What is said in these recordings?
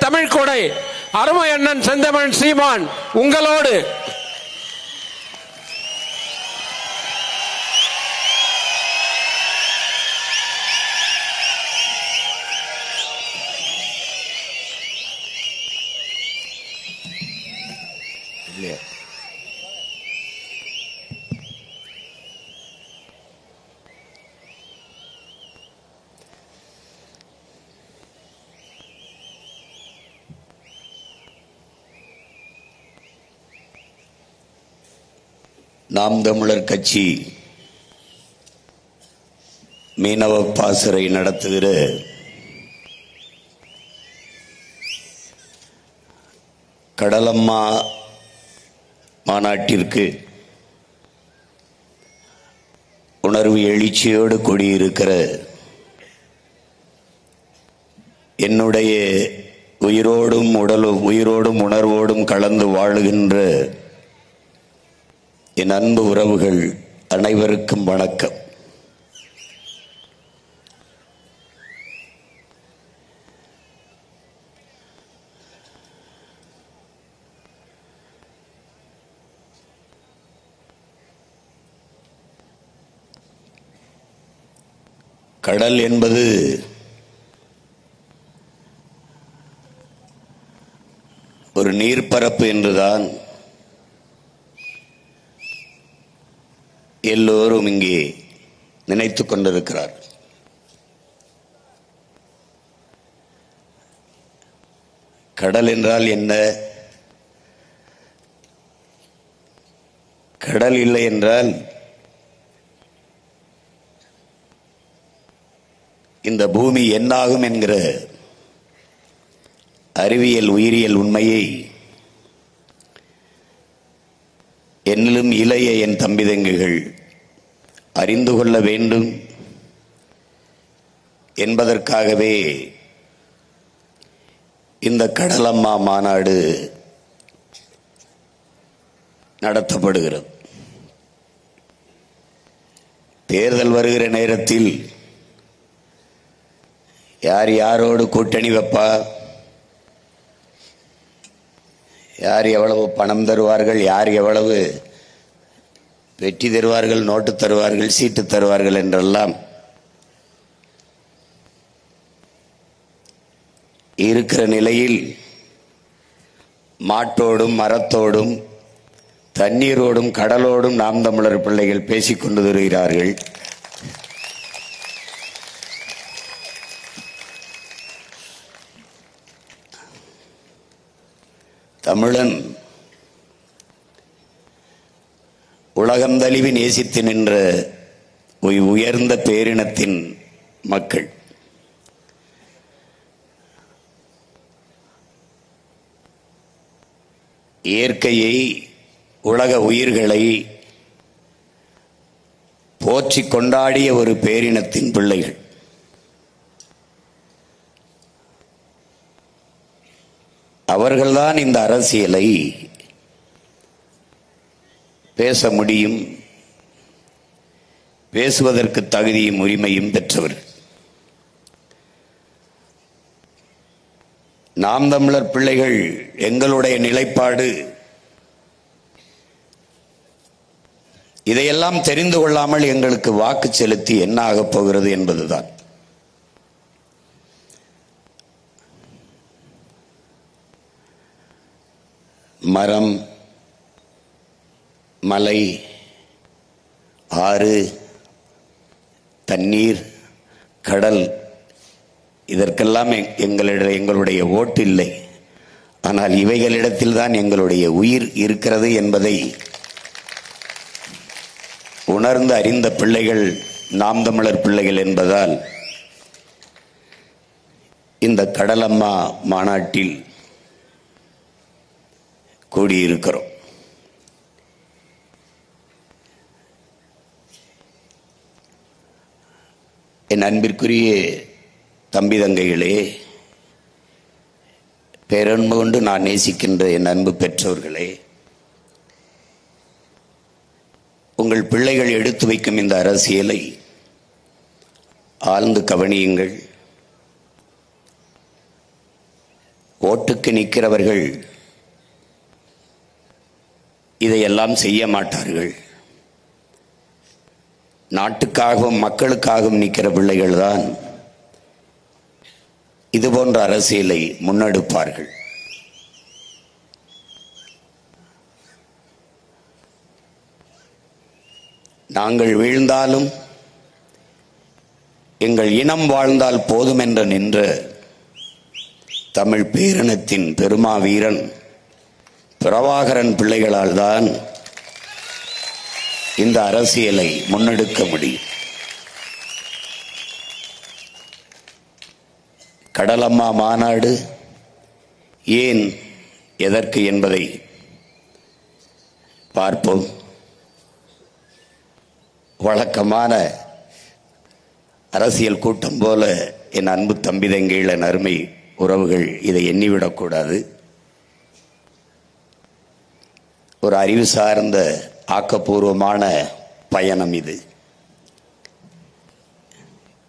தமிழ் கொடை அருமை அண்ணன் செந்தமிழ் சீமான் உங்களோடு நாம் தமிழர் கட்சி மீனவ பாசறை நடத்துகிற கடலம்மா மாநாட்டிற்கு உணர்வு எழுச்சியோடு கூடியிருக்கிற என்னுடைய உயிரோடும் உயிரோடும் உணர்வோடும் கலந்து வாழுகின்ற என் அன்பு உறவுகள் அனைவருக்கும் வணக்கம். கடல் என்பது ஒரு நீர்ப்பரப்பு என்றுதான் எல்லோரும் இங்கே நினைத்துக் கொண்டிருக்கிறார். கடல் என்றால் என்ன? கடல் இல்லை என்றால் இந்த பூமி என்னாகும் என்கிற அறிவியல் உயிரியல் உண்மையை என்னிலும் இளைய என் தம்பிதங்குகள் அறிந்து கொள்ள வேண்டும் என்பதற்காகவே இந்த கடலம்மா மாநாடு நடத்தப்படுகிறது. தேர்தல் வருகிற நேரத்தில் யார் யாரோடு கூட்டணி வைப்பா, யார் எவ்வளவு பணம் தருவார்கள், யார் எவ்வளவு வெற்றி தருவார்கள், நோட்டு தருவார்கள், சீட்டு தருவார்கள் என்றெல்லாம் இருக்கிற நிலையில் மாட்டோடும் மரத்தோடும் தண்ணீரோடும் கடலோடும் நாம் தமிழர் பிள்ளைகள் பேசிக்கொண்டு வருகிறார்கள். தமிழன் உலகம் தழுவி நேசித்து நின்ற உயர்ந்த பேரினத்தின் மக்கள். இயற்கையை, உலக உயிர்களை போற்றி கொண்டாடிய ஒரு பேரினத்தின் பிள்ளைகள். அவர்கள்தான் இந்த அரசியலை பேச முடியும், பேசுவதற்கு தகுதியும் உரிமையும் பெற்றவர்கள். நாம் தமிழர் பிள்ளைகள் எங்களுடைய நிலைப்பாடு இதையெல்லாம் தெரிந்து கொள்ளாமல் எங்களுக்கு வாக்கு செலுத்தி என்ன ஆகப் போகிறது என்பதுதான். மரம், மலை, ஆறு, தண்ணீர், கடல் இதற்கெல்லாம் எங்களுடைய ஓட்டு இல்லை. ஆனால் இவைகளிடத்தில் தான் எங்களுடைய உயிர் இருக்கிறது என்பதை உணர்ந்து அறிந்த பிள்ளைகள் நாம் தமிழர் பிள்ளைகள் என்பதால் இந்த கடலம்மா மாநாட்டில் கூடியிருக்கிறோம். என் அன்பிற்குரிய தம்பி தங்கைகளே, பேரன்பு கொண்டு நான் நேசிக்கின்ற என் அன்பு பெற்றோர்களே, உங்கள் பிள்ளைகள் எடுத்து வைக்கும் இந்த அரசியலை ஆழ்ந்து கவனியுங்கள். ஓட்டுக்கு நிற்கிறவர்கள் இதையெல்லாம் செய்ய மாட்டார்கள். நாட்டுக்காகவும் மக்களுக்காகவும் நிற்கிற பிள்ளைகள் தான் இது போன்ற அரசியலை முன்னெடுப்பார்கள். நாங்கள் வீழ்ந்தாலும் எங்கள் இனம் வாழ்ந்தால் போதும் என்று நின்ற தமிழ் பேரினத்தின் பெருமாவீரன் பிரபாகரன் பிள்ளைகளால் தான் இந்த அரசியலை முன்னெடுக்க முடியும். கடலம்மா மாநாடு ஏன் எதற்கு என்பதை பார்ப்போம். வழக்கமான அரசியல் கூட்டம் போல என் அன்பு தம்பி தங்கைகள், என் அருமை உறவுகள் இதை எண்ணிவிடக்கூடாது. ஒரு அறிவு சார்ந்த ஆக்கப்பூர்வமான பயணம் இது.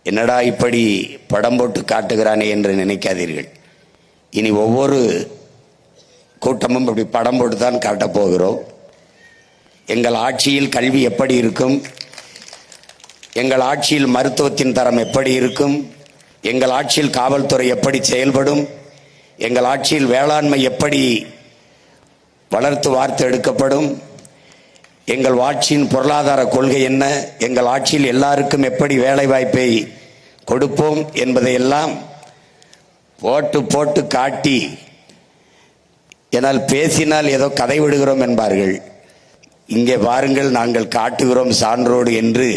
என்னடா இப்படி படம் போட்டு காட்டுகிறானே என்று நினைக்காதீர்கள். இனி ஒவ்வொரு கூட்டமும் இப்படி படம் போட்டு தான் காட்டப் போகிறோம். எங்கள் ஆட்சியில் கல்வி எப்படி இருக்கும், எங்கள் ஆட்சியில் மருத்துவத்தின் தரம் எப்படி இருக்கும், எங்கள் ஆட்சியில் காவல்துறை எப்படி செயல்படும், எங்கள் ஆட்சியில் வேளாண்மை எப்படி வளர்த்து வார்த்து எடுக்கப்படும், எங்கள் ஆட்சியின் பொருளாதார கொள்கை என்ன, எங்கள் ஆட்சியில் எல்லாருக்கும் எப்படி வேலை வாய்ப்பை கொடுப்போம் என்பதையெல்லாம் போட்டு போட்டு காட்டி, என்னால் பேசினால் ஏதோ கதை விடுகிறோம் என்பார்கள். இங்கே பாருங்கள், நாங்கள் காட்டுகிறோம் சான்றோடு என்று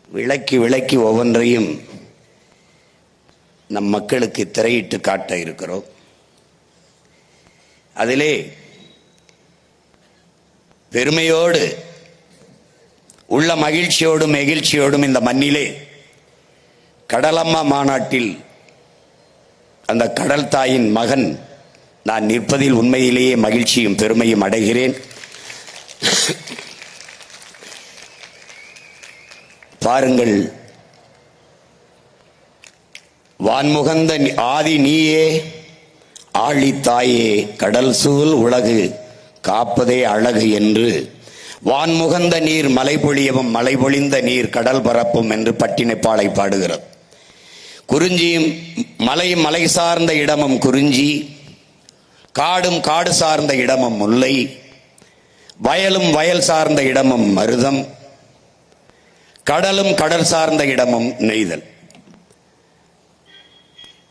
விளக்கி விளக்கி ஒவ்வொன்றையும் நம் மக்களுக்கு திரையிட்டு காட்ட இருக்கிறோம். அதிலே பெருமையோடு உள்ள மகிழ்ச்சியோடும் நெகிழ்ச்சியோடும் இந்த மண்ணிலே கடலம்மா மாநாட்டில் அந்த கடல் தாயின் மகன் நான் நிற்பதில் உண்மையிலேயே மகிழ்ச்சியும் பெருமையும் அடைகிறேன். பாருங்கள், வான்முகந்த ஆதி நீயே ஆழி தாயே கடல் சூழ் உலகு காப்பதே அழகு என்று வான்முகந்த நீர் மலை பொழியவும் மலை பொழிந்த நீர் கடல் பரப்பும் என்று பட்டினைப்பாலை பாடுகிறது. குறிஞ்சியும் மலை சார்ந்த இடமும் குறிஞ்சி, காடும் காடு சார்ந்த இடமும் முல்லை, வயலும் வயல் சார்ந்த இடமும் மருதம், கடலும் கடல் சார்ந்த இடமும் நெய்தல்.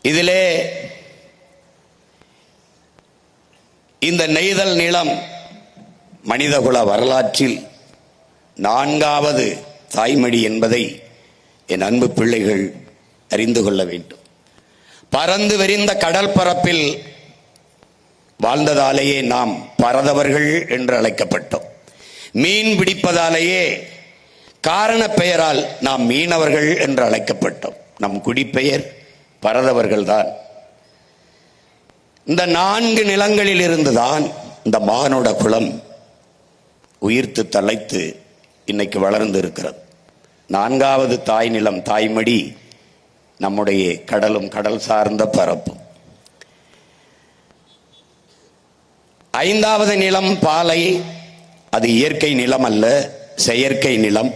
இதிலே இந்த நெய்தல் நிலம் மனிதகுல வரலாற்றில் 4வது தாய்மடி என்பதை என் அன்பு பிள்ளைகள் அறிந்து கொள்ள வேண்டும். பறந்து விரிந்த கடல் பரப்பில் வாழ்ந்ததாலேயே நாம் பரதவர்கள் என்று அழைக்கப்பட்டோம். மீன் பிடிப்பதாலேயே காரண பெயரால் நாம் மீனவர்கள் என்று அழைக்கப்பட்டோம். நம் குடிப்பெயர் பரதவர்கள் தான். இந்த 4 நிலங்களில் இருந்துதான் இந்த மானுட குலம் உயிர்த்து தலைத்து இன்னைக்கு வளர்ந்து இருக்கிறது. 4வது தாய் நிலம், தாய்மடி நம்முடைய கடலும் கடல் சார்ந்த பரப்பும். 5வது நிலம் பாலை. அது இயற்கை நிலம் அல்ல, செயற்கை நிலம்.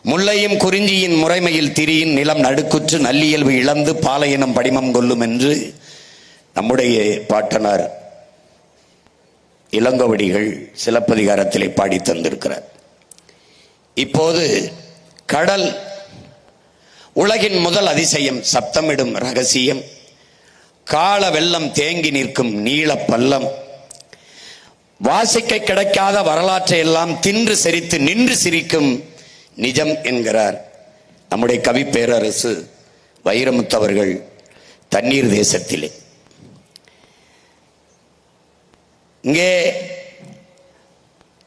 முல்லையும் குறிஞ்சியின் முறைமையில் திரியின் நிலம் நடுக்குற்று நல்லியல்பு இழந்து பாலையினம் படிமம் கொள்ளும் என்று நம்முடைய பாட்டனார் இளங்கோவடிகள் சிலப்பதிகாரத்திலே பாடி தந்திருக்கிறார். இப்போது கடல் உலகின் முதல் அதிசயம், சப்தமிடும் ரகசியம், கால வெள்ளம் தேங்கி நிற்கும் நீள பள்ளம், வாசிக்க கிடைக்காத வரலாற்றை எல்லாம் தின்று செரித்து நின்று சிரிக்கும் நிஜம் என்கிறார் நம்முடைய கவி பேரரசு வைரமுத்தவர்கள் தண்ணீர் தேசத்திலே. இங்கே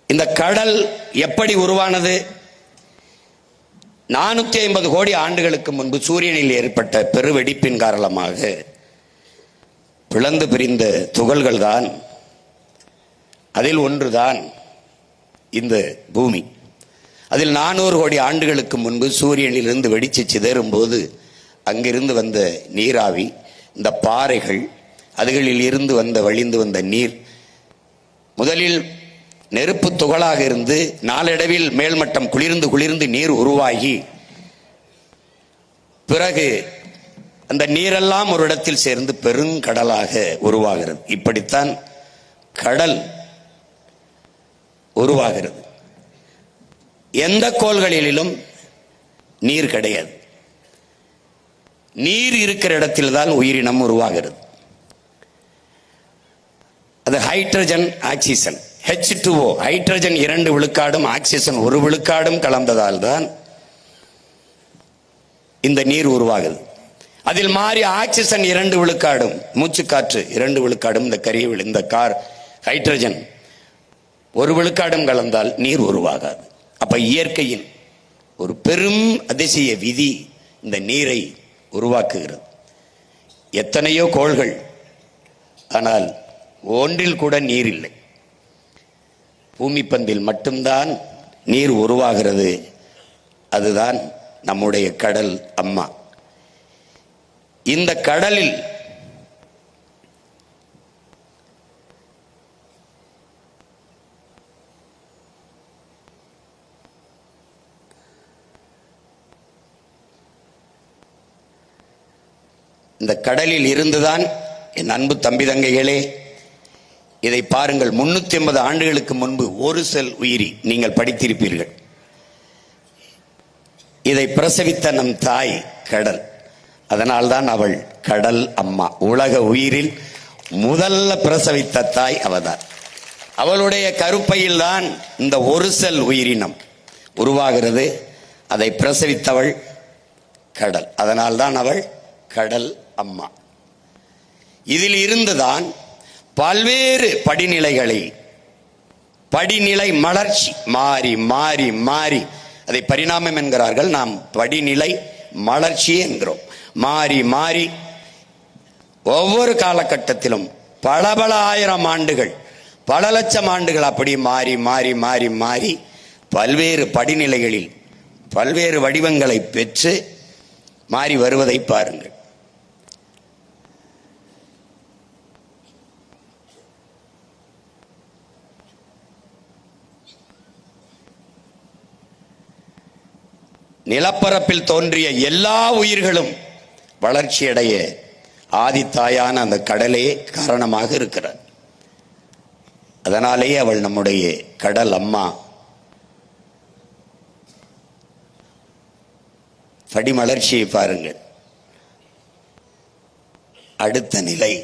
இந்த கடல் எப்படி உருவானது? 450 கோடி ஆண்டுகளுக்கு முன்பு சூரியனில் ஏற்பட்ட பெருவெடிப்பின் காரணமாக பிளந்து பிரிந்த துகள்கள் தான். அதில் ஒன்றுதான் இந்த பூமி. அதில் 400 கோடி ஆண்டுகளுக்கு முன்பு சூரியனிலிருந்து வெடிச்சு சிதறும் போது அங்கிருந்து வந்த நீராவி, இந்த பாறைகள், அதுகளில் இருந்து வழிந்து வந்த நீர் முதலில் நெருப்பு துகளாக இருந்து நாளடைவில் மேல்மட்டம் குளிர்ந்து நீர் உருவாகி பிறகு அந்த நீரெல்லாம் ஒரு இடத்தில் சேர்ந்து பெருங்கடலாக உருவாகிறது. இப்படித்தான் கடல் உருவாகிறது. எந்த கோள்களிலும் நீர் கிடையாது. நீர் இருக்கிற இடத்தில் தான் உயிரினம் உருவாகிறது. அது ஹைட்ரஜன் ஆக்சிஜன் H2O, ஹைட்ரஜன் 2 விழுக்காடும் ஆக்சிஜன் 1 விழுக்காடும் கலந்ததால் தான் இந்த நீர் உருவாகுது. அதில் மாறி ஆக்சிஜன் 2 விழுக்காடும் மூச்சுக்காற்று 2 விழுக்காடும் இந்த கார் ஹைட்ரஜன் 1 விழுக்காடும் கலந்தால் நீர் உருவாகாது. அப்ப இயற்கையின் ஒரு பெரும் அதிசய விதி இந்த நீரை உருவாக்குகிறது. எத்தனையோ கோள்கள், ஆனால் ஒன்றில் கூட நீர் இல்லை. பூமி பந்தில் மட்டும்தான் நீர் உருவாகிறது. அதுதான் நம்முடைய கடல் அம்மா. இந்த கடலில் இருந்துதான் என் அன்பு தம்பி தங்கைகளே, இதை பாருங்கள். 350 ஆண்டுகளுக்கு முன்பு ஒரு செல் உயிரி, நீங்கள் படித்திருப்பீர்கள். இதை பிரசவித்த நம் தாய் கடல். அதனால்தான் அவள் கடல் அம்மா. உலக உயிரில் முதல்ல பிரசவித்த தாய் அவதான். அவளுடைய கருப்பையில் தான் இந்த ஒரு செல் உயிரினம் உருவாகிறது. அதை பிரசவித்தவள் கடல். அதனால்தான் அவள் கடல் அம்மா. இதில் இருந்துதான் பல்வேறு படிநிலை மலர்ச்சி மாறி மாறி மாறி, அதை பரிணாமம் என்கிறார்கள், நாம் படிநிலை மலர்ச்சி என்கிறோம். மாறி மாறி ஒவ்வொரு காலகட்டத்திலும் பல ஆயிரம் ஆண்டுகள், பல லட்சம் ஆண்டுகள் அப்படி மாறி மாறி மாறி மாறி பல்வேறு படிநிலைகளில் பல்வேறு வடிவங்களை பெற்று மாறி வருவதை பாருங்கள். நிலப்பரப்பில் தோன்றிய எல்லா உயிர்களும் வளர்ச்சியடைய ஆதித்தாயான அந்த கடலே காரணமாக இருக்கிறார். அதனாலேயே அவள் நம்முடைய கடல் அம்மா. படிமலர்ச்சியை பாருங்கள். அடுத்த நிலை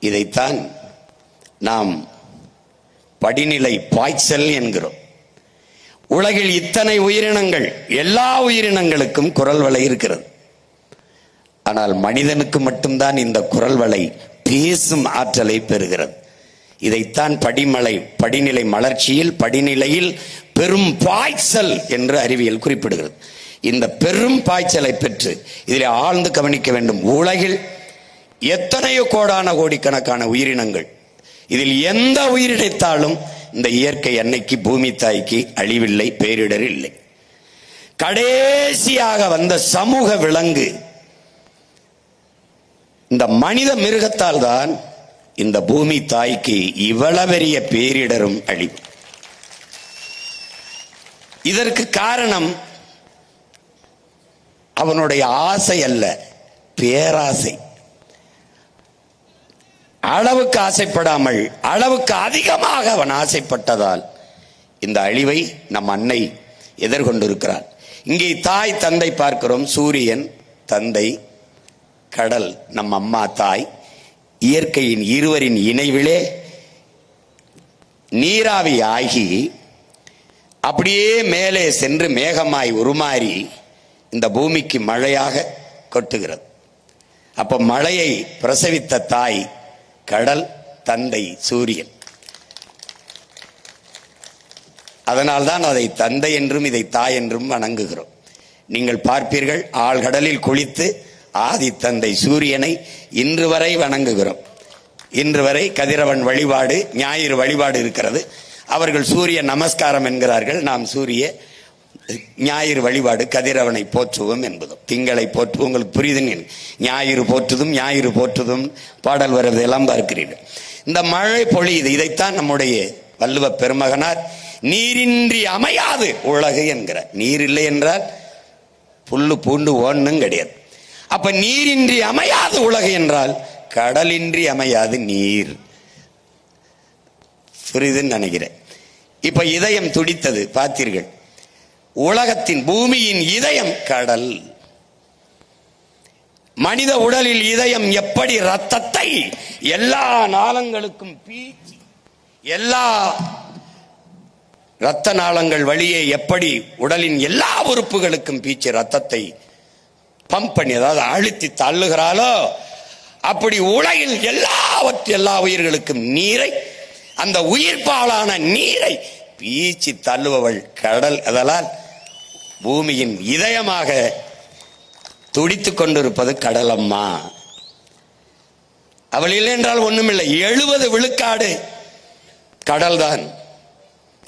இதைத்தான் நாம் படிநிலை பாய்ச்சல் என்கிறோம். உலகில் இத்தனை உயிரினங்கள், எல்லா உயிரினங்களுக்கும் குரல் வளை இருக்கிறது. ஆனால் மனிதனுக்கு மட்டும்தான் இந்த குரல் வளை பேசும் ஆற்றலை பெறுகிறது. இதைத்தான் படிநிலை மலர்ச்சியில் படிநிலையில் பெரும் பாய்ச்சல் என்று அறிவியல் குறிப்பிடுகிறது. இந்த பெரும் பாய்ச்சலை பெற்று இதில் ஆழ்ந்து கவனிக்க வேண்டும். உலகில் எத்தனையோ கோடிக்கணக்கான உயிரினங்கள், இதில் எந்த உயிரினத்தாலும் இந்த இயற்கை அன்னைக்கு பூமி தாய்க்கு அழிவில்லை, பேரிடர் இல்லை. கடைசியாக வந்த சமூக விலங்கு இந்த மனித மிருகத்தால் தான் இந்த பூமி தாய்க்கு இவ்வளவு பெரிய பேரிடரும் அழிவு. இதற்கு காரணம் அவனுடைய ஆசை அல்ல, பேராசை. அளவுக்கு ஆசைப்படாமல் அளவுக்கு அதிகமாக அவன் ஆசைப்பட்டதால் இந்த அழிவை நம் அன்னை எதிர்கொண்டிருக்கிறார். இங்கே தாய் தந்தை பார்க்கிறோம். சூரியன் தந்தை, கடல் நம் அம்மா தாய். இயற்கையின் இருவரின் இணைவிலே நீராவி ஆகி அப்படியே மேலே சென்று மேகமாய் உருமாறி இந்த பூமிக்கு மழையாக கொட்டுகிறது. அப்ப மழையை பிரசவித்த தாய் கடல், தந்தை சூரியன். அதனால்தான் அதை தந்தை என்றும் இதை தாய் என்றும் வணங்குகிறோம். நீங்கள் பார்ப்பீர்கள், ஆழ்கடலில் குளித்து ஆதி தந்தை சூரியனை இன்று வரை வணங்குகிறோம். இன்று வரை கதிரவன் வழிபாடு, ஞாயிறு வழிபாடு இருக்கிறது. அவர்கள் சூரிய நமஸ்காரம் என்கிறார்கள். நாம் சூரிய ஞாயிறு வழிபாடு, கதிரவனை போற்றுவோம் என்பதும். திங்களை போற்று, உங்களுக்கு புரியுதுங்க. ஞாயிறு போற்றுதும் ஞாயிறு போற்றுதும் பாடல் வருவது எல்லாம் பார்க்கிறீர்கள். இந்த மழை பொழியுது. இதைத்தான் நம்முடைய வள்ளுவ பெருமகனார் நீரின்றி அமையாது உலகு என்கிறார். நீர் இல்லை என்றால் புல்லு பூண்டு ஓன்னும் கிடையாது. அப்ப நீரின்றி அமையாது உலகு என்றால் கடலின்றி அமையாது நீர். புரியுதுன்னு நினைக்கிறேன். இப்ப இதயம் துடித்தது பார்த்தீர்கள். உலகத்தின் பூமியின் இதயம் கடல். மனித உடலில் இதயம் எப்படி ரத்தத்தை எல்லா நாளங்களுக்கும் பீச்சி, எல்லா இரத்த நாளங்கள் வழியே எப்படி உடலின் எல்லா உறுப்புகளுக்கும் பீச்சி ரத்தத்தை பம்ப் பண்ணி, அதாவது அழுத்தி தள்ளுகிறாளோ, அப்படி உலகில் எல்லா உயிர்களுக்கும் நீரை, அந்த உயிர்ப்பாலான நீரை பீச்சி தள்ளுபவள் கடல். அதனால் பூமியின் இதயமாக துடித்துக் கொண்டிருப்பது கடலம்மா. அவள் இல்லை என்றால் ஒண்ணுமில்லை. 70 விழுக்காடு கடல்தான்.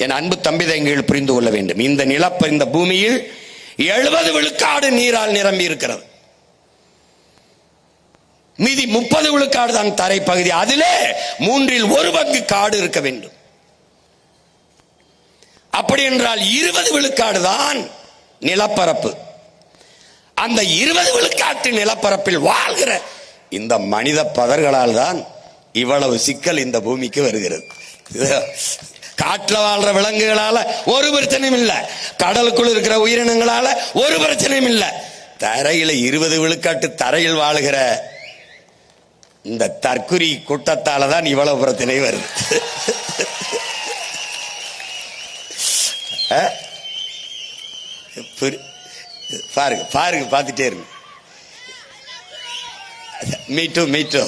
என் அன்பு தம்பி தங்கைகள் புரிந்து கொள்ள வேண்டும். இந்த பூமியில் 70 விழுக்காடு நீரால் நிரம்பி இருக்கிறது. மீதி 30 விழுக்காடு தான் தரை பகுதி. அதிலே 1/3 காடு இருக்க வேண்டும். அப்படி என்றால் 20 விழுக்காடு தான் நிலப்பரப்பு. அந்த 20 விழுக்காட்டு நிலப்பரப்பில் வாழ்கிற இந்த மனித பதர்களால் தான் இவ்வளவு சிக்கல் இந்த பூமிக்கு வருகிறது. காட்டுல வாழ்ற விலங்குகளால ஒரு பிரச்சனையும் இல்ல, கடலுக்குள் இருக்கிற உயிரினங்களால ஒரு பிரச்சனையும் இல்ல. தரையில 20 விழுக்காட்டு தரையில் வாழ்கிற இந்த தற்குறி கூட்டத்தால தான் இவ்வளவு பிரச்சனை வருது. பாருங்க பாருங்க, பார்த்துட்டே இருக்கு. மீட்டோ.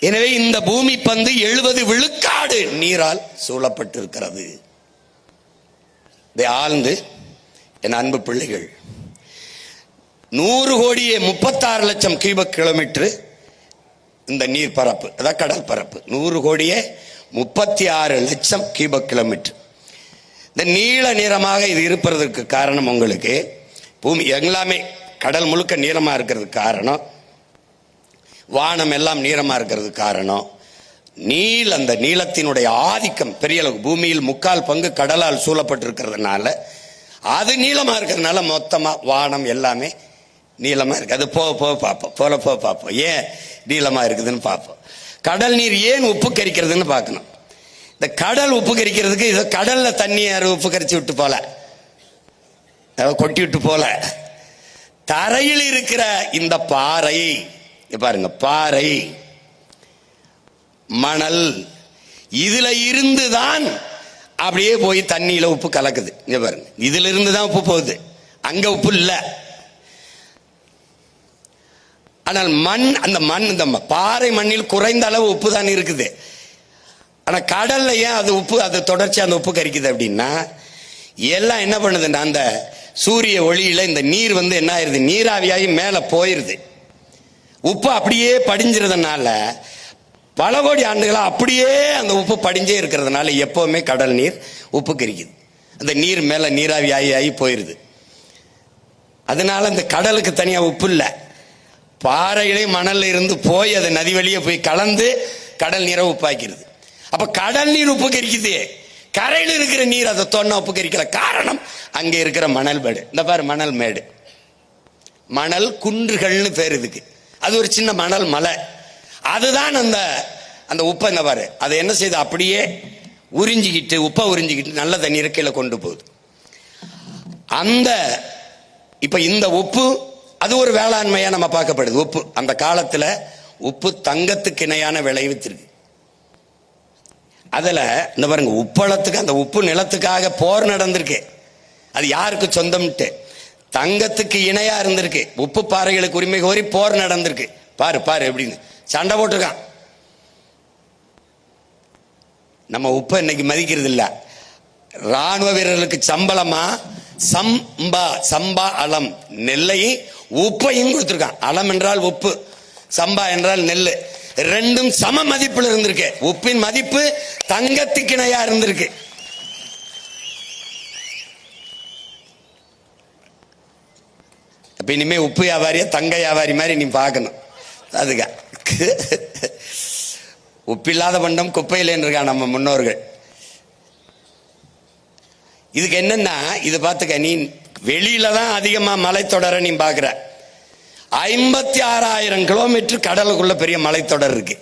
எனவே இந்த பூமி பந்து 70 விழுக்காடு நீரால் சூழப்பட்டிருக்கிறது. இதை ஆழ்ந்து என் அன்பு பிள்ளைகள், 100 கோடியே 36 லட்சம் கியூபிக் கிலோமீட்டர் இந்த நீர் பரப்பு, அதான் கடல் பரப்பு. 100 கோடியே 36 லட்சம் கியூபிக் கிலோமீட்டர். இந்த நீல நிறமாக இது இருப்பதற்கு காரணம், உங்களுக்கு பூமி எல்லாமே கடல் முழுக்க நீளமா இருக்கிறதுக்கு காரணம், வானம் எல்லாம் நீளமா இருக்கிறது காரணம், அந்த நீளத்தினுடைய ஆதிக்கம் பெரிய அளவு. பூமியில் 3/4 பங்கு கடலால் சூழப்பட்டிருக்கிறதுனால, அது நீளமா இருக்கிறதுனால மொத்தமா வானம் எல்லாமே நீளமா இருக்கு. அது போக பார்ப்போம் ஏன் நீளமா இருக்குதுன்னு பார்ப்போம். கடல் நீர் ஏன் உப்பு கரிக்கிறதுன்னு பார்க்கணும். இந்த கடல் உப்பு கரிக்கிறதுக்கு இது கடல்ல தண்ணி உப்பு கரிச்சு விட்டு போல, கொட்டி விட்டு போல, தரையில் இருக்கிற இந்த பாறை பாருங்க, பாறை மணல், இதுல இருந்துதான் அப்படியே போய் தண்ணியில உப்பு கலக்குது. இங்க பாருங்க, இதுல இருந்துதான் உப்பு போகுது, அங்க உப்பு இல்ல. ஆனால் அந்த மண் இந்த பாறை மண்ணில் குறைந்த அளவு உப்பு தான் இருக்குது. ஆனா கடல்ல ஏன் அது உப்பு, அது தொடர்ச்சி அந்த உப்பு கரிக்குது அப்படின்னா, எல்லாம் என்ன பண்ணுதுன்னா, அந்த சூரிய ஒளியில இந்த நீர் என்ன ஆயிருது, நீராவியாகி மேல போயிருது. உப்பு அப்படியே படிஞ்சிருந்தனால பல கோடி ஆண்டுகளா அப்படியே அந்த உப்பு படிஞ்சே இருக்கிறதுனால எப்பவுமே கடல் நீர் உப்பு கரிக்குது. அந்த நீர் மேல நீராவி ஆகி போயிருது. அதனால இந்த கடலுக்கு தனியா உப்பு இல்லை, பாறையிலே மணல்ல இருந்து போய் அது நதி வழியே போய் கலந்து கடல் நீரை உப்பாக்கிறது. அப்ப கடல் நீர் உப்பு கரிக்குது, கரையில் இருக்கிற நீர் அதை தொன்ன உப்பு கரிக்கல. காரணம் அங்க இருக்கிற மணல் மேடு. இந்த பாரு மணல் மேடு, மணல் குன்றுகள்னு பேர் இதுக்கு. அது ஒரு சின்ன மணல் மலை, அதுதான் அந்த உப்பை இந்த பாரு அதை என்ன செய்யுது, அப்படியே உறிஞ்சிக்கிட்டு உப்பை உறிஞ்சிக்கிட்டு நல்ல தண்ணீரை கீழே கொண்டு போகுது. இப்ப இந்த உப்பு அது ஒரு வேளாண்மையா நம்ம பார்க்கப்படுது. உப்பு அந்த காலத்துல உப்பு தங்கத்துக்கு இணையான விளைவிச்சிருக்கு. அதுல இந்த பாருங்க, உப்பளத்துக்கு அந்த உப்பு நிலத்துக்காக போர் நடந்திருக்கு. அது யாருக்கு சொந்தம்ட்டு, தங்கத்துக்கு இணையா இருந்திருக்கு. உப்பு பாறைகளுக்கு உரிமை கோரி போர் நடந்திருக்கு. பாரு பாரு எப்படின்னு சண்டை போட்டிருக்கான். நம்ம உப்பை இன்னைக்கு மதிக்கிறது இல்ல. ராணுவ வீரர்களுக்கு சம்பளமா சம்பா அளம் நெல்லையும் உப்பையும் கொடுத்திருக்கான். அளம் என்றால் உப்பு, சம்பா என்றால் நெல். ரெண்டும் சம மதிப்புல இருந்திருக்கு. உப்பின் மதிப்பு தங்கத்துக்கு இணையா இருந்திருக்கு. அப்ப இனிமே உப்பு வியாபாரிய தங்க வியாபாரி மாதிரி நீ பார்க்கணும். அதுக்கா உப்பில்லாத பண்டம் குப்பையில் இருக்கா நம்ம முன்னோர்கள். இதுக்கு என்னன்னா, இது பார்த்துக்க, நீ வெளியில தான் அதிகமா மலைத்தொடரை நீ பாக்குற. 56,000 கிலோமீட்டர் கடலுக்குள்ள பெரிய மலைத்தொடர் இருக்கு.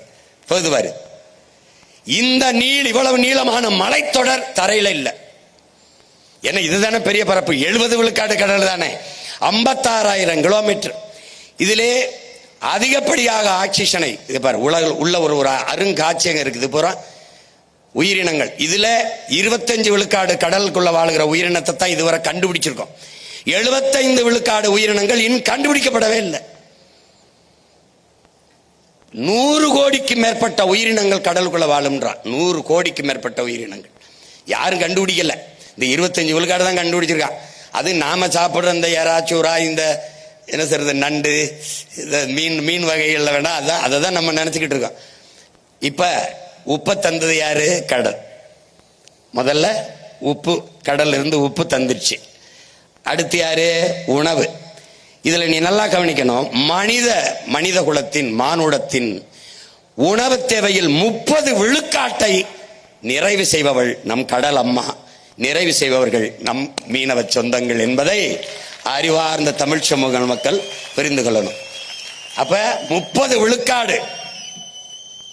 பாரு, இந்த இவ்வளவு நீளமான மலைத்தொடர் தரையில இல்ல. ஏன்னா இதுதானே பெரிய பரப்பு. 70 விழுக்காடு கடல் தானே. 56,000 கிலோமீட்டர். இதிலே அதிகப்படியாக ஆக்சிஜனை இது பாரு, உள்ள ஒரு அருங்காட்சியகம் இருக்குது பூரா உயிரினங்கள். இதுல 25 விழுக்காடு கடலுக்குள்ள வாழுகிற உயிரினத்தை தான் இதுவரை கண்டுபிடிச்சிருக்கோம். 75 விழுக்காடு உயிரினங்கள் இன்னும் கண்டுபிடிக்கப்படவே இல்லை. 100 கோடிக்கு மேற்பட்ட உயிரினங்கள் கடலுக்குள்ள வாழும்ன்றான். 100 கோடிக்கு மேற்பட்ட உயிரினங்கள் யாரும் கண்டுபிடிக்கல. இந்த 25 விழுக்காடு தான் கண்டுபிடிச்சிருக்கான். அது நாம சாப்பிடுற இந்த எறாச்சூரா, இந்த என்ன சொல்றது, நண்டு, இந்த மீன் வகைகள்ல வேணா அதான் அதை தான் நம்ம நினைச்சுக்கிட்டு இருக்கோம். இப்ப உப்பை தந்தது யாரு? கடல். முதல்ல உப்பு, கடல்ல இருந்து உப்பு தந்துருச்சு. அடுத்து யாரு? உணவு. இதுல நீ நல்லா கவனிக்கணும், மனித குலத்தின் மானுடத்தின் உணவு தேவையில் 30 விழுக்காட்டை நிறைவு செய்பவள் நம் கடல் அம்மா, நிறைவு செய்பவர்கள் நம் மீனவ சொந்தங்கள் என்பதை அறிவார்ந்த தமிழ் சமூக மக்கள் புரிந்து கொள்ளணும். அப்ப 30 விழுக்காடு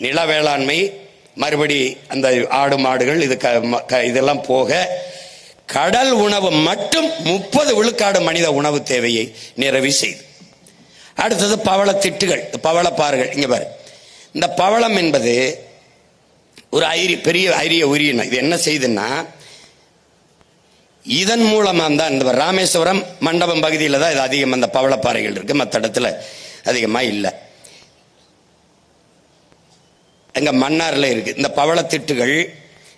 நில வேளாண்மை, மறுபடி அந்த ஆடு மாடுகள், இதெல்லாம் போக கடல் உணவு மட்டும் 30 விழுக்காடு மனித உணவு தேவையை நிறைவு செய்து. அடுத்தது பவளத்திட்டுகள், பவளப்பாறைகள். இங்க பாரு, இந்த பவளம் என்பது ஒரு பெரிய அரிய உயிரினம். இது என்ன செய்யுதுன்னா, இதன் மூலமா தான் இந்த ராமேஸ்வரம் மண்டபம் பகுதியில் தான் இது அதிகம் அந்த பவளப்பாறைகள் இருக்கு. மற்ற இடத்துல அதிகமா இல்லை. அங்க மன்னார்ல இருக்கு இந்த பவளத்திட்டுகள்.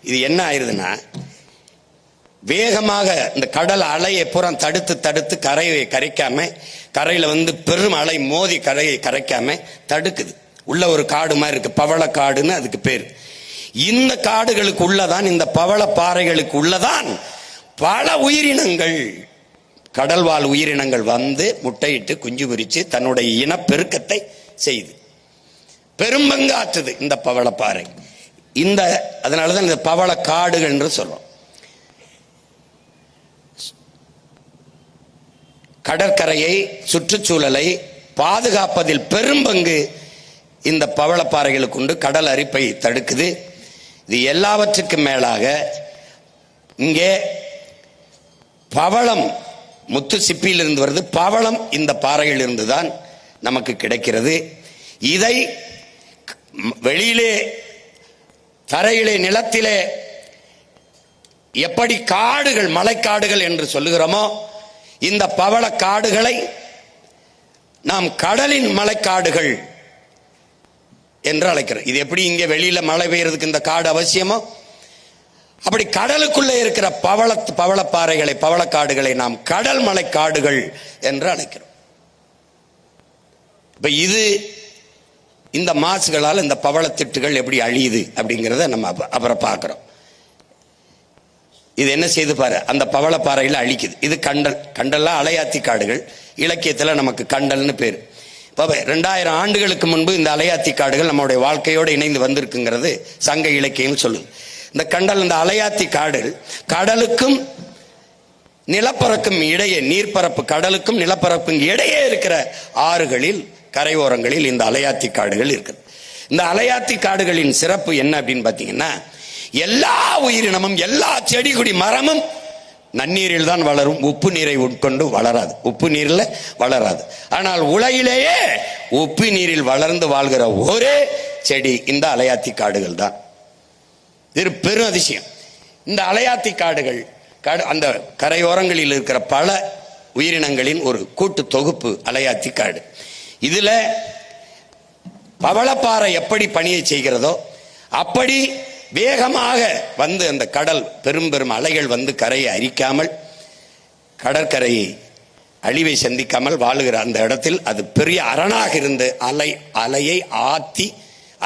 இது என்ன ஆயிருதுன்னா, வேகமாக இந்த கடல் அலையை புறம் தடுத்து கரையை கரைக்காம, கரையில பெரும் அலை மோதி கரையை கரைக்காம தடுக்குது. உள்ள ஒரு காடு மாதிரி இருக்கு, பவள காடுன்னு அதுக்கு பேர். இந்த காடுகளுக்கு உள்ளதான், இந்த பவள பாறைகளுக்கு உள்ளதான் பல உயிரினங்கள், கடல்வாழ் உயிரினங்கள் முட்டையிட்டு குஞ்சு பொரிச்சு தன்னுடைய இனப்பெருக்கத்தை செய்து பெரும்பங்காற்றுது இந்த பவளப்பாறை. அதனாலதான் இந்த பவள காடுகள் என்று சொல்றோம். கடற்கரையை, சுற்றுச்சூழலை பாதுகாப்பதில் பெரும்பங்கு இந்த பவளப்பாறைகளுக்கு உண்டு. கடல் அரிப்பை தடுக்குது. இது எல்லாவற்றுக்கும் மேலாக இங்கே பவளம், முத்து சிப்பியிலிருந்து வருது. பவளம் இந்த பாறையில் இருந்து தான் நமக்கு கிடைக்கிறது. இதை வெளியிலே, தரையிலே, நிலத்திலே எப்படி காடுகள், மலைக்காடுகள் என்று சொல்லுகிறோமோ, இந்த பவள காடுகளை நாம் கடலின் மலைக்காடுகள் என்று அழைக்கிறோம். இது எப்படி இங்கே வெளியில மழை பெய்யறதுக்கு இந்த காடு அவசியமோ, அப்படி கடலுக்குள்ளே இருக்கிற பவளப்பாறைகளை, பவளக்காடுகளை நாம் கடல் மலைக்காடுகள் என்று அழைக்கிறோம். இப்ப இந்த மாசுகளால் இந்த பவளத்திட்டுகள் எப்படி அழியுது அப்படிங்கிறத நம்ம அப்புறம் பார்க்கிறோம். இது என்ன செய்து பாரு, அந்த பவளப்பாறையில அழிக்குது. இது கண்டல்லாம் அலையாத்தி காடுகள். இலக்கியத்தில் நமக்கு கண்டல்னு பேர். 2000 ஆண்டுகளுக்கு முன்பு இந்த அலையாத்தி காடுகள் நம்முடைய வாழ்க்கையோடு இணைந்து வந்திருக்குங்கிறது சங்க இலக்கியம் சொல்லுது. இந்த கண்டல், இந்த அலையாத்தி காடுகள் கடலுக்கும் நிலப்பரப்புக்கும் இடையே, நீர்ப்பரப்பு கடலுக்கும் நிலப்பரப்புக்கும் இடையே இருக்கிற ஆறுகளில், கரையோரங்களில் இந்த அலையாத்தி காடுகள் இருக்குது. இந்த அலையாத்தி காடுகளின் சிறப்பு என்ன அப்படின்னு பாத்தீங்கன்னா, எல்லா உயிரினமும், எல்லா செடி கொடி மரமும் நன்னீரில் தான் வளரும். உப்பு நீரை உட்கொண்டு வளராது, உப்பு நீரில் வளராது. ஆனால் உலகிலேயே உப்பு நீரில் வளர்ந்து வாழ்கிற ஒரே செடி இந்த அலையாத்தி காடுகள் தான். இது பெரும் அதிசயம். இந்த அலையாத்தி காடுகள் அந்த கரையோரங்களில் இருக்கிற பல உயிரினங்களின் ஒரு கூட்டு தொகுப்பு அலையாத்தி காடு. இதுல பவளப்பாறை எப்படி பணியை செய்கிறதோ அப்படி வேகமாக அந்த கடல் பெரும் அலைகள் கரையை அரிக்காமல், கடற்கரையை அழிவை சந்திக்காமல் வாழுகிற அந்த இடத்தில் அது பெரிய அரணாக இருந்து அலையை ஆத்தி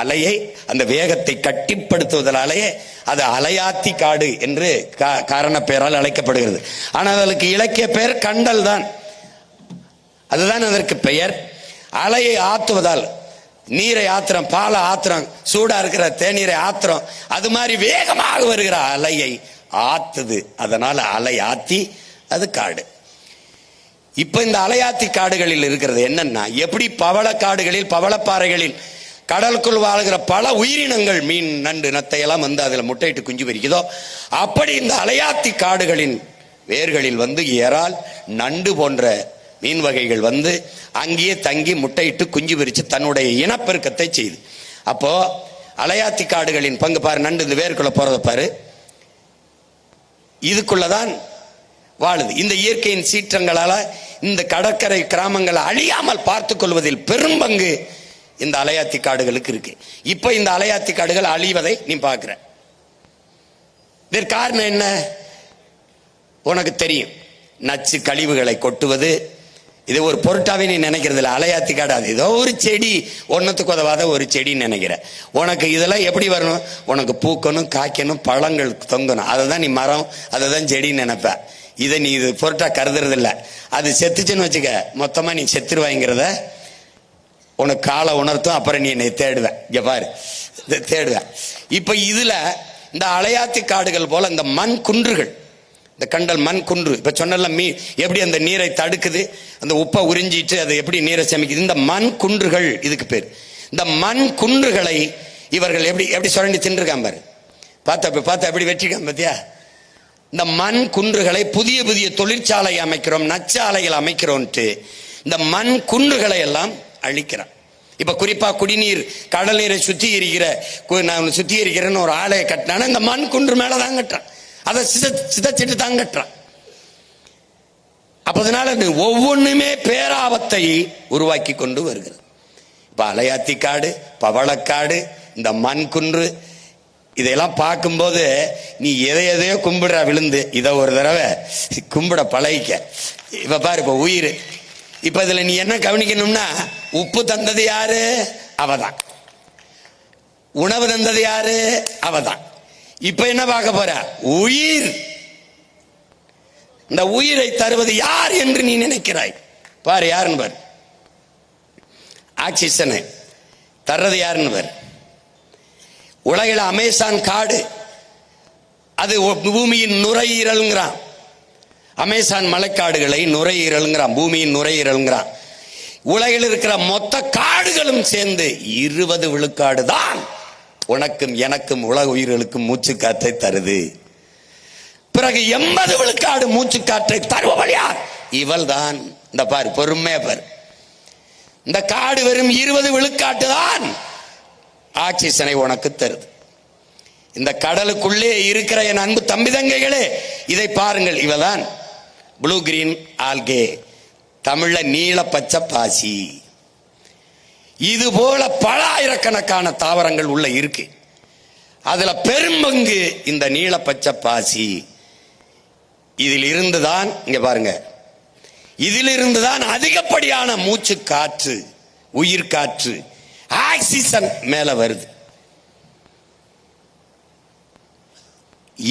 அலையை, அந்த வேகத்தை கட்டிப்படுத்துவதாலேயே அது அலையாத்தி காடு என்று காரண பெயரால் அழைக்கப்படுகிறது. ஆனால் அதற்கு இலக்கிய பெயர் கண்டல் தான். அதுதான் அதற்கு பெயர். அலையை ஆத்துவதால், நீரை ஆத்திரம், பாலை ஆத்திரம், சூடா இருக்கிற தேநீரை ஆத்திரம், அது மாதிரி வேகமாக வருகிற அலையை ஆத்துது. அதனால அலை ஆத்தி அது காடு. இப்ப இந்த அலையாத்தி காடுகளில் இருக்கிறது என்னன்னா, எப்படி பவளக்காடுகளில், பவளப்பாறைகளில் கடலுக்குள் வாழ்கிற பல உயிரினங்கள், மீன், நண்டு, நத்தை எல்லாம் வந்து அதுல முட்டையிட்டு குஞ்சு பொரிக்குதோ, அப்படி இந்த அலையாத்தி காடுகளின் வேர்களில் வந்து இறால், நண்டு போன்ற மீன் வகைகள் வந்து அங்கேயே தங்கி முட்டையிட்டு குஞ்சு பொரிச்சு தன்னுடைய இனப்பெருக்கத்தை செய்து. அப்போ அலையாத்தி காடுகளின் பங்கு பாரு. நண்டு இந்த வேருக்குள்ள போறத பாரு, இதுக்குள்ளதான் வாழுது. இந்த இயற்கையின் சீற்றங்களால இந்த கடற்கரை கிராமங்களை அழியாமல் பார்த்துக் கொள்வதில் பெரும் பங்கு இந்த அலையாத்தி காடுகளுக்கு இருக்கு. இப்ப இந்த அலையாத்தி காடுகள் அழிவதை நீ பார்க்கிற. இதற்கு காரணம் என்ன உனக்கு தெரியும். நச்சு கழிவுகளை கொட்டுவது, இது ஒரு பொருட்டாவே நீ நினைக்கிறது இல்லை. அலையாத்தி காடு அது ஏதோ ஒரு செடி, ஒன்னத்துக்கு உதவாத ஒரு செடின்னு நினைக்கிற. உனக்கு இதெல்லாம் எப்படி வரணும்? உனக்கு பூக்கணும், காய்க்கணும், பழங்கள் தொங்கணும், அதை தான் நீ மரம், அதை தான் செடின்னு நினைப்ப. இதை நீ இது பொருட்டா கருதுறது இல்லை. அது செத்துச்சுன்னு வச்சுக்க, மொத்தமா நீ செத்துருவாங்கிறத உனக்கு காலை உணர்த்தும். அப்புறம் நீ என்னை தேடுவேன், இங்க பாரு, தேடுவேன். இப்ப இதுல இந்த அலையாத்தி காடுகள் போல இந்த மண் குன்றுகள், இந்த கண்டல் மண் குன்று, இப்ப சொன்ன மீன் எப்படி அந்த நீரை தடுக்குது, அந்த உப்பை உறிஞ்சிட்டு அது எப்படி நீரை சேமிக்குது, இந்த மண் குன்றுகள் இதுக்கு பேர். இந்த மண் குன்றுகளை இவர்கள் எப்படி எப்படி சுரண்டி தின்றுருக்கான் பாரு. பார்த்தா எப்படி வெற்றிக்கான் பாத்தியா? இந்த மண் குன்றுகளை புதிய புதிய தொழிற்சாலை அமைக்கிறோம், நச்சாலைகள் அமைக்கிறோம்ட்டு இந்த மண் குன்றுகளை எல்லாம் அழிக்கிறான். இப்ப குறிப்பா குடிநீர், கடல் நீரை சுத்திகரிக்கிறேன்னு ஒரு ஆலையை கட்டினான இந்த மண் குன்று மேலதான் கட்டுறான், அதை சிதைச்சிட்டு தான் கட்டுறான். அப்ப அதனால ஒவ்வொன்றுமே பேராபத்தை உருவாக்கி கொண்டு வருகிறது. இப்ப அலையாத்தி காடு, பவளக்காடு, இந்த மண் குன்று, இதையெல்லாம் பார்க்கும்போது நீ எதையோ கும்பிடுற விழுந்து, இதை ஒரு தடவை கும்பிட பழகிக்க. இப்ப பாரு, இப்ப உயிர், இப்ப இதுல நீ என்ன கவனிக்கணும்னா, உப்பு தந்தது யாரு? அவதான். உணவு தந்தது யாரு? அவதான். இப்ப என்ன பார்க்க போற? உயிர். இந்த உயிரை தருவது யார் என்று நீ நினைக்கிறாய்? பாரு யாருன்னு பாரு. ஆக்சிஜனை தர்றது யாருன்னு பாரு. உலகில அமேசான் காடு, அது பூமியின் நுரையீரல்ங்கிறான். அமேசான் மலைக்காடுகளை நுரையீரல்ங்கிறான், பூமியின் நுரையீரல்ங்கிறான். உலகில் இருக்கிற மொத்த காடுகளும் சேர்ந்து 20 விழுக்காடு தான் உனக்கும் எனக்கும் உலக உயிர்களுக்கும் மூச்சு காற்றை தருது. பிறகு 80 விழுக்காடு மூச்சு காற்றை தருபவள் யார்? இவள் தான். இந்த பாரு, பொறுமையா பாரு. இந்த காடு வெறும் 20 விழுக்காட்டு தான் ஆக்சிஜனை உனக்கு தருது. இந்த கடலுக்குள்ளே இருக்கிற என் அன்பு தம்பி தங்கைகளே, இதை பாருங்கள். இவதான் ப்ளூ கிரீன் ஆல்கே, தமிழ்ல நீல பச்சை பாசி. இது போல பல ஆயிரக்கணக்கான தாவரங்கள் உள்ள இருக்கு. அதுல பெரும்பங்கு இந்த நீல பச்சை பாசி. இதில் இருந்துதான், இங்க பாருங்க, இதிலிருந்துதான் அதிகப்படியான மூச்சு காற்று, உயிர் காற்று, ஆக்சிஜன் மேல வருது.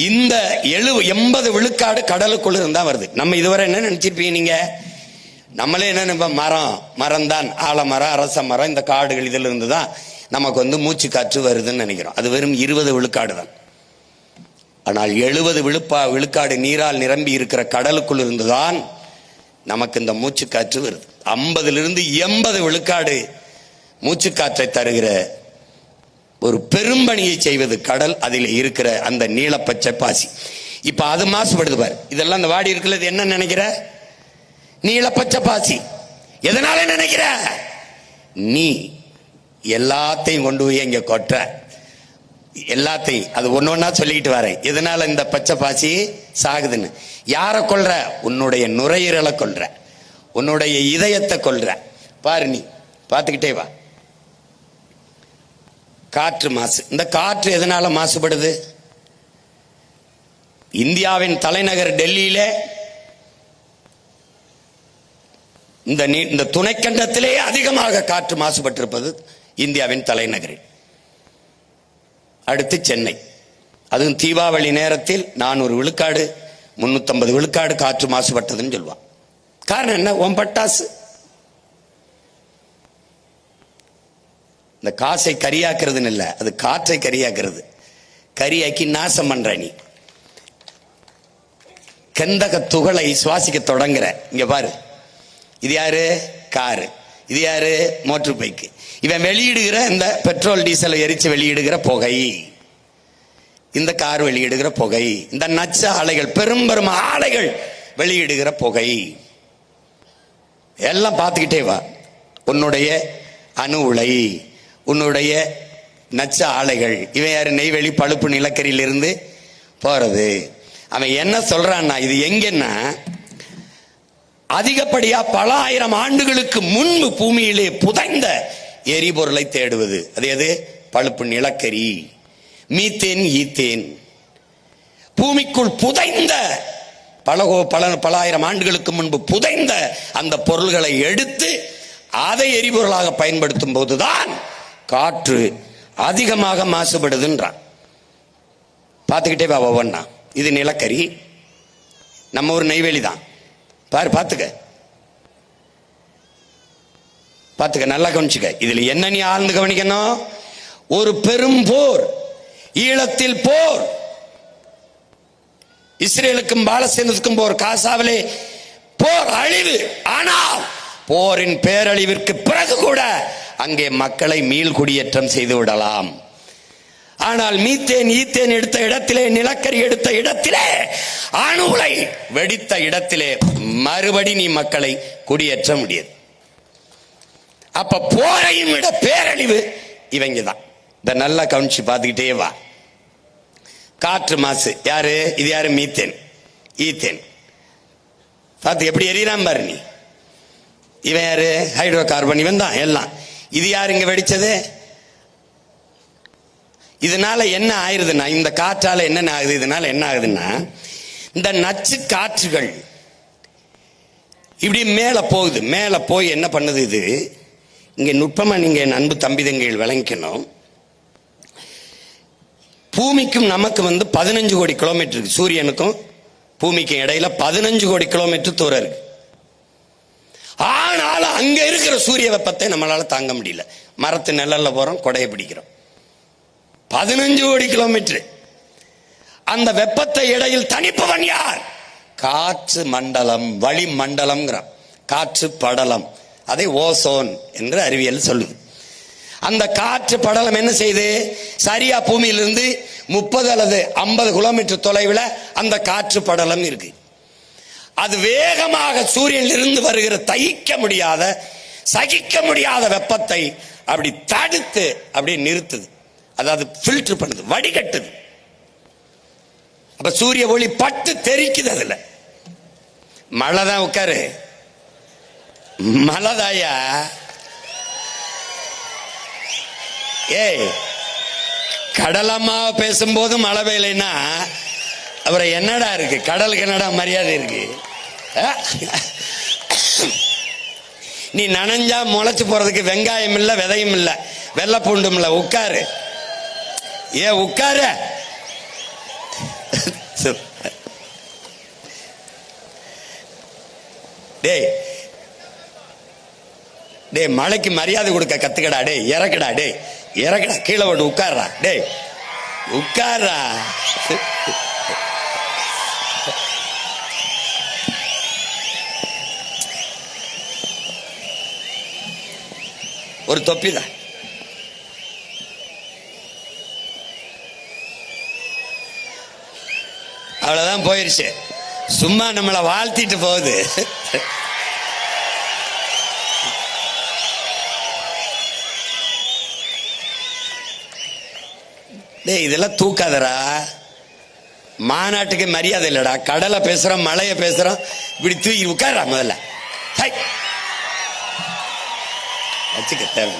இந்த 80 விழுக்காடு கடலுக்குள்ள இருந்தா வருது. நம்ம இதுவரை என்ன நினைச்சிருப்பீங்க நீங்க? நம்மளே என்ன மரம் தான், ஆலமரம், அரச மரம், இந்த காடுகள் இதுல இருந்து தான் நமக்கு வந்து மூச்சு காற்று வருதுன்னு நினைக்கிறோம். அது வெறும் 20 விழுக்காடு தான். ஆனால் 70 விழுக்காடு நீரால் நிரம்பி இருக்கிற கடலுக்குள் இருந்துதான் நமக்கு இந்த மூச்சு காற்று வருது. 50 to 80 விழுக்காடு மூச்சு காற்றை தருகிற ஒரு பெரும்பணியை செய்வது கடல். அதில் இருக்கிற அந்த நீலப்பச்சை பாசி. இப்ப அது மாசுபடுது பாரு. இதெல்லாம் இந்த வாடி இருக்கிறது என்ன நினைக்கிற? நீலப்பச்சை பாசி. எதனால நினைக்கிற? நீ எல்லாத்தையும் கொண்டு போய் இங்க கொட்ட, எல்லாத்தையும் அது ஒன்னொன்னா சொல்லிக்கிட்டு வரேன். எதனால இந்த பச்சை பாசி சாகுதுன்னு? யாரை கொல்ற? உன்னுடைய நுரையீரலை கொல்ற, உன்னுடைய இதயத்தை கொல்ற. பாரு, நீ பார்த்துக்கிட்டே வா. காற்று மாசு. இந்த காற்று எதனால மாசுபடுது? இந்தியாவின் தலைநகர் டெல்லியில, இந்த துணைக்கண்டத்திலே அதிகமாக காற்று மாசுபட்டிருப்பது இந்தியாவின் தலைநகரில். அடுத்து சென்னை. அதுவும் தீபாவளி நேரத்தில் 400 விழுக்காடு 350 விழுக்காடு காற்று மாசுபட்டதுன்னு சொல்லுவான். காரணம் என்ன? உன் பட்டாசு. இந்த காசை கரியாக்குறதுன்னு இல்லை, அது காற்றை கரியாக்குறது. கரியாக்கி நாசம் பண்ற நீ. கந்தக துகளை சுவாசிக்க தொடங்குற. இங்க பாரு, இது யாரு? காரு. இது யாரு? Motor bike. இவன் வெளியிடுகிற இந்த பெட்ரோல் டீசல் எரிச்சு வெளியிடுகிற புகை, இந்த கார் வெளியிடுகிற புகை, இந்த நச்ச ஆலைகள், பெரும் ஆலைகள் வெளியிடுகிற புகை எல்லாம் பார்த்துக்கிட்டே வா. உன்னுடைய அணு உலை, உன்னுடைய நச்ச ஆலைகள். இவன் யாரு? நெய்வேலி பழுப்பு நிலக்கரியிலிருந்து போறது. அவன் என்ன சொல்றான்னா, இது எங்கன்னா அதிகப்படியா பல ஆயிரம் ஆண்டுகளுக்கு முன்பு பூமியிலே புதைந்த எரிபொருளை தேடுவது. அது எது? பழுப்பு நிலக்கரி, மீத்தேன், ஈத்தேன். பூமிக்குள் புதைந்த பல ஆயிரம் ஆண்டுகளுக்கு முன்பு புதைந்த அந்த பொருள்களை எடுத்து அதை எரிபொருளாக பயன்படுத்தும் போதுதான் காற்று அதிகமாக மாசுபடுதுன்றான். பார்த்துக்கிட்டே வா ஒவ்வொன்னா. இது நிலக்கரி, நம்ம ஒரு நெய்வேலி தான். பாரு, பார்த்துக்க, நல்லா கவனிச்சுக்க. இதுல என்ன நீ ஆழ்ந்து கவனிக்கணும்? ஒரு பெரும் போர், ஈழத்தில் போர், இஸ்ரேலுக்கும் பாலஸ்தீனத்துக்கும் போர், காசாவிலே போர், அழிவு. ஆனால் போரின் பேரழிவிற்கு பிறகு கூட அங்கே மக்களை மீள் குடியேற்றம் செய்து விடலாம். ஆனால் மீத்தேன், ஈத்தேன் எடுத்த இடத்திலே, நிலக்கரி எடுத்த இடத்திலே, அணு உலை வெடித்த இடத்திலே மறுபடி நீ மக்களை குடியேற்ற முடியாது. அப்ப போரையும் விட பேரழிவு இவங்க தான். இத நல்லா கவனிச்சு பார்த்துக்கிட்டே வா. காற்று மாசு யாரு? இது யாரு? Methane, ethane. பார்த்து எப்படி எரியறான் பாரு நீ. இவன் யாரு? Hydro carbon. இவன் தான் எல்லாம். இது யாரு இங்க வெடிச்சது? இதனால என்ன ஆயிருதுன்னா, இந்த காற்றால என்ன ஆகுது? இதனால என்ன ஆகுதுன்னா, இந்த நச்சு காற்றுகள் இப்படி மேல போகுது. மேல போய் என்ன பண்ணுது? இது இங்க நுட்பமா நீங்க அன்பு தம்பிதங்கள் விளங்கிக்கணும். பூமிக்கும் நமக்கு 15 கோடி கிலோமீட்டர் இருக்கு. சூரியனுக்கும் பூமிக்கும் இடையில 15 கோடி கிலோமீட்டர் தூரம் இருக்கு. ஆனாலும் அங்க இருக்கிற சூரிய வெப்பத்தை நம்மளால தாங்க முடியல. மரத்து நிழல்ல போறோம், கொடையை பிடிக்கிறோம். 15 கோடி கிலோமீட்டர். அந்த வெப்பத்தை இடையில் தணிப்பவன் யார்? காற்று மண்டலம், வளி மண்டலம், காற்று படலம். அதை ஓசோன் என்று அறிவியல் சொல்லுது. அந்த காற்று படலம் என்ன செய்யுது? சரியா பூமியிலிருந்து 30 அல்லது 50 கிலோமீட்டர் தொலைவில் அந்த காற்று படலம் இருக்கு. அது வேகமாக சூரியனிலிருந்து வருகிற தகிக்க முடியாத, சகிக்க முடியாத வெப்பத்தை அப்படி தடுத்து அப்படியே நிறுத்துது. அதாவது ஃபில்டர் பண்ணுது, வடிகட்டுது. அப்ப சூரிய ஒளி பட்டு தெரிக்குது. அதுல மழைதான். உட்காரு, மழைதாயா? ஏய், கடலம்மா பேசும்போது மழை பெய்யலைன்னா அப்புறம் என்னடா இருக்கு? கடலுக்கு என்னடா மரியாதை இருக்கு? நீ நனைஞ்சா முளைச்சு போறதுக்கு வெங்காயம் இல்ல, விதையும் இல்ல, வெள்ளை பூண்டும் இல்ல. உட்காரு, உட்காரு. டேய் டேய், மழைக்கு மரியாதை கொடுக்க கத்துக்கடா. டேய் இறக்குடா, டேய் இறக்குடா, கீழே போட்டு உட்கார்றா. டேய் உட்கார்றா. ஒரு தொப்பிதான். அவ்வளவுதான், போயிருச்சு. சும்மா நம்மளை வாழ்த்திட்டு போகுது. டேய் இதெல்லாம் தூக்காதரா. மாநாட்டுக்கு மரியாதை இல்லடா. கடலை பேசுறோம், மழைய பேசுறோம், இப்படி தூக்கி உட்கார்றா. முதல்ல வச்சுக்க தேவை.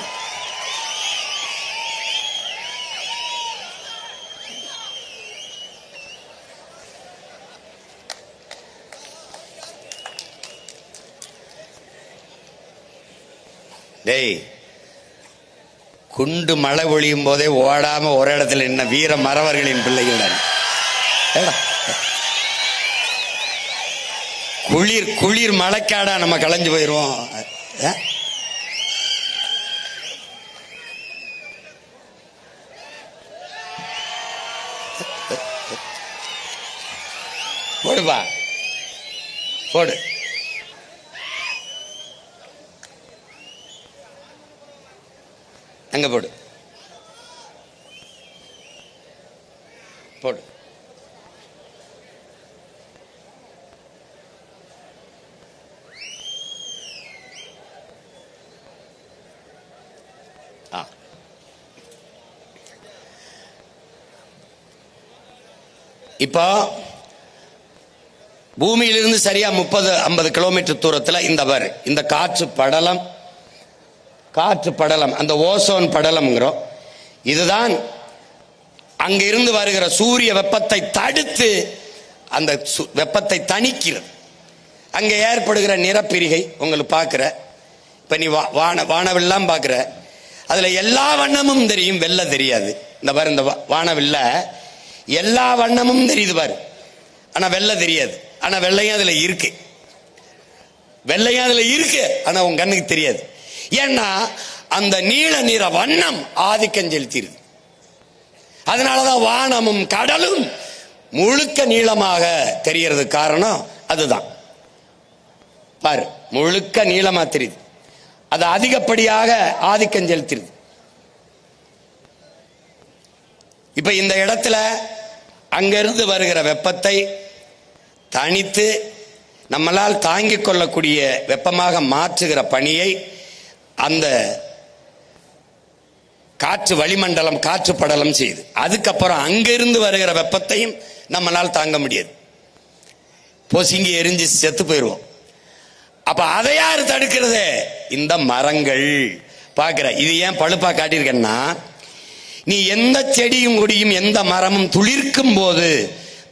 டேய் குண்டு மழை பொழியும் போதே ஓடாம ஒரு இடத்துல நின்ன வீர மறவர்களின் பிள்ளைகள். குளிர் குளிர் மழைக்காடா நம்ம களைஞ்சு போயிருவோம். போடுப்பா போடு. அங்க போடு போடு. இப்போ பூமியிலிருந்து சரியா 30-50 கிலோமீட்டர் தூரத்தில் இந்த காற்று படலம் அந்த ஓசோன் படலம்ங்கிறோம். இதுதான் அங்கிருந்து வருகிற சூரிய வெப்பத்தை தடுத்து அந்த வெப்பத்தை தணிக்கிறது. அங்கே ஏற்படுகிற நிறப்பிரிகை உங்களுக்கு பார்க்குற. இப்போ நீ வானவில்லாம் பார்க்குற, அதில் எல்லா வண்ணமும் தெரியும், வெள்ளை தெரியாது. இந்த பாரு, இந்த வானவில்ல எல்லா வண்ணமும் தெரியுது பாரு, ஆனால் வெள்ளை தெரியாது. ஆனால் வெள்ளையும் அதில் இருக்கு, ஆனால் உன் கண்ணுக்கு தெரியாது. ஏன்னா அந்த நீல நிற வண்ணம் ஆதிக்கம் செலுத்திடுது. அதனாலதான் வானமும் கடலும் முழுக்க நீளமாக தெரிகிறது. காரணம் அதுதான். பாரு, முழுக்க நீளமா தெரியுது. அது அதிகப்படியாக ஆதிக்கம் செலுத்திடுது. இப்ப இந்த இடத்துல அங்கிருந்து வருகிற வெப்பத்தை தனித்து நம்மளால் தாங்கிக் கொள்ளக்கூடிய வெப்பமாக மாற்றுகிற பணியை அந்த காற்று வளிமண்டலம், காற்று படலம் செய்யுது. அதுக்கப்புறம் அங்கிருந்து வருகிற வெப்பத்தையும் நம்மளால் தாங்க முடியாது, பொசுங்கி எரிஞ்சு செத்து போயிடுவோம். அப்ப அதை யாரு தடுக்கிறது? இந்த மரங்கள். பார்க்கிற இது ஏன் பழுப்பா காட்டியிருக்கேன்னா, நீ எந்த செடியும் கொடியும் எந்த மரமும் துளிர்க்கும் போது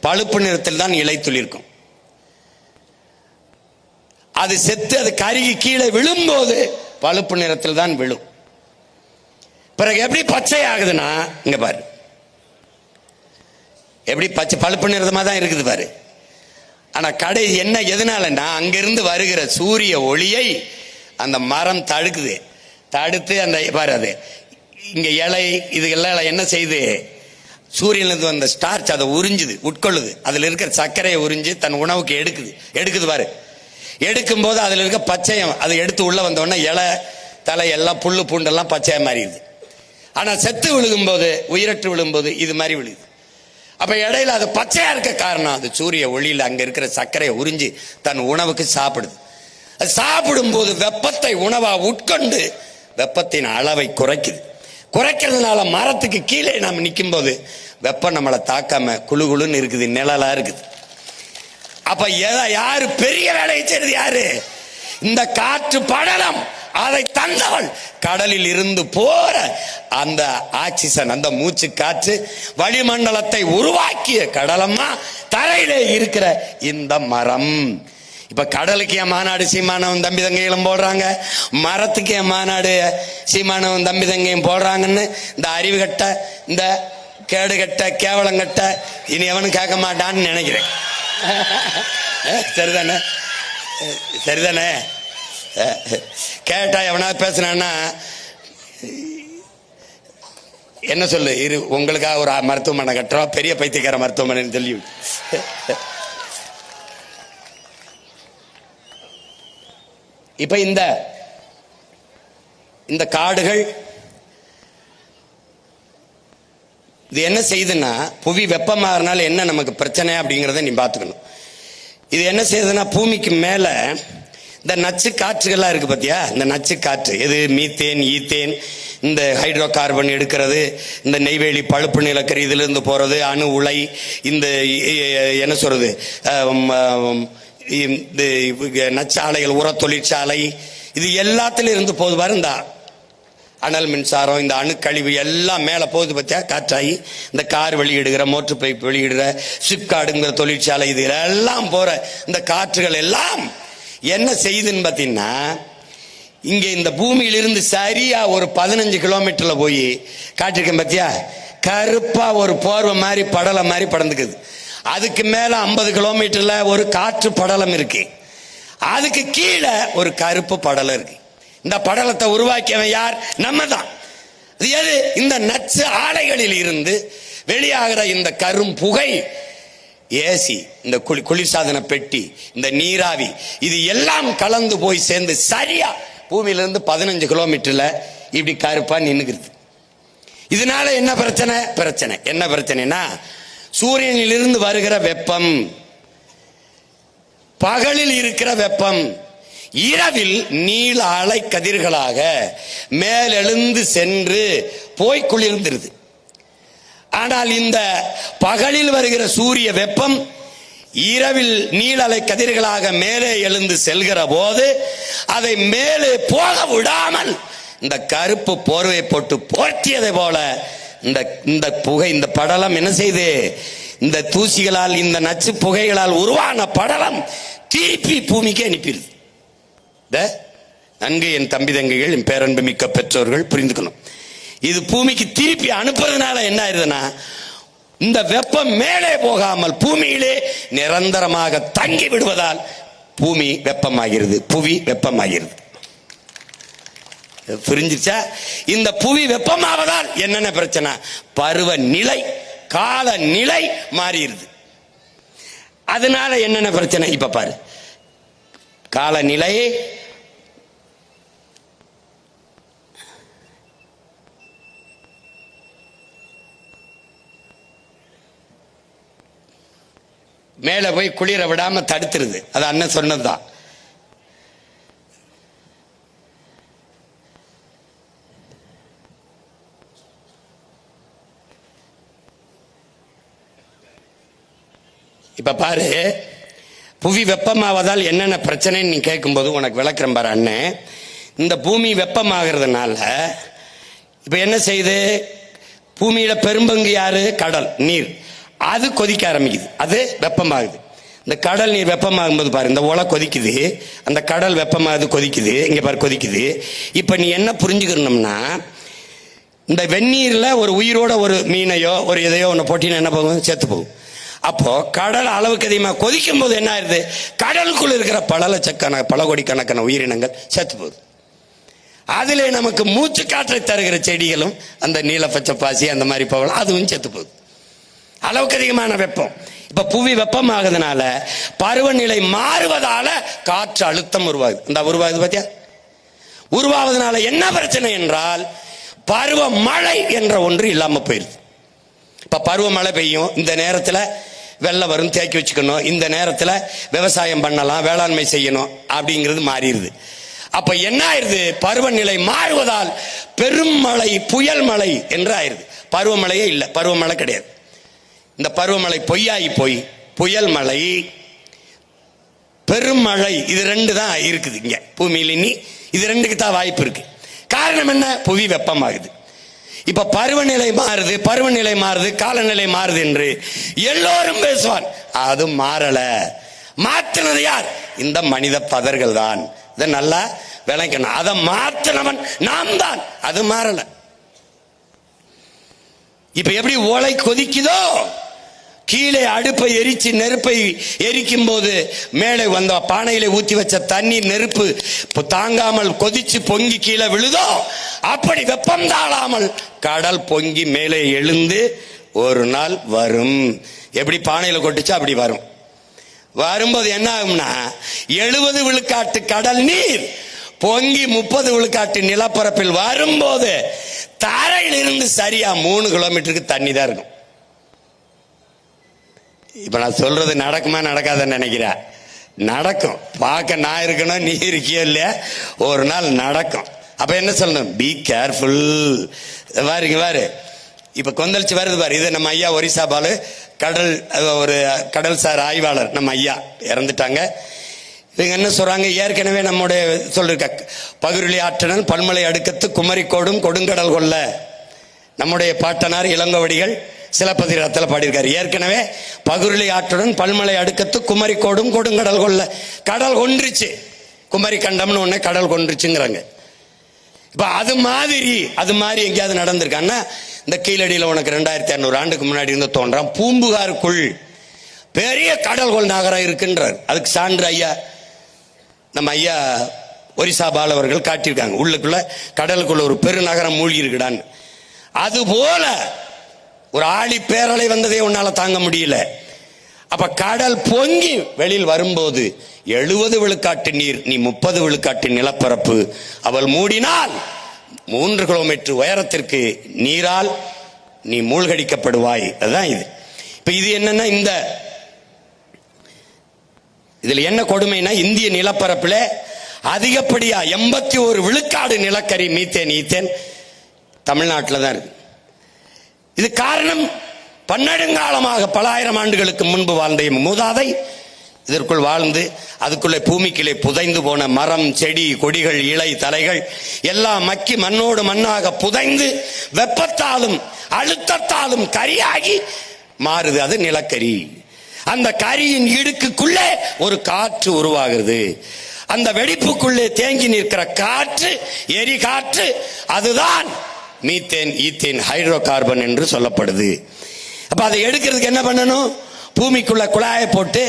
பழுப்பு நிறத்தில் தான் இலை துளிர்க்கும். அது செத்து அது கருகி கீழே விழும்போது பழுப்பு நிறத்தில் தான் விழும். பிறகு எப்படி பச்சை ஆகுதுன்னா, இங்க பாரு, எப்படி பச்சை பழுப்பு நிறமா தான் இருக்குது பாரு. ஆனா கடை என்ன எதனாலன்னா, அங்கிருந்து வருகிற சூரிய ஒளியை அந்த மரம் தடுத்து அந்த பாரு, அது இங்க இலை இது எல்லாம் என்ன செய்யுது, சூரியனிலிருந்து வந்த ஸ்டார்ச் அதை உறிஞ்சுது, உட்கொள்ளுது. அதுல இருக்கிற சர்க்கரையை உறிஞ்சு தன் உணவுக்கு எடுக்குது பாரு. எடுக்கும் போது அதுல இருக்க பச்சையம் அதை எடுத்து உள்ள வந்தோடனே இலை தலை எல்லாம் புல்லு பூண்டெல்லாம் பச்சையா மாறிடுது. ஆனா செத்து விழுகும்போது, உயிரற்று விழும்போது இது மாதிரி விழுகுது. அப்ப இடையில அது பச்சையா இருக்க காரணம், அது சூரிய ஒளியில அங்க இருக்கிற சர்க்கரையை உறிஞ்சி தன் உணவுக்கு சாப்பிடுது. அது சாப்பிடும் போது வெப்பத்தை உணவா உட்கொண்டு வெப்பத்தின் அளவை குறைக்கிறதுனால மரத்துக்கு கீழே நாம நிற்கும் போது வெப்பம் நம்மளை தாக்காம குளுகுளுன்னு இருக்குது, நிழலா இருக்குது. அப்ப யாரு பெரிய வேலையை செய்யறது? யாரு? இந்த காற்று படலம். அதை தந்தவள் கடலில் இருந்து போற அந்த ஆக்சிஜன், அந்த மூச்சு காற்று வளிமண்டலத்தை உருவாக்கிய கடலம்மா தரையிலே இருக்கிற இந்த மரம். இப்ப கடலுக்கு என் மாநாடு சீமானவன் தம்பி தங்கைகளும் போடுறாங்க, மரத்துக்கு என் மாநாடு சீமானவன் தம்பி தங்கையும் போடுறாங்கன்னு இந்த அறிவு கட்ட, இந்த கேடுகட்ட, கேவலங்கட்ட இனி எவனும் கேட்க மாட்டான்னு நினைக்கிறேன். சரிதானே? கேட்டா எவனா பேசுனா என்ன சொல்லு, இரு உங்களுக்காக ஒரு மருத்துவமனை கட்டுறோம், பெரிய பைத்தியக்கார மருத்துவமனை சொல்லி. இப்ப இந்த காடுகள் இது என்ன செய்யுதுன்னா, புவி வெப்பமாகறனால என்ன நமக்கு பிரச்சனை அப்படிங்கிறத நீ பார்த்துக்கணும். இது என்ன செய்யுதுன்னா, பூமிக்கு மேல இந்த நச்சு காற்றுகள்லாம் இருக்கு பாத்தியா, இந்த நச்சு காற்று எது, மீத்தேன், ஈத்தேன், இந்த ஹைட்ரோ கார்பன் எடுக்கிறது, இந்த நெய்வேலி பழுப்பு நிலக்கரி இதுல இருந்து போறது, அணு உலை, இந்த என்ன சொல்றது, இந்த நச்சாலைகள், உர தொழிற்சாலை, இது எல்லாத்திலும் இருந்து போது பாரு. இந்த அனல் மின்சாரம், இந்த அணுக்கழிவு எல்லாம் மேல போகுது பத்தியா, காற்றாகி இந்த கார் வெளியிடுகிற, மோட்டர் பைப் வெளியிடுற, சிப்காடுங்கிற தொழிற்சாலை, இது எல்லாம் போற இந்த காற்றுகள் எல்லாம் என்ன செய்யுதுன்னு பாத்தீங்கன்னா, இங்க இந்த பூமியிலிருந்து சரியா ஒரு 15 கிலோமீட்டர்ல போய் காட்டிருக்கேன் பத்தியா, கருப்பா ஒரு போர்வை மாதிரி படலம் மாதிரி படந்துக்குது. அதுக்கு மேல 50 கிலோமீட்டர்ல ஒரு காற்று படலம் இருக்கு. அதுக்கு கீழே ஒரு கருப்பு படலம் இருக்கு. இந்த படலத்தை உருவாக்கியவன் யார்? நம்ம தான். இது எது? இந்த நச்சு ஆலைகளில் இருந்து வெளியாகிற இந்த கரும் புகை, ஏசி, இந்த குளிர்சாதன பெட்டி, இந்த நீராவி, இது எல்லாம் கலந்து போய் சேர்ந்து சரியா பூமியிலிருந்து 15 கிலோமீட்டர்ல இப்படி கருப்பா நின்னுக்குது. இதனால என்ன பிரச்சனை என்ன பிரச்சனைனா, சூரியனிலிருந்து வருகிற வெப்பம், பகலில் இருக்கிற வெப்பம் இரவில் நீல அலை கதிர்களாக மேலெழுந்து சென்று போய் குளிர்ந்துருது. ஆனால் இந்த பகலில் வருகிற சூரிய வெப்பம் இரவில் நீலலை கதிர்களாக மேலே எழுந்து செல்கிற போது அதை மேலே போக விடாமல் இந்த கருப்பு போர்வை போட்டு போர்த்தியதை போல இந்த புகை, இந்த படலம் என்ன செய்து, இந்த தூசிகளால், இந்த நச்சு புகைகளால் உருவான படலம் திருப்பி பூமிக்கு அனுப்பிடுது. நன்கு என் தம்பி தங்கைகள், என் பேரன்பு மிக்க பெற்றோர்கள் புரிந்துக்கணும். இது பூமிக்கு திருப்பி அனுப்புறதுனால என்ன ஆயிருதுன்னா, இந்த வெப்பம் மேலே போகாமல் பூமியிலே நிரந்தரமாக தங்கி விடுவதால் பூமி வெப்பமாகிறது, புவி வெப்பமாகிறது. புரிஞ்சிச்சா? இந்த புவி வெப்பமாவதால் என்னென்ன பிரச்சனை? பருவ நிலை, கால நிலை மாறிடுது. அதனால என்னென்ன பிரச்சனை இப்ப பாரு. காலநிலை, மேல போய் குளிர விடாம தடுத்துருது. அது அண்ணன் சொன்னதுதான். இப்ப பாரு, புவி வெப்பமாவதால் என்னென்ன பிரச்சனைன்னு நீ கேட்கும்போது உனக்கு விளக்குறேன் பாரு அண்ணன். இந்த பூமி வெப்பமாகிறதுனால இப்ப என்ன செய்யுது, பூமியில பெரும்பங்கு யாரு? கடல் நீர். அது கொதிக்க ஆரம்பிக்குது, அது வெப்பமாகுது. இந்த கடல் நீர் வெப்பமாகும் போது பாரு, இந்த ஒலை கொதிக்குது, அந்த கடல் வெப்பமாகுது, கொதிக்குது. இங்க பாரு கொதிக்குது. இப்ப நீ என்ன புரிஞ்சுக்கணும்னா, இந்த வெந்நீர்ல ஒரு உயிரோட ஒரு மீனையோ ஒரு எதையோ ஒன்று போட்டினா என்ன போகும்? செத்து போகும். அப்போ கடல் அளவுக்கு அதிகமாக கொதிக்கும் போது என்ன ஆயிருது? கடலுக்குள்ள இருக்கிற பல கோடிக்கணக்கான உயிரினங்கள் செத்து போகுது. அதுல நமக்கு மூச்சு காற்றை தருகிற செடிகளும், அந்த நீல பச்சை பாசி, அந்த மாதிரி போகலாம், அதுவும் செத்து போகுது. அளவுக்கு அதிகமான வெப்பம். இப்ப புவி வெப்பமாகுதுனால பருவநிலை மாறுவதால காற்று அழுத்தம் உருவாகுது. இந்த உருவாகுது பாத்தியா? உருவாவதுனால என்ன பிரச்சனை என்றால், பருவமழை என்ற ஒன்று இல்லாம போயிருது. இப்ப பருவமழை பெய்யும், இந்த நேரத்துல வெள்ளம் வரும், தேக்கி வச்சுக்கணும், இந்த நேரத்துல விவசாயம் பண்ணலாம், வேளாண்மை செய்யணும், அப்படிங்கிறது மாறிடுது. அப்ப என்ன ஆயிருது? பருவநிலை மாறுவதால் பெரும் மழை, புயல் மழை என்று ஆயிருது. பருவமழையே இல்லை, பருவமழை கிடையாது. இந்த பருவமழை பொய்யாகி போய் புயல் மழை, பெருமழை, இது ரெண்டு தான் இருக்குது இங்க பூமியில. இனி இது ரெண்டுக்கு தான் வாய்ப்பு இருக்கு. காரணம் என்ன? புவி வெப்பமாகுது. இப்ப பருவநிலை மாறுது, பருவநிலை மாறுது, காலநிலை மாறுது என்று எல்லோரும் பேசுவான். அது மாறல. மாற்றினது யார்? இந்த மனித பதர்கள் தான். இதை நல்லா விளக்கணும். அதை மாற்றினவன் நாம் தான். அது மாறல. இப்ப எப்படி ஓலை கொதிக்குதோ, கீழே அடுப்பை எரிச்சு நெருப்பை எரிக்கும் போது மேலே வந்த பானையில ஊத்தி வச்ச தண்ணீர் நெருப்பு தாங்காமல் கொதிச்சு பொங்கி கீழே விழுதோ, அப்படி வெப்பம் தாழாமல் கடல் பொங்கி மேலே எழுந்து ஒரு நாள் வரும். எப்படி பானையில கொட்டுச்சோ அப்படி வரும். வரும்போது என்ன ஆகும்னா, 70 விழுக்காட்டு கடல் நீர் பொங்கி 30 விழுக்காட்டு நிலப்பரப்பில் வரும்போது தரையில் இருந்து சரியா 3 கிலோமீட்டருக்கு தண்ணி தான் இருக்கும். இப்ப நான் சொல்றது நடக்குமா நடக்காதுன்னு நினைக்கிறேன். நடக்கும். பார்க்க நான் இருக்கணும், நீ இருக்கியோ இல்லையா, ஒரு நாள் நடக்கும். அப்ப என்ன சொல்லணும்? Be careful. பாருங்க பாரு, இப்ப கொந்தளிச்சு வருது பாரு. இது நம்ம ஐயா ஒரிசா பாலு, ஒரு கடல்சார் ஆய்வாளர், நம்ம ஐயா இறந்துட்டாங்க. இவங்க என்ன சொல்றாங்க? ஏற்கனவே நம்முடைய சொல்லிருக்க பகுருளி ஆற்றனன் பல்மலை அடுக்கத்து குமரிக்கோடும் கொடுங்கடல் கொள்ள, நம்முடைய பாட்டனார் இளங்கோவடிகள் சிலப்பதிகாரத்தில் பாடியிருக்காரு. ஏற்கனவே பகுருளி ஆற்றுடன் பல்மலை அடுக்கத்து குமரிக்கோடும் கொடுங்கடல் கொள்ள, கடல் கொன்றுச்சு, குமரி கண்டம்னு ஒண்ணு கடல் கொன்றுச்சுங்கிறாங்க. இப்ப அது மாதிரி எங்கேயாவது நடந்திருக்கான்னா, இந்த கீழடியில் உனக்கு 2600 ஆண்டுக்கு முன்னாடி இருந்து தோன்றான் பூம்புகாருக்குள் பெரிய கடல்கோள் நகரம் இருக்குன்றார். அதுக்கு சான்று ஐயா நம்ம ஐயா ஒரிசா பால் அவர்கள் காட்டியிருக்காங்க. உள்ளுக்குள்ள கடலுக்குள்ள ஒரு பெருநகரம் மூழ்கி இருக்குடான்னு. அது போல ஒரு ஆழி பேரலை வந்ததே உன்னால தாங்க முடியல. அப்ப கடல் பொங்கி வெளியில் வரும்போது 70 விழுக்காட்டு நீர், நீ 30 விழுக்காட்டு நிலப்பரப்பு, அவள் மூடினால் 3 கிலோமீட்டர் உயரத்திற்கு நீரால் நீ மூழ்கடிக்கப்படுவாய். அதுதான் இது. இப்ப இது என்னன்னா, இந்த இதுல என்ன கொடுமைனா, இந்திய நிலப்பரப்புல அதிகப்படியா 81 விழுக்காடு நிலக்கரி மீத்தேன் ஈத்தேன் தமிழ்நாட்டில் தான் இருக்கு. இது காரணம், பன்னெடுங்காலமாக பல ஆயிரம் ஆண்டுகளுக்கு முன்பு வாழ்ந்த மூதாதை இதற்குள் வாழ்ந்து அதுக்குள்ளே பூமிக்குள்ளே புதைந்து போன மரம், செடி, கொடிகள், இலை, தலைகள் எல்லாம் மக்கி மண்ணோடு மண்ணாக புதைந்து வெப்பத்தாலும் அழுத்தத்தாலும் கரியாகி மாறுது. அது நிலக்கரி. அந்த கரியின் இடுக்குள்ளே ஒரு காற்று உருவாகிறது. அந்த வெடிப்புக்குள்ளே தேங்கி நிற்கிற காற்று எரி காற்று, அதுதான் மீத்தேன் ஈத்தேன் ஹைட்ரோ கார்பன் என்று சொல்லப்படுது. அப்ப அதை எடுக்கிறதுக்கு என்ன பண்ணணும்? பூமிக்குள்ள குழாயை போட்டு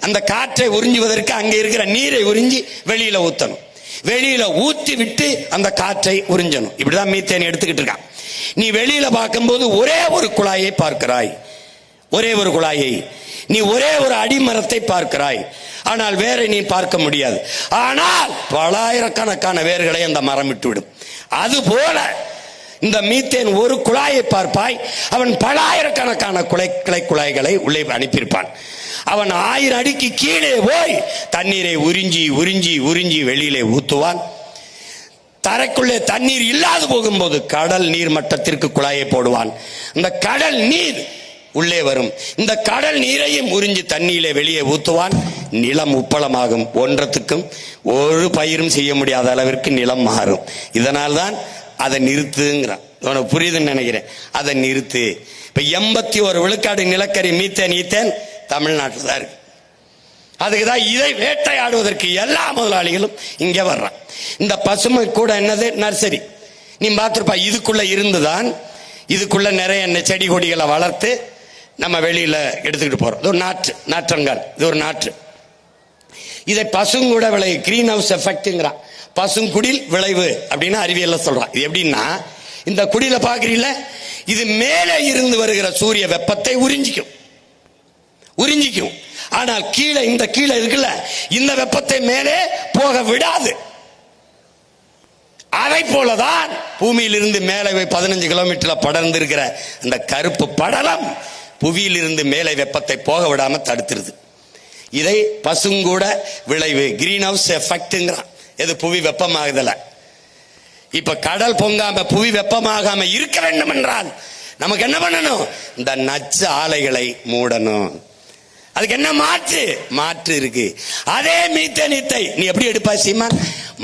அந்த காற்றை உறிஞ்சுவதற்கு அங்கே இருக்கிற நீரை உறிஞ்சி வெளியில ஊத்தணும். வெளியில ஊத்தி விட்டு அந்த காற்றை உறிஞ்சணும். இப்படிதான் மீத்தேன் எடுத்துக்கிட்டு இருக்கான். நீ வெளியில பார்க்கும்போது ஒரே ஒரு குழாயை பார்க்கிறாய், ஒரே ஒரு குழாயை. நீ ஒரே ஒரு அடிமரத்தை பார்க்கிறாய், ஆனால் வேற நீ பார்க்க முடியாது. ஆனால் பலாயிரக்கணக்கான வேர்களை அந்த மரம் விட்டுவிடும். அது போல இந்த மீத்தேன் ஒரு குழாயை பார்ப்பாய், அவன் பலாயிரக்கணக்கான கிளை குழாய்களை உள்ளே அனுப்பியிருப்பான். அவன் 1000 அடிக்கு கீழே போய் தண்ணீரை உறிஞ்சி உறிஞ்சி உறிஞ்சி வெளியிலே ஊத்துவான். தரைக்குள்ளே தண்ணீர் இல்லாது போகும்போது கடல் நீர் மட்டத்திற்கு குழாயை போடுவான். இந்த கடல் நீர் உள்ளே வரும். இந்த கடல் நீரையும் உறிஞ்சி தண்ணீரை வெளியே ஊத்துவான். நிலம் உப்பளமாகும். ஒன்றத்துக்கும் ஒரு பயிரும் செய்ய முடியாத அளவிற்கு நிலம் மாறும். இதனால்தான் அதை நிறுத்துங்கிறான். உனக்கு புரியுதுன்னு நினைக்கிறேன். அதை நிறுத்து. இப்ப 81 விழுக்காடு நிலக்கரி மீத்தேன் ஈத்தேன் தமிழ்நாட்டில் தான் இருக்கு. அதுக்குதான் இதை வேட்டையாடுவதற்கு எல்லா முதலாளிகளும் இங்க வர்றான். இந்த பசுமை கூட என்னது, நர்சரி. நீ பார்த்திருப்பா. இதுக்குள்ள இருந்துதான் இதுக்குள்ள நிறைய செடி கொடிகளை வளர்த்து நம்ம வெளியில எடுத்துக்கிட்டு போறோம். இது ஒரு நாற்றங்கால், இது ஒரு நாற்று. இதை பசுங்கூட விளைவு, கிரீன் ஹவுஸ் எஃபெக்ட்ங்கிறான். பசுங்குடில் விளைவு அப்படின்னு அறிவியல்ல சொல்றான். இது எப்படின்னா, இந்த குடில பாக்குறீங்கள, இது மேலே இருந்து வருகிற சூரிய வெப்பத்தை உறிஞ்சிக்கும். ஆனால் கீழே, இந்த கீழே இருக்குல்ல, இந்த வெப்பத்தை மேலே போக விடாது. அதை போலதான் பூமியிலிருந்து மேலே 15 கிலோமீட்டர்ல படர்ந்து இருக்கிற அந்த கருப்பு படலம் புவியிலிருந்து மேலே வெப்பத்தை போக விடாம தடுத்துருது. இதை பசுங்கூட விளைவு, கிரீன் ஹவுஸ் எஃபெக்ட்ங்கிறான். எது? புவி வெப்பமாகுதல. இப்ப கடல் பொங்காம புவி வெப்பமாகாம இருக்க வேண்டும் என்றால் நமக்கு என்ன பண்ணணும்? இந்த நச்சு ஆலைகளை மூடணும். அதுக்கு என்ன மாற்று இருக்கு? அதே மீத்தேனத்தை நீ எப்படி எடுப்பா சீமான்?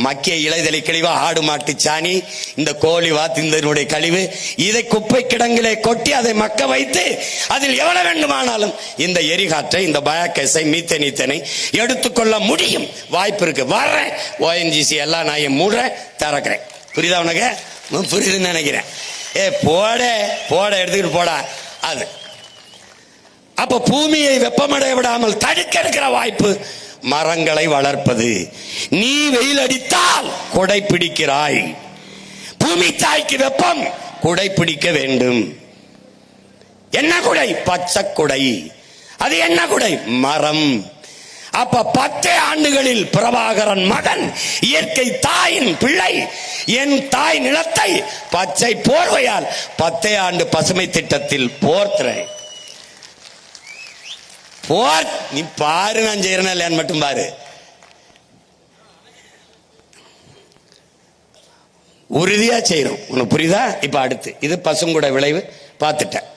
மக்கிய இலைதலை கழிவு, ஆடு மாட்டு சாணி, இந்த கோழி வாத்தினுடைய கழிவு, இதை குப்பை கிடங்கிலே கொட்டி அதை மக்க வைத்து அதில் எவ்வளவு வேண்டுமானாலும் இந்த எரிகாற்றை, இந்த பயோகேஸை, மீத்தேனீத்தனை எடுத்துக்கொள்ள முடியும். வாய்ப்பு இருக்கு. வர்றேன், ONGC எல்லாம் நான் மூடுறேன், திறக்கிறேன். புரியுதா உனக்கு? புரியுதுன்னு நினைக்கிறேன். போட எடுத்துக்கிட்டு போடா. அது அப்ப பூமியை வெப்பமடைய விடாமல் தடுக்க இருக்கிற வாய்ப்பு மரங்களை வளர்ப்பது. நீ வெயில் அடித்தால் கொடை பிடிக்கிறாய். பூமி தாய்க்கு வெப்பம், கொடை பிடிக்க வேண்டும். என்ன குடை? பச்சை குடை. அது என்ன குடை? மரம். அப்ப 10 ஆண்டுகளில் பிரபாகரன் மகன், இயற்கை தாயின் பிள்ளை, என் தாய் நிலத்தை பச்சை போர்வையால் 10 ஆண்டு பசுமை திட்டத்தில் போர்த்துறேன். நீ பாரு, நான் செய்யறேன் இல்லையான்னு மட்டும் பாரு. உறுதியா செய்யறோம். உனக்கு புரியுதா? இப்ப அடுத்து இது பசுங்கூட விளைவு பார்த்துட்டேன்.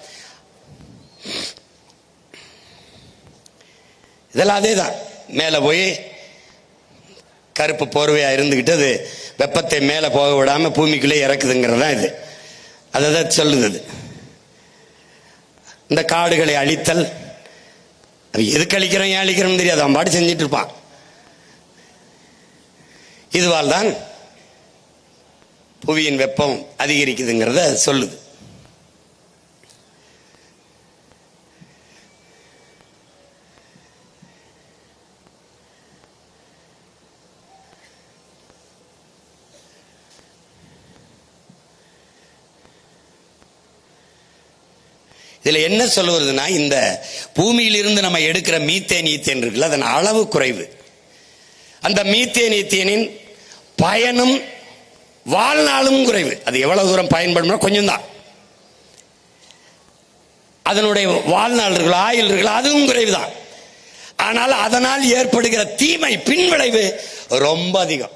இதெல்லாம் அதேதான். மேல போய் கருப்பு போர்வையா இருந்துகிட்டு அது வெப்பத்தை மேல போக விடாம பூமிக்குள்ளே இறக்குதுங்கிறதா இது. அதான் சொல்லுது. இந்த காடுகளை அழித்தல், எதுக்கு அழிக்கிறோம் ஏன் அழிக்கிறோம் தெரியாது, அவன் பாட்டு செஞ்சிட்டு இருப்பான். இதுவால் தான் புவியின் வெப்பம் அதிகரிக்குதுங்கிறத சொல்லுது. இதுல என்ன சொல்ல வருதுன்னா, இந்த பூமியிலிருந்து நம்ம எடுக்கிற மீத்தேன் ஈத்தேன் இருக்குல்ல, அதன் அளவு குறைவு. அந்த மீத்தேன் ஈத்தேனின் பயனும் வாழ்நாளும் குறைவு. அது எவ்வளவு தூரம் பயன்படும்னா கொஞ்சம் தான். அதனுடைய வாழ்நாள் இருக்குல்ல, ஆயுள் இருக்குல்ல, அதுவும் குறைவு தான். ஆனால் அதனால் ஏற்படுகிற தீமை பின்விளைவு ரொம்ப அதிகம்.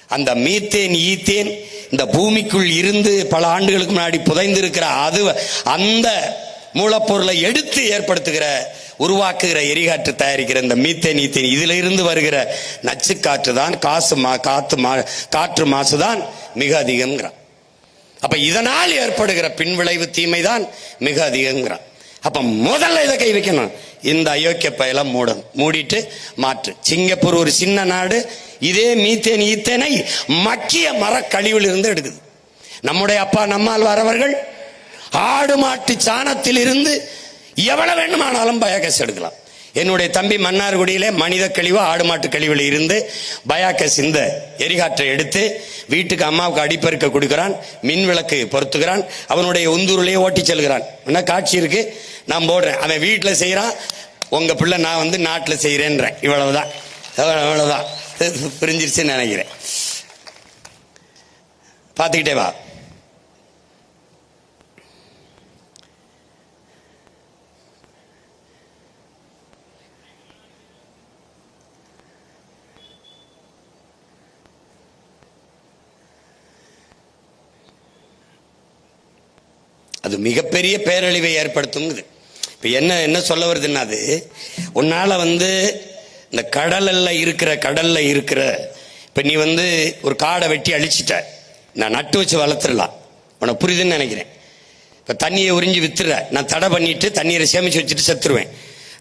அந்த மீத்தேன் ஈத்தேன் இந்த பூமிக்குள் இருந்து பல ஆண்டுகளுக்கு முன்னாடி புதைந்திருக்கிற அந்த மூலப்பொருளை எடுத்து ஏற்படுத்துகிற உருவாக்குகிற எரிகாற்று தயாரிக்கிற இந்த மீத்தேன் ஈத்தேன் இதுல இருந்து வருகிற நச்சு காற்று தான் காற்று மாசுதான் மிக அதிகம்ங்கிறான். அப்ப இதனால் ஏற்படுகிற பின்விளைவு தீமை தான் மிக அதிகம்ங்கிறான். அப்ப முதல்ல இதை கை வைக்கணும். இந்த அயோக்கிய பயலாம் மூடிட்டு மாற்று. சிங்கப்பூர் ஒரு சின்ன நாடு இதே மீத்தேன் ஈத்தேனை மக்கிய மரக்கழிவில் இருந்து எடுக்குது. நம்முடைய அப்பா நம்மால் வரவர்கள் ஆடு மாட்டு சாணத்தில் இருந்து எவ்வளவு வேண்டுமானாலும் பயோகேஸ் எடுக்கலாம். என்னுடைய தம்பி மன்னார்குடியிலே மனித கழிவு ஆடு மாட்டு கழிவில் இருந்து பயோகேஸ் இந்த எரிகாற்றை எடுத்து வீட்டுக்கு அம்மாவுக்கு அடிப்பெருக்க கொடுக்கிறான், மின் விளக்கு பொருத்துகிறான், அவனுடைய உந்தூரிலேயே ஓட்டி செல்கிறான். என்ன காட்சி இருக்கு, நான் போடுறேன். அவன் வீட்டில் செய்யறான், உங்க பிள்ளை நான் நாட்டில் செய்யறேன்றேன். இவ்வளவுதான், இவ்வளவுதான். புரிஞ்சிருச்சுன்னு நினைக்கிறேன். பார்த்துக்கிட்டே வா. அது மிகப்பெரிய பேரழிவை ஏற்படுத்தும். இப்ப என்ன சொல்ல வருதுன்னா, அது உன்னால இந்த கடல்ல இருக்கிற இப்ப நீ ஒரு காடை வெட்டி அழிச்சிட்ட, நான் நட்டு வச்சு வளர்த்துடலாம், உனக்கு புரியுதுன்னு நினைக்கிறேன். இப்ப தண்ணியை உறிஞ்சி வித்துற, நான் தடை பண்ணிட்டு தண்ணீரை சேமிச்சு வச்சுட்டு செத்துருவேன்.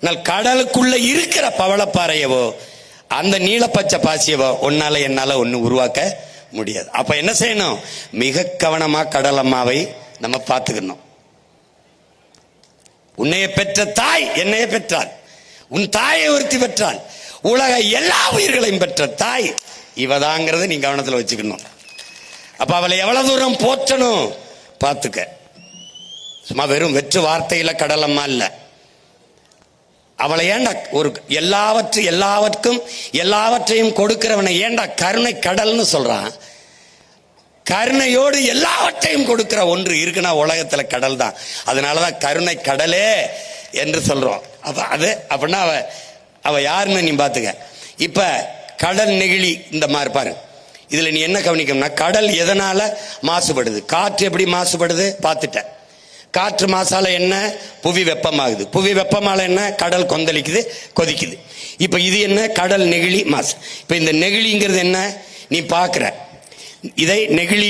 ஆனால் கடலுக்குள்ள இருக்கிற பவளப்பாறையவோ அந்த நீலப்பச்சை பாசியவோ உன்னால என்னால ஒன்னு உருவாக்க முடியாது. அப்ப என்ன செய்யணும், மிக கவனமா கடல் அம்மாவை நம்ம பார்த்துக்கணும். உன்னைய பெற்ற தாய் என்னைய பெற்றாள், உன் தாயை ஒருத்தி பெற்றாள், உலக எல்லா உயிர்களையும் பெற்ற தாய் இவதாங்கிறத நீ கவனத்தில் வச்சுக்கணும். அப்ப அவளை எவ்வளவு தூரம் போற்றணும் பார்த்துக்க. சும்மா வெறும் வெற்று வார்த்தையில கடலம்மா இல்ல. அவளை ஏண்டா ஒரு எல்லாவற்றையும் கொடுக்கிறவனை ஏண்டா கருணை கடல்னு சொல்றான். கருணையோடு எல்லாவற்றையும் கொடுக்கிற ஒன்று இருக்குன்னா உலகத்துல கடல் தான். அதனாலதான் கருணை கடலே என்று சொல்றோம். அப்ப அது அப்படின்னா அவ யாருன்னு நீ பாத்துக்க. இப்ப கடல் நெகிழி இந்த மாதிரி பாரு. இதுல நீ என்ன கவனிக்கணும்னா, கடல் எதனால மாசுபடுது, காற்று எப்படி மாசுபடுது பார்த்துட்ட. காற்று மாசால என்ன, புவி வெப்பமாகுது. புவி வெப்பமால என்ன, கடல் கொதிக்குது. இப்ப இது என்ன, கடல் நெகிழி மாசு. இப்ப இந்த நெகிழிங்கிறது என்ன நீ பாக்குற, இதை நெகிழி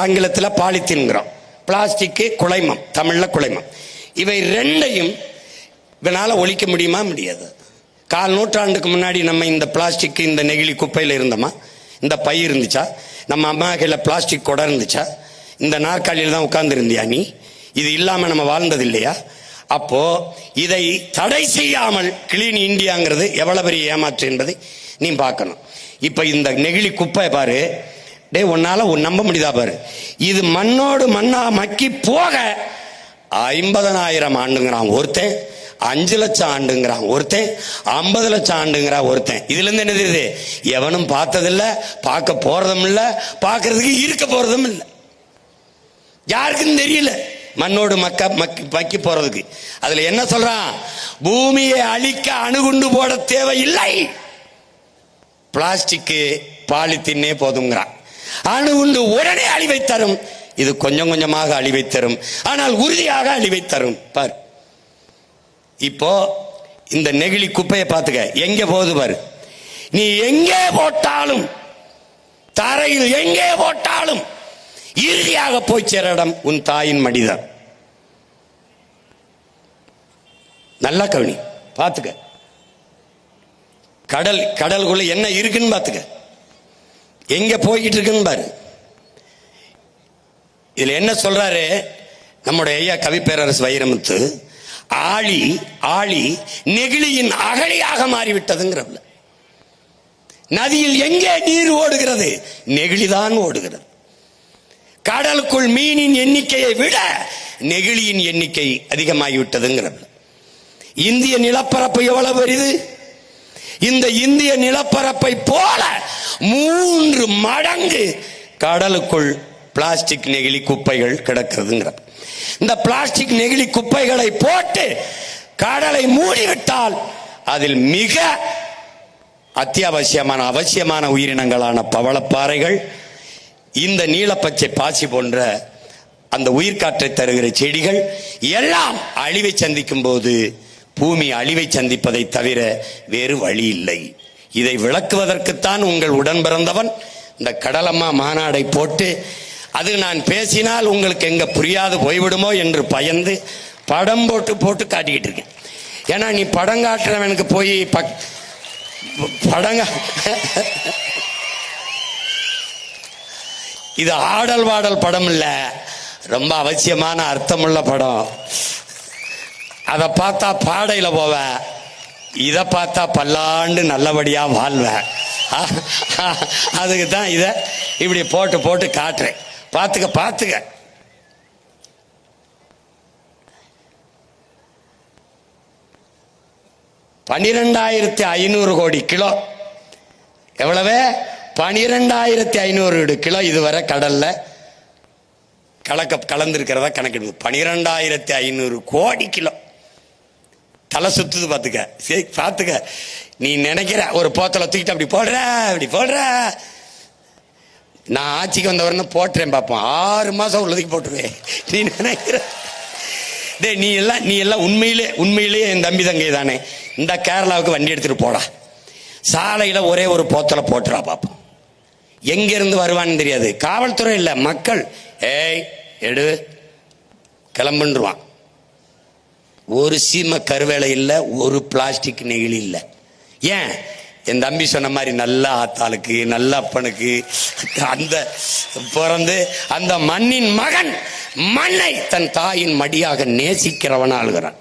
ஆங்கிலத்தில் பாலித்தீன்கிறோம், பிளாஸ்டிக் குழைமம், தமிழ்ல குழைமம். இவை ரெண்டையும் இதனால ஒழிக்க முடியுமா, முடியாது. 4 நூற்றாண்டுக்கு முன்னாடி நம்ம இந்த பிளாஸ்டிக் இந்த நெகிழி குப்பையில் இருந்தோமா, இந்த பை இருந்துச்சா, நம்ம அம்மா கையில பிளாஸ்டிக் கொடை இருந்துச்சா, இந்த நாற்காலியில் தான் உட்கார்ந்து இருந்தியா நீ, இது இல்லாம நம்ம வாழ்ந்தது இல்லையா? அப்போ இதை தடை செய்யாமல் கிளீன் இந்தியாங்கிறது எவ்வளவு பெரிய ஏமாற்று என்பதை நீ பார்க்கணும். இப்ப இந்த நெகிழி குப்பை பாரு, டே உன்னால நம்ப முடியுதா பாரு, இது மண்ணோடு மண்ணா மக்கி போக 50,000 ஆண்டுங்கிறான் ஒருத்தன், 5 லட்சம் ஆண்டுங்கிறான் ஒருத்தன், 50 லட்சம் ஆண்டுங்கிறான் ஒருத்தன். இதுல இருந்து என்ன தெரியுது, எவனும் பார்த்ததில்ல, பார்க்க போறதும் இல்ல, பார்க்கறதுக்கு இருக்க போறதும் இல்லை, யாருக்கும் தெரியல மண்ணோடு மக்கி போறதுக்கு. அதுல என்ன சொல்றான், பூமியை அழிக்க அணுகுண்டு போட தேவையில்லை, பிளாஸ்டிக் பாலித்தீனே போதுங்கிறான். அணுகுண்டு உடனே அழிவை தரும், இது கொஞ்சம் கொஞ்சமாக அழிவை தரும், ஆனால் உறுதியாக அழிவை தரும். பார், இப்போ இந்த நெகிழி குப்பையை பார்த்துக்க, எங்க போகுது பாரு. நீ எங்கே போட்டாலும், தரையில் எங்கே போட்டாலும் இறுதியாக போய் சேர இடம் உன் தாயின் மடிதான். நல்லா கவனி, பார்த்துக்க. கடலுக்குள்ள என்ன இருக்குன்னு பார்த்துக்க, எங்க போய்கிட்டு இருக்குன்னு பாரு. இதுல என்ன சொல்றாரு நம்முடைய ஐயா கவிப்பேரரசு வைரமுத்து, ஆழி ஆழி நெகிழியின் அகழியாக மாறிவிட்டதுங்கிறதுல. நதியில் எங்கே நீர் ஓடுகிறது? நெகிழிதான் ஓடுகிறது. கடலுக்குள் மீனின் எண்ணிக்கையை விட நெகிழியின் எண்ணிக்கை அதிகமாகிவிட்டதுங்கிறது. இந்திய நிலப்பரப்பு எவ்வளவு பெரிது? இந்த இந்திய நிலப்பரப்பை போல 3 மடங்கு கடலுக்குள் பிளாஸ்டிக் நெகிழி குப்பைகள் கிடக்கிறதுங்கிறது. இந்த பிளாஸ்டிக் நெகிழி குப்பைகளை போட்டு கடலை மூடிவிட்டால் அதில் மிக அத்தியாவசியமான அவசியமான உயிரினங்களான பவளப்பாறைகள், இந்த நீலப்பச்சை பாசி போன்ற அந்த உயிர்காற்றை தருகிற செடிகள் எல்லாம் அழிவை சந்திக்கும் போது பூமி அழிவை சந்திப்பதை தவிர வேறு வழி இல்லை. இதை விளக்குவதற்குத்தான் உங்கள் உடன் பிறந்தவன் இந்த கடலம்மா மாநாடை போட்டு, அது நான் பேசினால் உங்களுக்கு எங்க புரியாது போய்விடுமோ என்று பயந்து படம் போட்டு போட்டு காட்டிக்கிட்டு இருக்கேன். ஏன்னா நீ படம் காட்டுறவனுக்கு போய் படங்க இது ஆடல் வாடல் படம் இல்ல, ரொம்ப அவசியமான அர்த்தமுள்ள படம். அதை பார்த்தா பாடையில போவ, இதை பார்த்தா பல்லாண்டு நல்லபடியா வாழ்வ. அதுக்கு தான் இதை இப்படி போட்டு போட்டு காட்டுறேன். பார்த்துக்க பார்த்துக்க. $12,500 கோடி கிலோ. எவ்வளவு? 12,500 கிலோ இதுவரை கடல்ல கலந்திருக்கிறதா கணக்கெடுப்பு. 12,500 கோடி கிலோ. தலை சுத்துது பார்த்துக்க. சரி பார்த்துக்க. நீ நினைக்கிற ஒரு போத்தலை தூக்கிட்டு அப்படி போடுற அப்படி போடுற. நான் ஆட்சிக்கு வந்தவரன்னு போட்டுறேன் பார்ப்போம். 6 மாசம் உள்ளதுக்கு போட்டுருவேன். நீ நினைக்கிற நீ எல்லாம் உண்மையிலேயே என் தம்பி தங்கை தானே. இந்த கேரளாவுக்கு வண்டி எடுத்துட்டு போடா, சாலையில ஒரே ஒரு போத்தலை போட்டுறா பார்ப்போம். எங்க இருந்து வருவான்னு தெரியாது. காவல்துறை இல்ல, மக்கள் ஏய் எடு கிளம்புன்றுவான். ஒரு சீம கருவேலை இல்லை, ஒரு பிளாஸ்டிக் நெகிழி இல்லை. ஏன்? என் தம்பி சொன்ன மாதிரி நல்ல ஆத்தாளுக்கு நல்ல அப்பனுக்கு அந்த பிறந்து அந்த மண்ணின் மகன் மண்ணை தன் தாயின் மடியாக நேசிக்கிறவன் ஆளுகிறான்.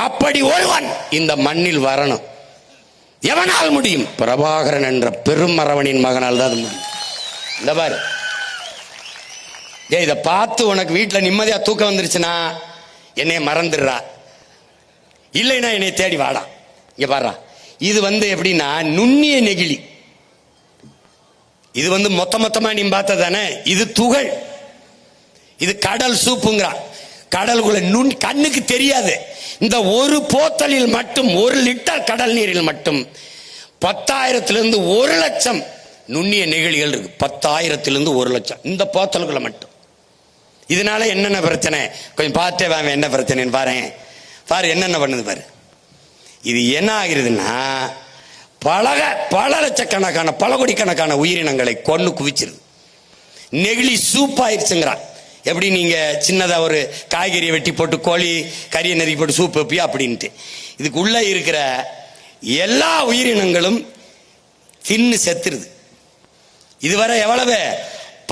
அப்படி ஒருவன் இந்த மண்ணில் வரணும். எவனால் முடியும்? பிரபாகரன் என்ற பெரும் மரவனின் மகனால் தான் முடியும். இந்த பாரு, இதை பார்த்து உனக்கு வீட்டில் நிம்மதியா தூக்கம் வந்துருச்சுன்னா என்னை மறந்துடுறா, இல்லைன்னா என்னை தேடி வாடா. இங்க பாரு, இது எப்படின்னா நுண்ணிய நெகிழி. இது மொத்தமா நீ பார்த்த தானே. இது துகள். இது கடல் சூப்புங்கிறான். கடலுக்குள்ள கண்ணுக்கு தெரியாது. இந்த ஒரு போத்தலில் மட்டும் 1 லிட்டர் கடல் நீரில் மட்டும் 10,000 1 லட்சம் நுண்ணிய நெகிழிகள் இருக்கு. 10,000 1 லட்சம் இந்த போத்தலுக்குள்ள மட்டும். இதனால என்னென்ன பிரச்சனை கொஞ்சம் பார்த்தே வாங்க. என்ன பிரச்சனைன்னு பாரு என்னென்ன பண்ணுது பாரு. இது என்ன ஆகிறதுன்னா பல லட்சக்கணக்கான பல கோடிக்கணக்கான உயிரினங்களை கொண்டு குவிச்சிருது. நெகிழி சூப் ஆயிடுச்சுங்கிறான். எப்படி நீங்க சின்னதா ஒரு காய்கறியை வெட்டி போட்டு கோழி கறியை நறுக்கி போட்டு சூப் வைப்பியா அப்படின்ட்டு. இதுக்குள்ள இருக்கிற எல்லா உயிரினங்களும் தின்னு செத்துருது. இதுவரை எவ்வளவு?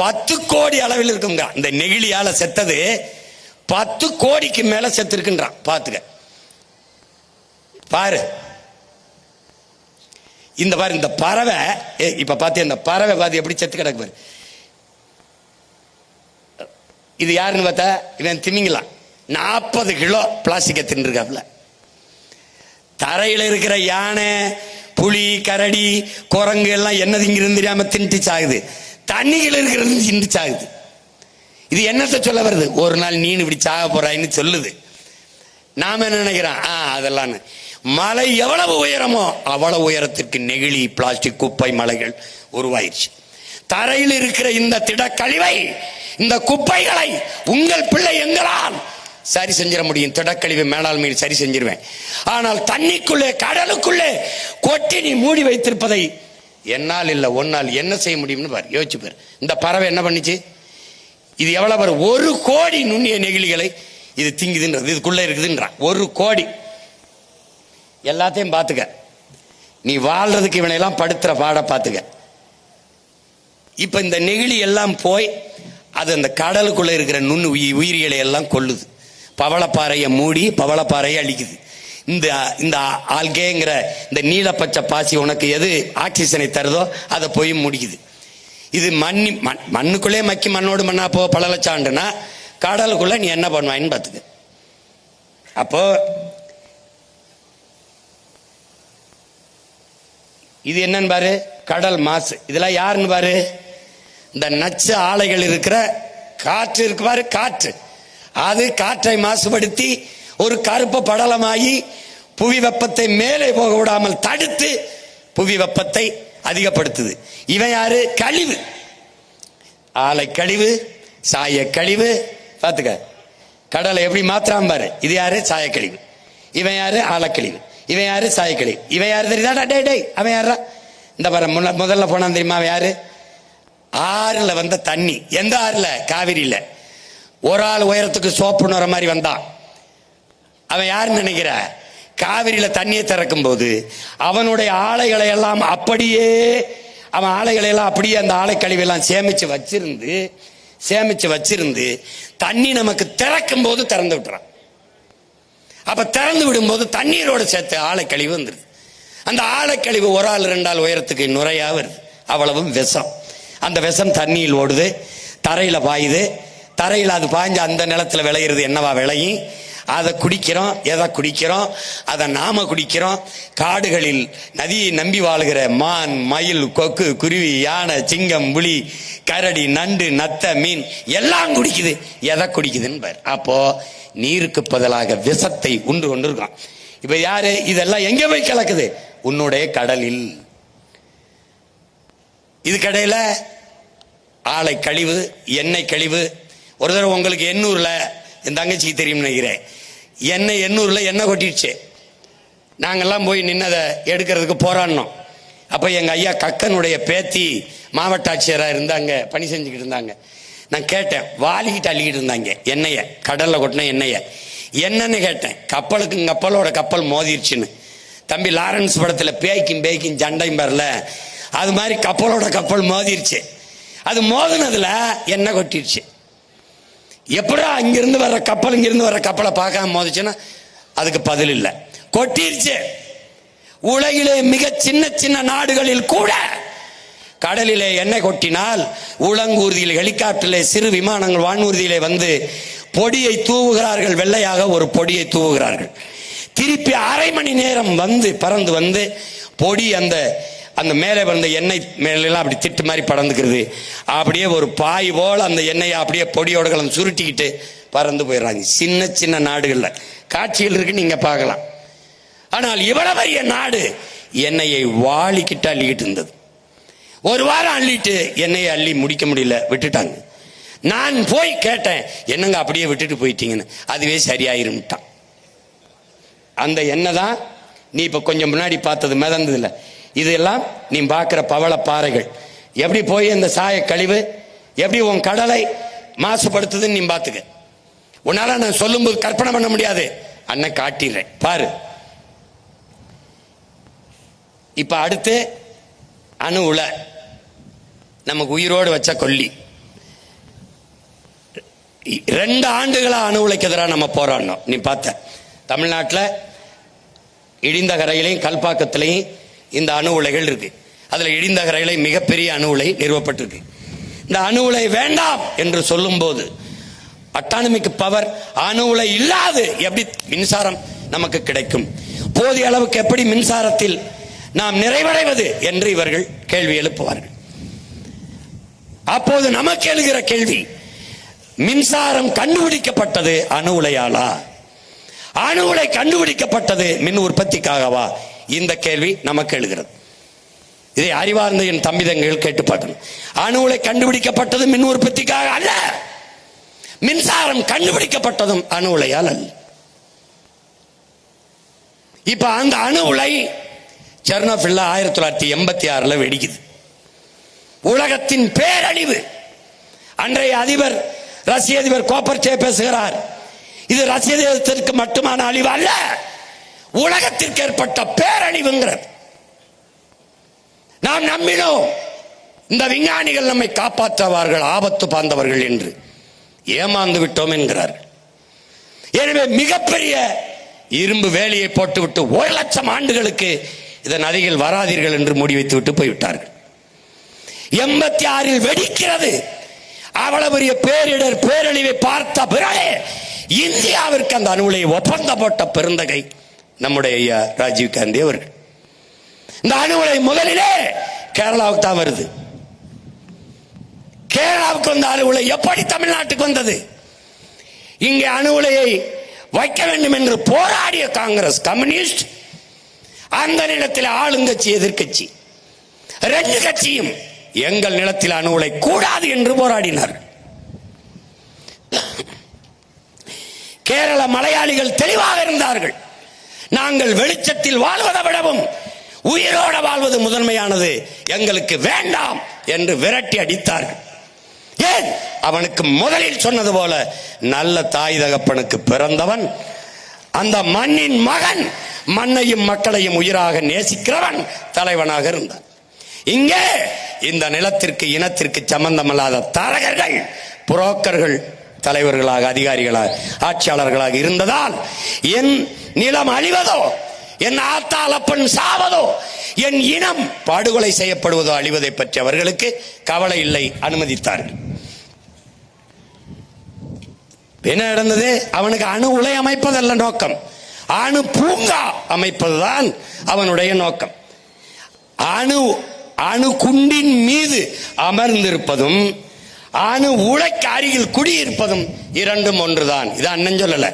10 கோடி அளவில் இருக்குங்க. இந்த நெகிழியால செத்தது 10 கோடிக்கு மேல செத்து இருக்குன்றான். பாத்துக்க பாரு. இந்த பாரு, இந்த பறவை இப்ப பாத்து, இந்த பறவை பாத்து எப்படி செத்து கிடக்கு பாரு. இது யாருன்னு பார்த்தா இவன் திமிங்கலாம். 40 கிலோ பிளாஸ்டிக்கை தின்னுருக்காப்ல. தரையில் இருக்கிற யானை, புலி, கரடி, குரங்கு எல்லாம் என்ன திங்கிருந்து தெரியாம தின்ட்டு சாகுது. தண்ணிகள் இருக்கிறது தின்ட்டு சாகுது. இது என்னத்தை சொல்ல வருது? ஒரு நாள் நீனு இப்படி சாக போறாயின்னு சொல்லுது. நாம என்ன நினைக்கிறோம்? அதெல்லாம் மலை எவ்வளவு உயரமோ அவ்வளவு உயரத்திற்கு நெகிழி பிளாஸ்டிக் குப்பை மலைகள் உருவாயிருச்சு. தரையில் இருக்கிற இந்த திடக்கழிவை, இந்த குப்பைகளை உங்கள் பிள்ளை எங்களால் சரி செஞ்சிட முடியும். திடக்கழிவு மேலாண்மையில் சரி செஞ்சிருவேன். ஆனால் தண்ணிக்குள்ளே கடலுக்குள்ளே கொட்டி நீ மூடி வைத்திருப்பதை என்னால் இல்லை ஒன்னால் என்ன செய்ய முடியும்னு பாரு, யோசிச்சு பாரு. இந்த பறவை என்ன பண்ணிச்சு? இது எவ்வளவு பாரு, 1 கோடி நுண்ணிய நெகிழிகளை இது திங்குதுன்றது. இதுக்குள்ள இருக்குதுன்றான் 1 கோடி. எல்லாத்தையும் பார்த்துக்க. நீ வாழ்றதுக்கு இவனையெல்லாம் படுத்துற பாட பார்த்துக்க. இப்ப இந்த நெகிழி எல்லாம் போய் அது அந்த கடலுக்குள்ள இருக்கிற நுண்ணு உயிரிகளை எல்லாம் கொல்லுது. பவளப்பாறையை மூடி பவளப்பாறையை அழிக்குது. இந்த ஆல்கேங்கிற இந்த நீலப்பச்சை பாசி உனக்கு எது ஆக்சிஜனை தருதோ அதை போய் முடிக்குது. இது மண்ணுக்குள்ளே மக்கி மண்ணோடு மண்ணா போ பல லட்சம் ஆண்டுனா கடலுக்குள்ள நீ என்ன பண்ணுவாயின்னு பார்த்துக்க. அப்போ இது என்னன்னு பாரு, கடல் மாசு. இதெல்லாம் யாருன்னு பாரு, இந்த நச்சு ஆலைகள் இருக்கிற காற்று இருக்கு பாரு, காற்று. அது காற்றை மாசுபடுத்தி ஒரு கருப்பு படலமாகி புவி வெப்பத்தை மேலே போக விடாமல் தடுத்து புவி வெப்பத்தை அதிகப்படுத்துது. இவன் யாரு? கழிவு. ஆலை கழிவு, சாய கழிவு. பார்த்துக்க கடலை எப்படி மாத்திராம பாரு. இது யாரு? சாயக்கழிவு. இவன் யாரு? ஆலக்கழிவு. இவன் யாரு? சாயக்கழிவு. இவன் யாரு தெரியுதா? டே டே அவன் யாரா? இந்த பாரு, முதல்ல போனான் தெரியுமா அவன் யாரு? ஆறுல வந்த தண்ணி. எந்த ஆறுல? காவிரியில. ஒரு ஆள் உயரத்துக்கு சோப்பு நுற மாதிரி வந்தான். அவன் யாருன்னு நினைக்கிற? காவிரியில தண்ணியை திறக்கும் போது அவனுடைய ஆலைகளை எல்லாம் அப்படியே அந்த ஆலை கழிவெல்லாம் சேமிச்சு வச்சிருந்து தண்ணி நமக்கு திறக்கும் போது திறந்து விட்டுறான். அப்ப திறந்து விடும்போது தண்ணீரோட சேர்த்து ஆலை கழிவு வந்துருது. அந்த ஆலை கழிவு ஒரு ஆள் 2 ஆள் உயரத்துக்கு நுரையா வருது. அவ்வளவும் விஷம். அந்த விஷம் தண்ணியில் ஓடுது, தரையில பாயுது. தரையில் அது பாய்ஞ்சு அந்த நிலத்துல விளையிறது என்னவா விளையும்? அதை குடிக்கிறோம். எதை குடிக்கிறோம்? அதை நாம குடிக்கிறோம். காடுகளில் நதியை நம்பி வாழ்கிற மான், மயில், கொக்கு, குருவி, யானை, சிங்கம், புலி, கரடி, நண்டு, நத்த, மீன் எல்லாம் குடிக்குது. எதை குடிக்குதுன்னு பாரு. அப்போ நீருக்கு பதிலாக விஷத்தை உண்டு கொண்டிருக்கான். இப்ப யாரு இதெல்லாம் எங்க போய் கலக்குது? உன்னுடைய கடலில். இது கடையில ஆலை கழிவு, எண்ணெய் கழிவு. ஒரு தடவை உங்களுக்கு எண்ணூர்ல என் தங்கச்சிக்கு தெரியும் நினைக்கிறேன், எண்ணூர்ல எண்ணெய் கொட்டிடுச்சு. நாங்கெல்லாம் போய் நின்னதை எடுக்கிறதுக்கு போராடினோம். அப்ப எங்க ஐயா கக்கனுடைய பேத்தி மாவட்ட ஆட்சியராக இருந்தாங்க, பணி செஞ்சுக்கிட்டு இருந்தாங்க. நான் கேட்டேன், வாலிக்கிட்டு அள்ளிக்கிட்டு இருந்தாங்க எண்ணெயை, கடல்ல கொட்டின எண்ணெயை. என்னன்னு கேட்டேன். கப்பலோட கப்பல் மோதிருச்சுன்னு. தம்பி லாரன்ஸ் படத்துல பேய்க்கும் சண்டையும் வரல, அது மாதிரி கப்பலோட கப்பல் மோதிருச்சு. அது மோதினதுல எண்ணெய் கொட்டிடுச்சு. எப்படா இங்கிருந்து வர்ற கப்பலை பார்க்காம மோதிச்சுன்னா அதுக்கு பதில் இல்லை, கொட்டிருச்சு. உலகிலே மிக சின்ன நாடுகளில் கூட கடலிலே எண்ணெய் கொட்டினால் உளங்கூர்தியில், ஹெலிகாப்டரிலே, சிறு விமானங்கள் வானூர்தியிலே வந்து பொடியை தூவுகிறார்கள். வெள்ளையாக ஒரு பொடியை தூவுகிறார்கள். திருப்பி அரை மணி நேரம் பறந்து வந்து பொடி அந்த மேலே வந்த எண்ணெய் மேலாம் அப்படி திட்டு மாதிரி பறந்துக்கிறது. அப்படியே ஒரு பாய் போல அந்த எண்ணெயை அப்படியே பொடியோட கலந்து சுருட்டிக்கிட்டு பறந்து போயிடுறாங்க. சின்ன நாடுகள்ல காட்சிகள் இருக்கு, நீங்க பார்க்கலாம். ஆனால் இவ்வளவு பெரிய நாடு எண்ணெயை வாளிக்கிட்டு அள்ளிக்கிட்டு இருந்தது. ஒரு வாரம் அள்ளிட்டு எண்ணெயை அள்ளி முடிக்க முடியல, விட்டுட்டாங்க. நான் போய் கேட்டேன், என்னங்க அப்படியே விட்டுட்டு போயிட்டீங்கன்னு. அதுவே சரியாயிரும்ட்டான். அந்த எண்ணெய் தான் நீ இப்ப கொஞ்சம் முன்னாடி பார்த்தது மிதந்தது இல்லை. இதெல்லாம் நீ பார்க்கிற பவள பாறைகள் எப்படி போய் இந்த சாய கழிவு எப்படி உன் கடலை மாசுபடுத்துதுன்னு நீ பார்த்துக்க. உன்னால நான் சொல்லும்போது கற்பனை பண்ண முடியாது, அண்ணன் காட்டிடுறேன் பாரு. இப்ப அடுத்து அணு உலை, நமக்கு உயிரோடு வச்ச கொல்லி. 2 ஆண்டுகளா அணு உலைக்கு எதிராக நம்ம போராடணும். நீ பார்த்த தமிழ்நாட்டில் இடிந்த கரையிலையும் கல்பாக்கத்திலையும் இந்த அணு உலைகள் இருக்கு. அதுல இடிந்த கரையில மிகப்பெரிய அணு உலை நிறுவப்பட்டிருக்கு. இந்த அணு உலை வேண்டாம் என்று சொல்லும் போது அட்டானமிக் பவர், அணு உலை இல்லாது எப்படி மின்சாரம் நமக்கு கிடைக்கும், போதிய அளவுக்கு எப்படி மின்சாரத்தில் நாம் நிறைவடைவது என்று இவர்கள் கேள்வி எழுப்புவார்கள். அப்போது நமக்கு எழுகிற கேள்வி, மின்சாரம் கண்டுபிடிக்கப்பட்டது அணு உலையாலா? அணு உலை கண்டுபிடிக்கப்பட்டது மின் உற்பத்திக்காகவா? இந்த கேள்வி நமக்கு எழுகிறது. இதை அறிவார்ந்த என் தம்பிதங்கள் கேட்டு பார்க்கணும். அணு உலை கண்டுபிடிக்கப்பட்டது மின் உற்பத்திக்காக அல்ல, மின்சாரம் கண்டுபிடிக்கப்பட்டதும் அணு உலையால் அல்ல. இப்ப அந்த அணு உலை செர்னோபில்ல 1986 வெடிக்குது. உலகத்தின் பேரழிவு. அன்றைய அதிபர், ரஷ்ய அதிபர் கோப்பர்சேவ் பேசுகிறார், இது ரஷ்ய தேசத்திற்கு மட்டுமான அழிவு அல்ல, உலகத்திற்கு ஏற்பட்ட பேரழிவுங்கிறது. நாம் நம்பினோம் இந்த விஞ்ஞானிகள் நம்மை காப்பாற்றுவார்கள், ஆபத்து பாந்தவர்கள் என்று ஏமாந்து விட்டோம் என்கிறார்கள். எனவே மிகப்பெரிய இரும்பு வேலியை போட்டுவிட்டு 1,00,000 ஆண்டுகளுக்கு இதன் அருகில் வராதீர்கள் என்று முடிவைத்து விட்டு போய்விட்டார்கள். 86 வெடிக்கிறது. அவ்வளவு பெரிய பேரிடர் பேரழிவை பார்த்த பிறகு இந்தியாவிற்கு அந்த அணு உலை ஒப்பந்தம் போட்ட பெருந்தகை நம்முடைய ஐயா ராஜீவ் காந்தி அவர்கள். இந்த அணு உலை முதலிலே கேரளாவுக்கு தான் வருது. கேரளாவுக்கு வந்த அணு உலை எப்படி தமிழ்நாட்டுக்கு வந்தது? இங்கே அணு உலையை வைக்க வேண்டும் என்று போராடிய காங்கிரஸ், கம்யூனிஸ்ட், அந்த நிலத்தில் ஆளுங்கட்சி எதிர்கட்சி 2 கட்சியும் எங்கள் நிலத்தில் அணு உலை கூடாது என்று போராடினார். கேரள மலையாளிகள் தெளிவாக இருந்தார்கள். நாங்கள் வெளிச்சத்தில் வாழ்வதை விடவும் உயிரோட வாழ்வது முதன்மையானது, எங்களுக்கு வேண்டாம் என்று விரட்டி அடித்தார்கள். ஏன்? அவனுக்கு முதலில் சொன்னது போல நல்ல தாய் தகப்பனுக்கு பிறந்தவன், அந்த மண்ணின் மகன், மண்ணையும் மக்களையும் உயிராக நேசிக்கிறவன் தலைவனாக இருந்தான். இங்கே இந்த நிலத்திற்கு இனத்திற்கு சம்பந்தமில்லாத தரகர்கள், புரோக்கர்கள் தலைவர்களாக, அதிகாரிகளாக, ஆட்சியாளர்களாக இருந்ததால் என் நிலம் அழிவதோ, என் ஆத்தாளப்பன் சாவதோ, என் இனம் படுகொலை செய்யப்படுவதோ அழிவதை பற்றி அவர்களுக்கு கவலை இல்லை, அனுமதித்தார்கள். என்ன நடந்தது? அவனுக்கு அணு உலை அமைப்பதல்ல நோக்கம், அணு பூங்கா அமைப்பதுதான் அவனுடைய நோக்கம். அணு குண்டின் மீது அமர்ந்திருப்பதும் அணு உலைக்கு அருகில் குடியிருப்பதும் இரண்டும் ஒன்றுதான். இது அண்ணன் சொல்லல.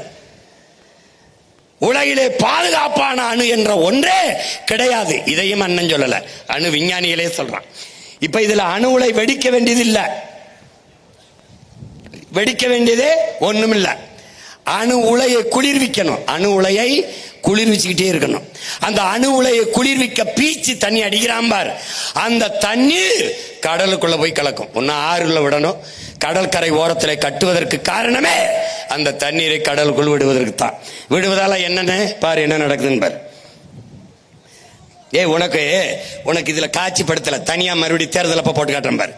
உலகிலே பாதுகாப்பான அணு என்ற ஒன்றே கிடையாது. இதையும் அண்ணன் சொல்லல, அணு விஞ்ஞானிகளே சொல்றான். இப்ப இதுல அணு உலை வெடிக்க வேண்டியது இல்ல, வெடிக்க வேண்டியதே ஒண்ணும் இல்ல. அணு உலையை குளிர்விக்கணும், அணு உலையை குளிர்விச்சுக்கிட்டே இருக்கணும். அந்த அணு உலையை குளிர்விக்க பீச்சு தண்ணி அடிக்கிறான் பார், அந்த தண்ணீர் கடலுக்குள்ள போய் கலக்கும். ஒன்னு ஆறுல விடணும், கடற்கரை ஓரத்தில் கட்டுவதற்கு காரணமே அந்த தண்ணீரை கடலுக்குள் விடுவதற்கு தான். விடுவதால என்னன்னு பாரு, என்ன நடக்குதுன்னு பாரு. உனக்கு இதுல காட்சிப்படுத்தல, தனியா மறுபடியும் தேர்தல் அப்ப போட்டு காட்டுறேன் பாரு.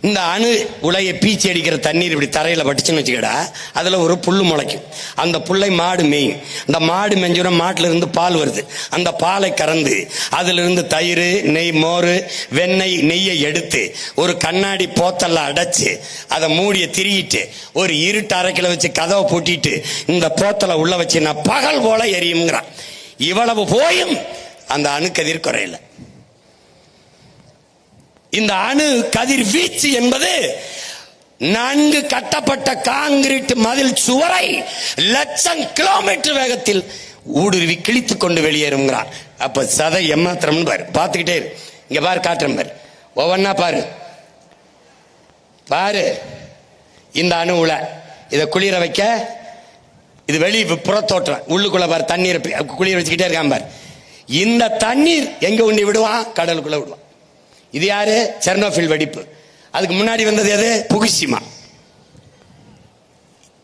இந்த அணு உலையை பீச்சி அடிக்கிற தண்ணீர் இப்படி தரையில பட்டுச்சுன்னு வச்சுக்கடா, அதுல ஒரு புல்லு முளைக்கும். அந்த புல்லை மாடு மேயும். அந்த மாடு மெஞ்சோட மாட்டுல இருந்து பால் வருது. அந்த பாலை கறந்து அதுல இருந்து தயிர், நெய், மோர், வெண்ணெய், நெய்யை எடுத்து ஒரு கண்ணாடி போத்தல்ல அடைச்சு அதை மூடிய திரியிட்டு ஒரு இருட்டு அரைக்கில வச்சு கதவை பூட்டிட்டு இந்த போத்தலை உள்ள வச்சு நான் பகல் போல எரியுங்கிறான். இவ்வளவு போயும் அந்த அணு கதிர் குறையல. இந்த அணு கதிர் வீச்சு என்பது நன்கு கட்டப்பட்ட காங்கிரீட் மதில் சுவரை 1,00,000 கிலோமீட்டர் வேகத்தில் ஊடுருவி கிழித்துக் கொண்டு வெளியேறுங்கிறார். அப்ப சதை எம்மாத்திரம் பாரு, பார்த்துக்கிட்டே இரு. இங்க பாரு, காட்டுறேன் பாரு, ஒவ்வொன்னா பாரு. பாரு இந்த அணு உலை, இதை குளிர வைக்க இது வெளி புறத்தோற்றம், உள்ளுக்குள்ள பாரு தண்ணீரை குளிர வச்சுக்கிட்டே இருக்கான் பாரு. இந்த தண்ணீர் எங்க உண்டி விடுவான்? கடலுக்குள்ள விடுவான். இது யாரு? செர்னோபில் வெடிப்பு. அதுக்கு முன்னாடி வந்தது எது? புகுஷிமா.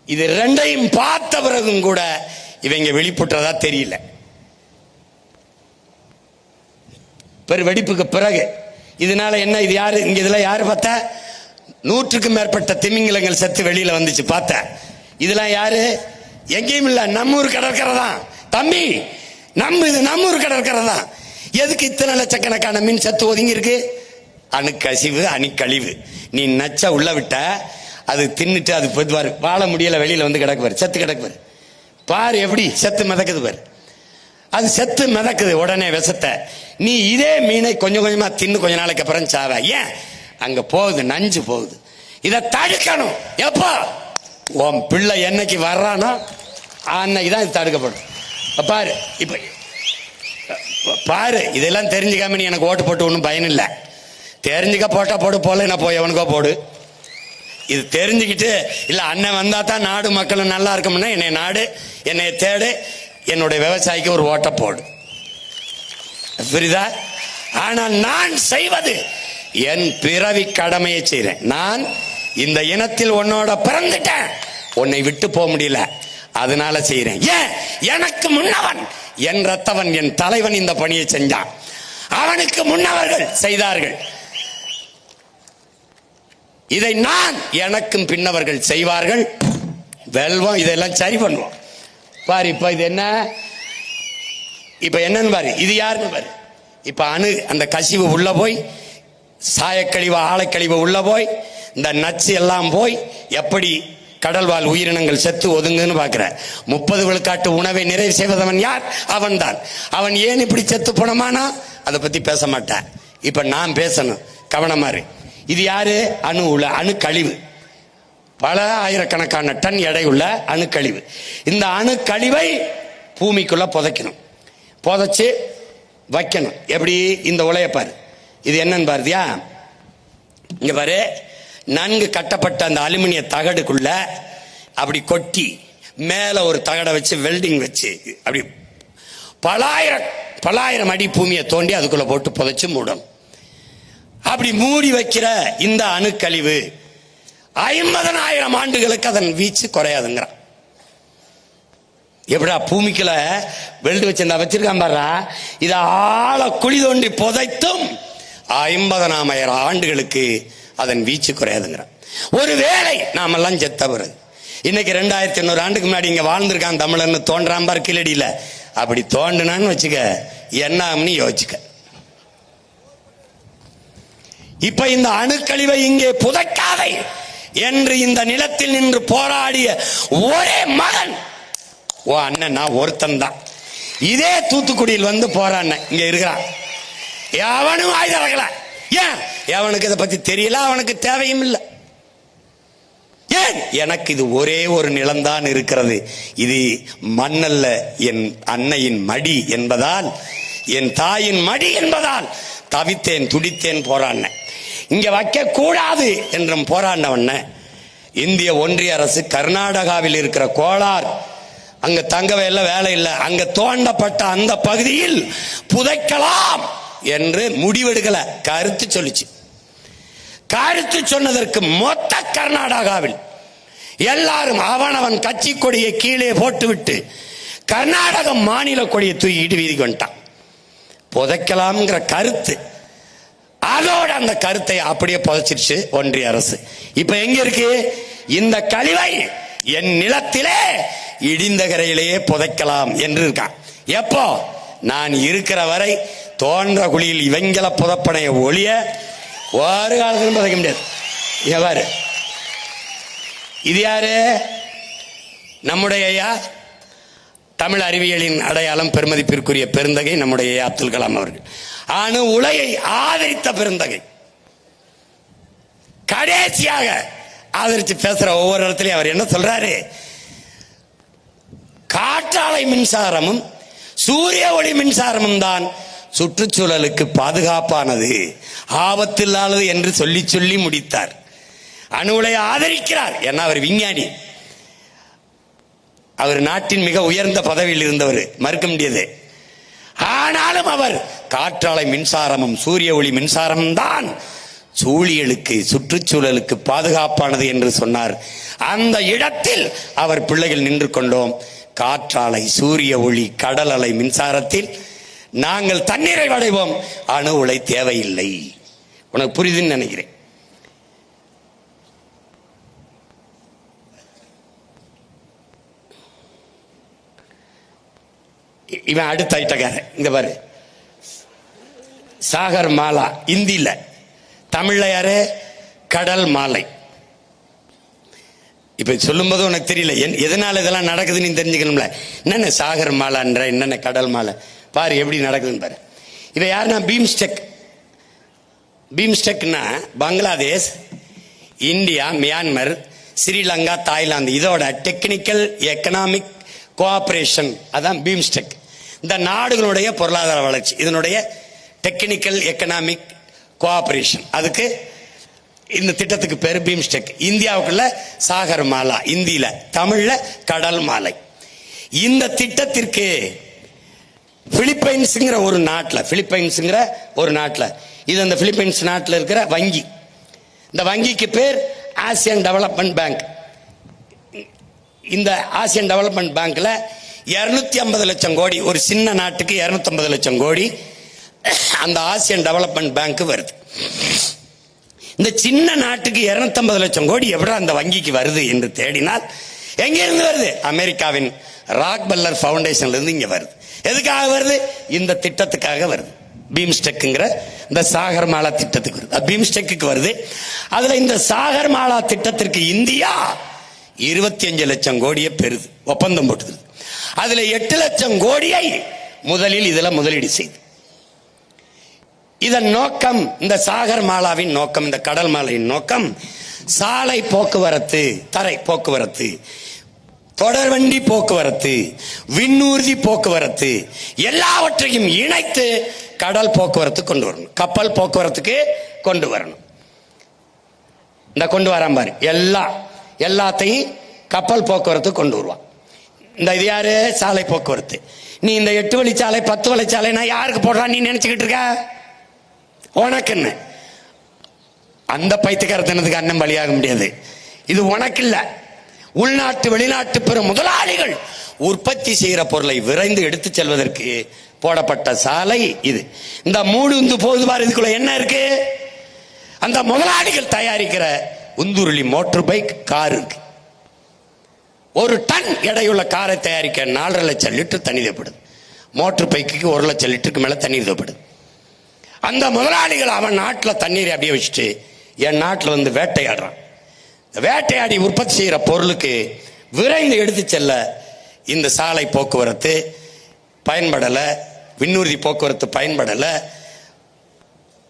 இது ரெண்டையும் பார்த்த பிறகும் கூட இவங்க வெளிப்புற்றதா தெரியல. பெரு வெடிப்புக்கு பிறகு இதனால என்ன? இது யாரு? இங்க இதுல யாரு பார்த்தா 100க்கும் மேற்பட்ட திமிங்கலங்கள் செத்து வெளியில வந்துச்சு பார்த்த. இதெல்லாம் யாரு? எங்கேயும் இல்ல, நம்மூர் கடற்கரை தான் தம்பி. இது நம்மூர் கடற்கரை தான். எதுக்கு இத்தனை லட்சக்கணக்கான மீன் செத்து ஒதுங்கி இருக்கு? அணுக்கசிவு, அணுக்கழிவு. நீ நச்ச உள்ள விட்ட, அது தின்னுட்டு அது பொதுவாரு வாழ முடியல, வெளியில வந்து கிடக்குவாரு, செத்து கிடக்குவாரு. பாரு எப்படி செத்து மிதக்குது பாரு. அது செத்து மிதக்குது உடனே விஷத்தை. நீ இதே மீனை கொஞ்சம் கொஞ்சமா தின்னு கொஞ்ச நாளைக்கு அப்புறம் சாவ. ஏன்? அங்க போகுது, நஞ்சு போகுது. இதை தடுக்கணும். எப்போ? உன் பிள்ளை என்னைக்கு வர்றானோ அன்னைக்குதான் இது தடுக்கப்படும். பாரு இப்ப பாரு, இதெல்லாம் தெரிஞ்சுக்காம நீ எனக்கு ஓட்டு போட்டு ஒன்றும் பயன் இல்லை. தெரிஞ்சுக்க போட்டா போடு, போல என்ன போய் எவனுக்கோ போடு. இது தெரிஞ்சுக்கிட்டு இல்ல அண்ணன் வந்தா தான் நாடு மக்களும் நல்லா இருக்கும்னா என்னை நாடு, என்னை தேடு, என்னுடைய விவசாயிக்கு ஒரு ஓட்ட போடு. புரியுதா? ஆனால் நான் செய்வது என் பிறவி கடமையை செய்றேன். நான் இந்த இனத்தில் உன்னோட பிறந்துட்டேன், உன்னை விட்டு போக முடியல, அதனால செய்றேன். ஏன்? எனக்கு முன்னவன், என் ரத்தவன், என் தலைவன் இந்த பணியை செஞ்சான். அவனுக்கு முன்னவர்கள் செய்தார்கள். இதை நான் எனக்கும் பின்னவர்கள் செய்வார்கள், வெல்வோம், இதெல்லாம் சரி பண்ணுவோம். பாரு இப்ப இது என்ன, இப்ப என்னன்னு பாரு, இது யாருன்னு பாரு. இப்ப அந்த கசிவு உள்ள போய், சாயக்கழிவு ஆழக்கழிவு உள்ள போய், இந்த நச்சு எல்லாம் போய் எப்படி கடல்வாழ் உயிரினங்கள் செத்து ஒதுங்குன்னு பாக்குற. 30 விழுக்காட்டு உணவை நிறைவு செய்வதவன் யார்? அவன் தான். அவன் ஏன் இப்படி செத்து போனமானா அதை பத்தி பேச மாட்டான். இப்ப நான் பேசணும், கவனமாறு. இது யாரு? அணு கழிவு, பல ஆயிரக்கணக்கான டன் எடையுள்ள அணுக்கழிவு. இந்த அணுக்கழிவை பூமிக்குள்ள புதைக்கணும், புதைச்சு வைக்கணும். எப்படி? இந்த உலையப்பாரு, இது என்னன்னு பாருதியா, இங்க பாரு. நன்கு கட்டப்பட்ட அந்த அலுமினிய தகடுக்குள்ள அப்படி கொட்டி மேல ஒரு தகடை வச்சு வெல்டிங் வச்சு அப்படி பலாயிரம் அடி பூமியை தோண்டி அதுக்குள்ள போட்டு புதைச்சு மூடணும். அப்படி மூடி வைக்கிற இந்த அணுக்கழிவு 50,000 ஆண்டுகளுக்கு அதன் வீச்சு குறையாதுங்கிறான். எப்படா பூமிக்குள்ள வெல்டு வச்சிருக்கான் பாரு, இதை ஆழ குழி தோண்டி புதைத்தும் 50,000 ஆண்டுகளுக்கு அதன் வீச்சு குறையாதுங்கிறான். ஒருவேளை நாமெல்லாம் செத்த பிறகு, இன்னைக்கு 2800 ஆண்டுக்கு முன்னாடி இங்க வாழ்ந்திருக்கான் தமிழன்னு தோன்றான் பாரு கீழடியில, அப்படி தோண்டினான்னு வச்சுக்க என்ன ஆகும்னு யோசிச்சுக்க. இப்ப இந்த அணுக்கழிவை இங்கே புதைக்காதை என்று இந்த நிலத்தில் நின்று போராடிய ஒரே மகன் ஓ அண்ணன், நான் ஒருத்தன் தான். இதே தூத்துக்குடியில் வந்து போறான், இங்க இருக்கிறான். எவனும் ஆயுதரகல. ஏன்? எவனுக்கு இதை பத்தி தெரியல, அவனுக்கு தேவையும் இல்லை. ஏன்? எனக்கு இது ஒரே ஒரு நிலம்தான் இருக்கிறது, இது மண்ணல்ல, என் அன்னையின் மடி என்பதால், என் தாயின் மடி என்பதால் தவித்தேன், துடித்தேன், போராடின. இங்க வைக்க கூடாது என்றும் போராடினவன இந்திய ஒன்றிய அரசு கர்நாடகாவில் இருக்கிற கோலார், அங்க தங்கவே இல்லை, வேலை இல்லை, அங்க தோண்டப்பட்ட அந்த பகுதியில் புதைக்கலாம் என்று முடிவெடுக்கல, கருத்து சொல்லிச்சு. கருத்து சொன்னதற்கு மொத்த கர்நாடகாவில் எல்லாரும் அவனவன் கட்சி கொடியை கீழே போட்டுவிட்டு கர்நாடக மாநில கொடியை தூக்கிட்டு வீதிக்கு வந்துட்டான். புதைக்கலாம்ங்கிற கருத்து, அதோட அந்த கருத்தை அப்படியே புதைச்சிருச்சு ஒன்றிய அரசு. இப்ப எங்க இருக்கு இந்த கழிவை? என் நிலத்திலே இடிந்த கரையிலேயே புதைக்கலாம் என்று இருக்கான். எப்போ? நான் இருக்கிற வரை தோன்ற குழியில் இவங்கள புதப்பனைய ஒளிய ஒரு காலத்திலும் புதைக்க முடியாது. எவ்வாறு? இது யாரு? நம்முடைய ஐயா, தமிழ் அறிவியலின் அடையாளம், பெருமதிப்பிற்குரிய பெருந்தகை நம்முடைய அப்துல் கலாம் அவர்கள். அணு உலையை ஆதரித்த பெருந்தகை. கடைசியாக ஆதரிச்சு பேசுற ஒவ்வொரு இடத்துலயும் அவர் என்ன சொல்றாரு? காற்றாலை மின்சாரமும் சூரிய ஒளி மின்சாரமும் தான் சுற்றுச்சூழலுக்கு பாதுகாப்பானது, ஆபத்தில்லாதது என்று சொல்லி சொல்லி முடித்தார். அணு உலையை ஆதரிக்கிறார். ஏன்னா அவர் விஞ்ஞானி, அவர் நாட்டின் மிக உயர்ந்த பதவியில் இருந்தவர், மறுக்க முடியாது. ஆனாலும் அவர் காற்றாலை மின்சாரமும் சூரிய ஒளி மின்சாரமும் தான் சூழியலுக்கு, சுற்றுச்சூழலுக்கு பாதுகாப்பானது என்று சொன்னார். அந்த இடத்தில் அவர் பிள்ளைகள் நின்று கொண்டோம். காற்றாலை, சூரிய ஒளி, கடல் அலை மின்சாரத்தில் நாங்கள் தண்ணீரை அடைவோம், அணு உலை தேவையில்லை. உனக்கு புரியுதுன்னு நினைக்கிறேன். இவன் அடுத்த ஐட்டக்காரன். இங்க பாரு, சாகர் மாலா இந்தியில, தமிழ்ல யாரு? கடல் மாலை. இப்ப சொல்லும் போது உனக்கு தெரியல எதனால இதெல்லாம் நடக்குதுன்னு நீ தெரிஞ்சுக்கணும்ல. என்னென்ன சாகர் மாலான்ற, என்னென்ன கடல் மாலை, பாரு எப்படி நடக்குதுன்னு பாரு. இவ யாருன்னா பீம்ஸ்டெக். பீம்ஸ்டெக்னா Bangladesh, India, Myanmar, Sri Lanka, Thailand, இதோட டெக்னிக்கல் எக்கனாமிக் கோஆபரேஷன், அதான் பீம்ஸ்டெக். இந்த நாடுகளுடைய பொருளாதார வளர்ச்சி, இதனுடைய டெக்னிக்கல் எக்கனாமிக் கோஆபரேஷன், அதுக்கு இந்த திட்டத்துக்கு பேரு பீம்ஸ்டெக். இந்தியாவுக்குள்ள சாகர் மாலா, இந்தியில, தமிழ்ல கடல் மாலை. இந்த திட்டத்திற்கு பிலிப்பைன்ஸ்ங்கிற ஒரு நாட்டில், இது அந்த பிலிப்பைன்ஸ் நாட்டில் இருக்கிற வங்கி. இந்த வங்கிக்கு பேர் ஆசியன் டெவலப்மெண்ட் பேங்க். இந்த ஆசியன் டெவலப்மெண்ட் பேங்க்ல 250 லட்சம் கோடி, ஒரு சின்ன நாட்டுக்கு 250 லட்சம் கோடி அந்த ஆசியன் டெவலப்மெண்ட் பேங்க் வருது. இந்த சின்ன நாட்டுக்கு 250 லட்சம் கோடி எவ்வளவு அந்த வங்கிக்கு வருது என்று தேடினால் எங்க இருந்து வருது? அமெரிக்காவின் ராக்பெல்லர் ஃபவுண்டேஷன்ல இருந்து இங்க வருது. எதுக்காக வருது? இந்த திட்டத்துக்காக வருது. பீம்ஸ்டெக்ங்கிற இந்த சாகர்மாலா திட்டத்துக்கு வருது. பீம்ஸ்டெக்கு வருது. அதுல இந்த சாகர்மாலா திட்டத்திற்கு இந்தியா 25 லட்சம் கோடியை பெறுது, ஒப்பந்தம் போட்டுது. அதுல 8 லட்சம் கோடியை முதலில் இதுல முதலீடு செய்து. இதன் நோக்கம், இந்த சாகர் மாலாவின் நோக்கம், இந்த கடல் மாலையின் நோக்கம் சாலை போக்குவரத்து, தரை போக்குவரத்து, தொடர்வண்டி போக்குவரத்து, விண்ணூர்தி போக்குவரத்து எல்லாவற்றையும் இணைத்து கடல் போக்குவரத்து கொண்டு வரணும், கப்பல் போக்குவரத்துக்கு கொண்டு வரணும். இந்த கொண்டு வராம பாரு, எல்லாத்தையும் கப்பல் போக்குவரத்து கொண்டு வருவான். இந்த இது யாரு? சாலை போக்குவரத்து. நீ இந்த 8 வழிச்சாலை 10 வழிச்சாலை நான் யாருக்கு போடுறான் நீ நினைச்சுக்கிட்டு இருக்க? உனக்குன்னு. அந்த பைத்தியக்காரத்தனத்துக்கு அண்ணன் பலியாக முடியாது. இது உனக்கு இல்ல, உள்நாட்டு வெளிநாட்டு பெரும் முதலாளிகள் உற்பத்தி செய்கிற பொருளை விரைந்து எடுத்து செல்வதற்கு போடப்பட்ட சாலை இது. இந்த மூடு போது பாரு, இதுக்குள்ள என்ன இருக்கு? அந்த முதலாளிகள் தயாரிக்கிற உந்துருளி மோட்டார் பைக், கார் இருக்கு. 1 டன் எடையுள்ள காரை தயாரிக்க 4.5 லட்சம் லிட்டர் தண்ணி தேவைப்படுது. மோட்டார் பைக்கு 1 லட்சம் லிட்டருக்கு மேல தண்ணீர் தேவைப்படுது. அந்த முதலாளிகள் அவன் நாட்டில் தண்ணீரை அப்படியே வச்சுட்டு என் நாட்டில் வந்து வேட்டையாடுறான். வேட்டையாடி உற்பத்தி செய்கிற பொருளுக்கு விரைந்து எடுத்து செல்ல இந்த சாலை போக்குவரத்து பயன்படலை, விண்ணூர்தி போக்குவரத்து பயன்படலை,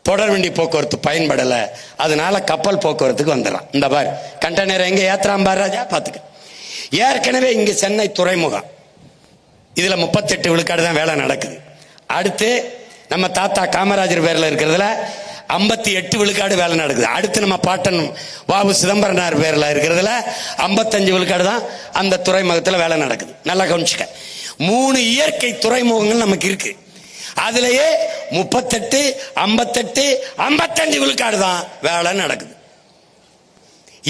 தொடர்வண்டி போக்குவரத்து பயன்படலை. அதனால கப்பல் போக்குவரத்துக்கு வந்துடலாம். இந்த பார் கண்டெய்னர் எங்க ஏத்துறான் பார் ராஜா, பாத்துக்க. ஏற்கனவே இங்க சென்னை துறைமுகம், இதுல 38 விழுக்காடு தான் வேலை நடக்குது. அடுத்து நம்ம தாத்தா காமராஜர் பேர்ல இருக்கிறதுல 58 விழுக்காடு வேலை நடக்குது. அடுத்து நம்ம பாட்டன் வாவு சிதம்பரனார் பேர்ல இருக்கிறதுல 55 விழுக்காடு தான் அந்த துறைமுகத்தில் வேலை நடக்குது. நல்லா கவனிச்சுக்க. 3 இயற்கை துறைமுகங்கள் நமக்கு இருக்கு. அதுலயே 38, 58, 55 விழுக்காடு தான் வேலை நடக்குது.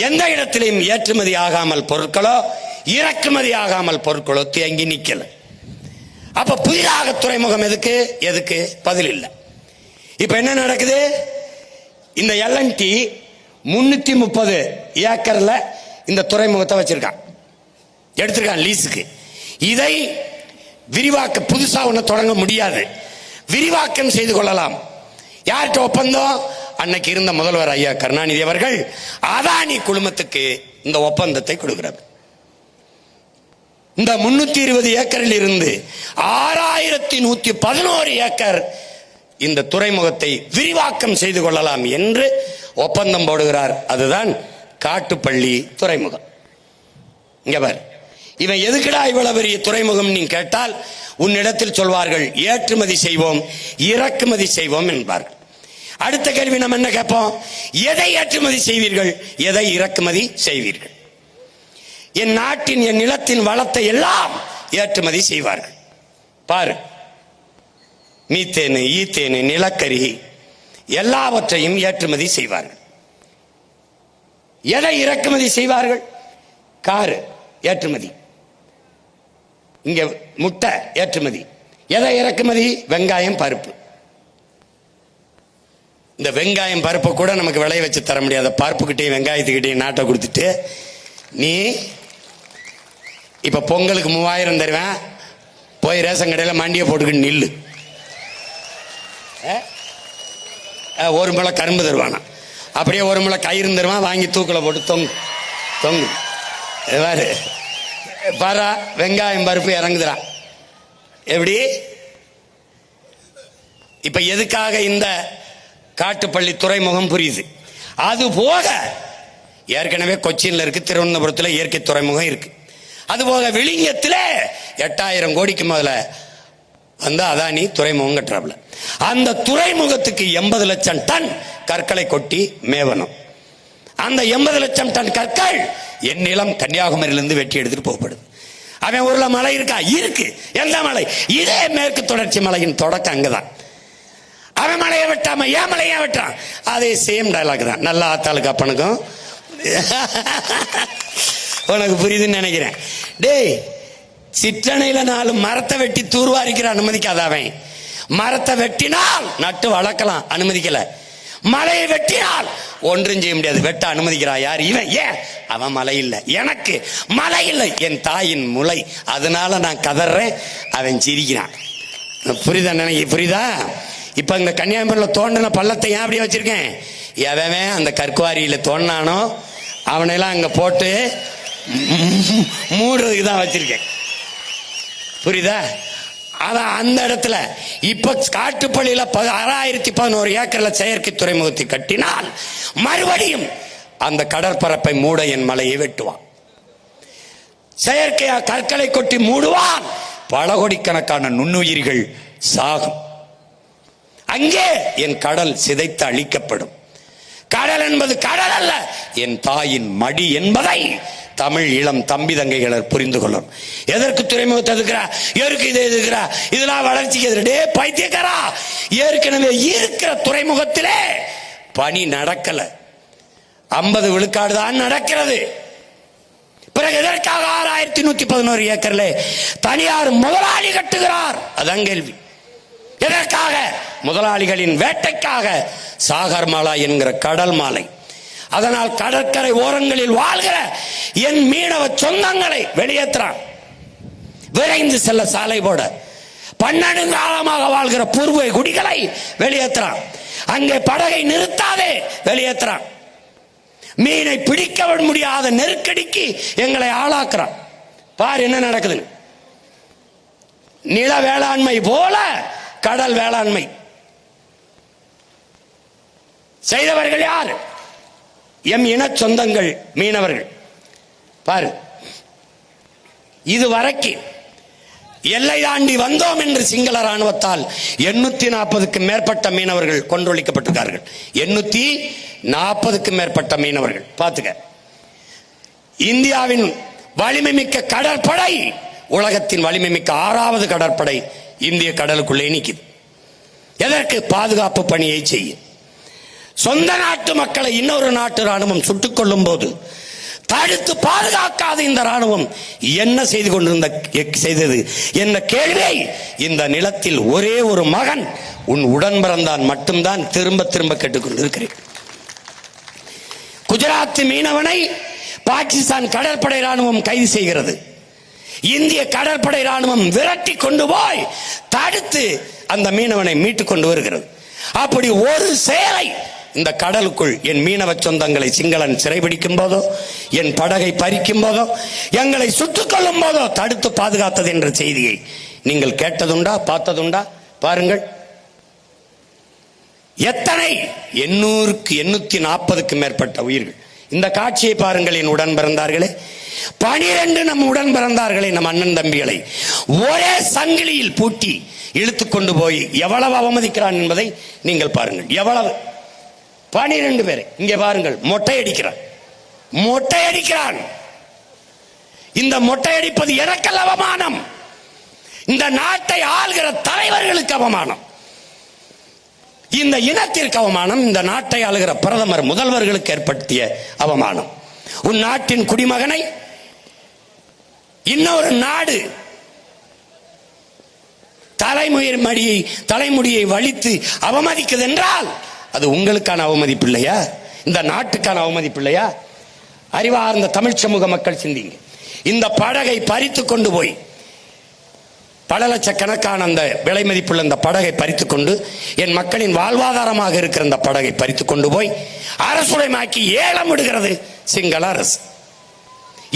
எந்த இடத்திலையும் ஏற்றுமதி ஆகாமல் பொருட்களோ இறக்குமதி ஆகாமல் பொருட்களோ தேங்கி நிக்கல. அப்ப புதிதாக துறைமுகம் எதுக்கு பதில் இல்லை. இப்ப என்ன நடக்குது? இந்த LNT 330 ஏக்கர்ல இந்த துறைமுகத்தை வச்சிருக்கான், எடுத்திருக்கான் லீஸுக்கு. இதை விரிவாக்க புதுசா ஒண்ணு தொடங்க முடியாது, விரிவாக்கம் செய்து கொள்ளலாம். யார்கிட்ட ஒப்பந்தம்? அன்னைக்கு இருந்த முதல்வர் ஐயா கருணாநிதி அவர்கள் அதானி குழுமத்துக்கு இந்த ஒப்பந்தத்தை கொடுக்கிறார். இந்த 320 ஏக்கரில் இருந்து 6111 ஏக்கர் இந்த துறைமுகத்தை விரிவாக்கம் செய்து கொள்ளலாம் என்று ஒப்பந்தம் போடுகிறார். அதுதான் காட்டுப்பள்ளி துறைமுகம். இங்க பார், இவன் எதுக்குடா இவ்வளவு பெரிய துறைமுகம் நீ கேட்டால் உன்னிடத்தில் சொல்வார்கள் ஏற்றுமதி செய்வோம் இறக்குமதி செய்வோம் என்பார்கள். அடுத்த கேள்வி நம்ம என்ன கேட்போம்? எதை ஏற்றுமதி செய்வீர்கள், எதை இறக்குமதி செய்வீர்கள்? என் நாட்டின் என் நிலத்தின் வளத்தை எல்லாம் ஏற்றுமதி செய்வார்கள். பாரு, மீத்தேனு, ஈத்தேனு, நிலக்கரி எல்லாவற்றையும் ஏற்றுமதி செய்வார்கள். எதை இறக்குமதி செய்வார்கள்? காரு ஏற்றுமதி, இங்க முட்டை ஏற்றுமதி. எதை இறக்குமதி? வெங்காயம், பருப்பு. இந்த வெங்காயம் பருப்பை கூட நமக்கு விளைய வச்சு தர முடியாத பருப்புக்கிட்டையும் வெங்காயத்துக்கிட்டையும் நாட்டை கொடுத்துட்டு நீ இப்ப பொங்கலுக்கு 3000 தருவேன், போய் ரேஷன் கடையில் மண்டியை போட்டுக்கிட்டு நில்லு. 1 முளை கரும்பு தருவானா, அப்படியே 1 முளை கயிறு தருவான், வாங்கி தூக்கில் போட்டு தொங்கு. பாரா வெங்காயம் பருப்பு இறங்குதுரா. எப்படி? இப்ப எதுக்காக இந்த காட்டுப்பள்ளி துறைமுகம் புரியுது. அது போக ஏற்கனவே கொச்சின்ல இருக்கு, திருவனந்தபுரத்தில் இயற்கை துறைமுகம் இருக்கு. அது போக விழிஞத்தில் 8000 கோடிக்கு முதல்ல அந்த அதானி துறைமுகம் கட்டுறாப்ல. அந்த துறைமுகத்துக்கு 80 லட்சம் டன் கற்களை கொட்டி மேவனம். அந்த 80 லட்சம் டன் கற்கள் என் நிலம் கன்னியாகுமரியிலிருந்து வெட்டி எடுத்துட்டு போகப்படுது. அவன் ஊர்ல மலை இருக்கா? இருக்கு. எந்த மலை? இதே மேற்கு தொடர்ச்சி மலையின் தொடக்கம் அங்கதான். அவன் மலையை வெட்டாம ஏன் மலையை வெட்டான்? அதே சேம் டயலாக் தான். நல்லா ஆத்தாளுக்கு அப்பனுக்கும் உனக்கு புரியுதுன்னு நினைக்கிறேன். டேய், சிற்றணையில 4 மரத்தை வெட்டி தூர்வாரிக்கிற அனுமதிக்காத. அவன் மரத்தை வெட்டினால் நட்டு வளர்க்கலாம், அனுமதிக்கல. மலையை வெட்டினால் ஒன்றும் செய்ய முடியாது. வெட்ட அனுமதிக்கிறா யார்? இவன். ஏன்? அவன் மலை இல்லை, எனக்கு மலை இல்லை, என் தாயின் முலை, அதனால நான் கதறேன். அவன் சிரிக்கிறான். புரியுதா? நினைக்க புரியுதா? இப்ப இந்த கன்னியாகுமரியில் தோண்டின பள்ளத்தை ஏன் அப்படியே வச்சிருக்கேன்? எவன் அந்த கற்குவாரியில தோண்டினானோ அவனையெல்லாம் அங்க போட்டு மூடுறதுக்கு தான் வச்சிருக்கேன். புரியுதா? அதான் அந்த இடத்துல இப்ப காட்டுப்பள்ளியில 6011 ஏக்கர்ல செயற்கை துறைமுகத்தை கட்டினால் மறுபடியும் அந்த கடற்பரப்பை மூட என் மலையை வெட்டுவான். செயற்கையா கற்களை கொட்டி மூடுவான். பல கோடிக்கணக்கான நுண்ணுயிர்கள் சாகும். அங்கே என் கடல் சிதைத்து அழிக்கப்படும். கடல் என்பது கடல் அல்ல, என் தாயின் மடி என்பதை தமிழ் இளம் தம்பி தங்கைகள் புரிந்து கொள்ளும். எதற்கு துறைமுகத்தை எதுக்குறா? எதற்கு இதை எதுக்குறா? இதெல்லாம் வளர்ச்சிக்கு எதிரே பைத்தியக்காரா. ஏற்கனவே இருக்கிற துறைமுகத்திலே பணி நடக்கல, 50 விழுக்காடு தான் நடக்கிறது. பிறகு எதற்காக 6111 ஏக்கர்ல தனியார் முதலாளி கட்டுகிறார்? அதான் கேள்வி. எதற்காக? முதலாளிகளின் வேட்டைக்காக. சாகர்மாலா என்கிற கடல் மாலை. அதனால் கடற்கரை ஓரங்களில் வாழ்கிற என் மீனவ சொந்தங்களை வெளியேற்றான். விரைந்து செல்ல சாலை போட 12 காலமாக வாழ்கிற பூர்வ குடிகளை வெளியேற்றான். அங்கே படகை நிறுத்தாதே வெளியேற்றான். மீனை பிடிக்க முடியாத நெருக்கடிக்கு எங்களை ஆளாக்குறான். பார் என்ன நடக்குது. நில வேளாண்மை போல கடல் வேளாண்மை செய்தவர்கள் யார்? எம் இன சொந்தங்கள் மீனவர்கள். பாரு, இதுவரைக்கும் எல்லை தாண்டி வந்தோம் என்று சிங்கள ராணுவத்தால் 840க்கும் மேற்பட்ட மீனவர்கள் கொன்றொழிக்கப்பட்டிருக்கார்கள். 840க்கும் மேற்பட்ட மீனவர்கள். பார்த்துக்க. இந்தியாவின் வலிமை மிக்க கடற்படை உலகத்தின் வலிமை மிக்க 6வது கடற்படை இந்திய கடலுக்குள்ளே நிற்குது. எதற்கு? பாதுகாப்பு பணியை செய்ய. சொந்த நாட்டு மக்களை இன்னொரு நாட்டு ராணுவம் சுட்டுக் கொள்ளும் போது தடுத்து பாதுகாக்காத இந்த ராணுவம் என்ன செய்தது என்ற கேள்வியை இந்த நிலத்தில் ஒரே ஒரு மகன், உன் உடன் பிறந்தான் மட்டும்தான் திரும்ப திரும்ப கேட்டுக்கொண்டிருக்கிறேன். குஜராத் மீனவனை பாகிஸ்தான் கடற்படை ராணுவம் கைது செய்கிறது. இந்திய கடற்படை ராணுவம் விரட்டி கொண்டு போய் தடுத்து அந்த மீனவனை மீட்டுக் கொண்டு வருகிறது. அப்படி ஒரு செயலை இந்த கடலுக்குள் என் மீனவ சொந்தங்களை சிங்களன் சிறைபிடிக்கும் போதோ, என் படகை பறிக்கும் போதோ, எங்களை சுட்டுக் கொள்ளும் போதோ தடுத்து பாதுகாத்தது என்ற செய்தியை நீங்கள் கேட்டதுண்டா? பார்த்ததுண்டா? பாருங்கள். எத்தனை 840க்கும் மேற்பட்ட உயிர்கள். இந்த காட்சியை பாருங்கள். என் உடன் பிறந்தார்களே, 12 நம் உடன் பிறந்தார்களே, நம் அண்ணன் தம்பிகளை ஒரே சங்கிலியில் பூட்டி இழுத்துக் கொண்டு போய் எவ்வளவு அவமதிக்கிறான் என்பதை நீங்கள் பாருங்கள். எவ்வளவு 12 பேரை இங்கே பாருங்கள். மொட்டை அடிக்கிறான். இந்த மொட்டை அடிப்பது எனக்கல்ல அவமானம், இந்த நாட்டை ஆள்கிற தலைவர்களுக்கு அவமானம், இந்த இனத்திற்கு அவமானம், இந்த நாட்டை ஆளுகிற பிரதமர் முதல்வர்களுக்கு ஏற்படுத்திய அவமானம். உன் நாட்டின் குடிமகனை இன்னொரு நாடு தலைமுடியை வலித்து அவமதிக்குது என்றால் அது உங்களுக்கான அவமதிப்பு இல்லையா? இந்த நாட்டுக்கான அவமதிப்பு இல்லையா? அறிவார்ந்த தமிழ் சமூக மக்கள் சிந்திங்க. இந்த படகை பறித்து கொண்டு போய் பல லட்சக்கணக்கான அந்த விலை மதிப்புள்ள இந்த படகை பறித்து கொண்டு என் மக்களின் வாழ்வாதாரமாக இருக்கிற இந்த படகை பறித்து கொண்டு போய் அரசுடைமாக்கி ஏலம் விடுகிறது சிங்கள அரசு.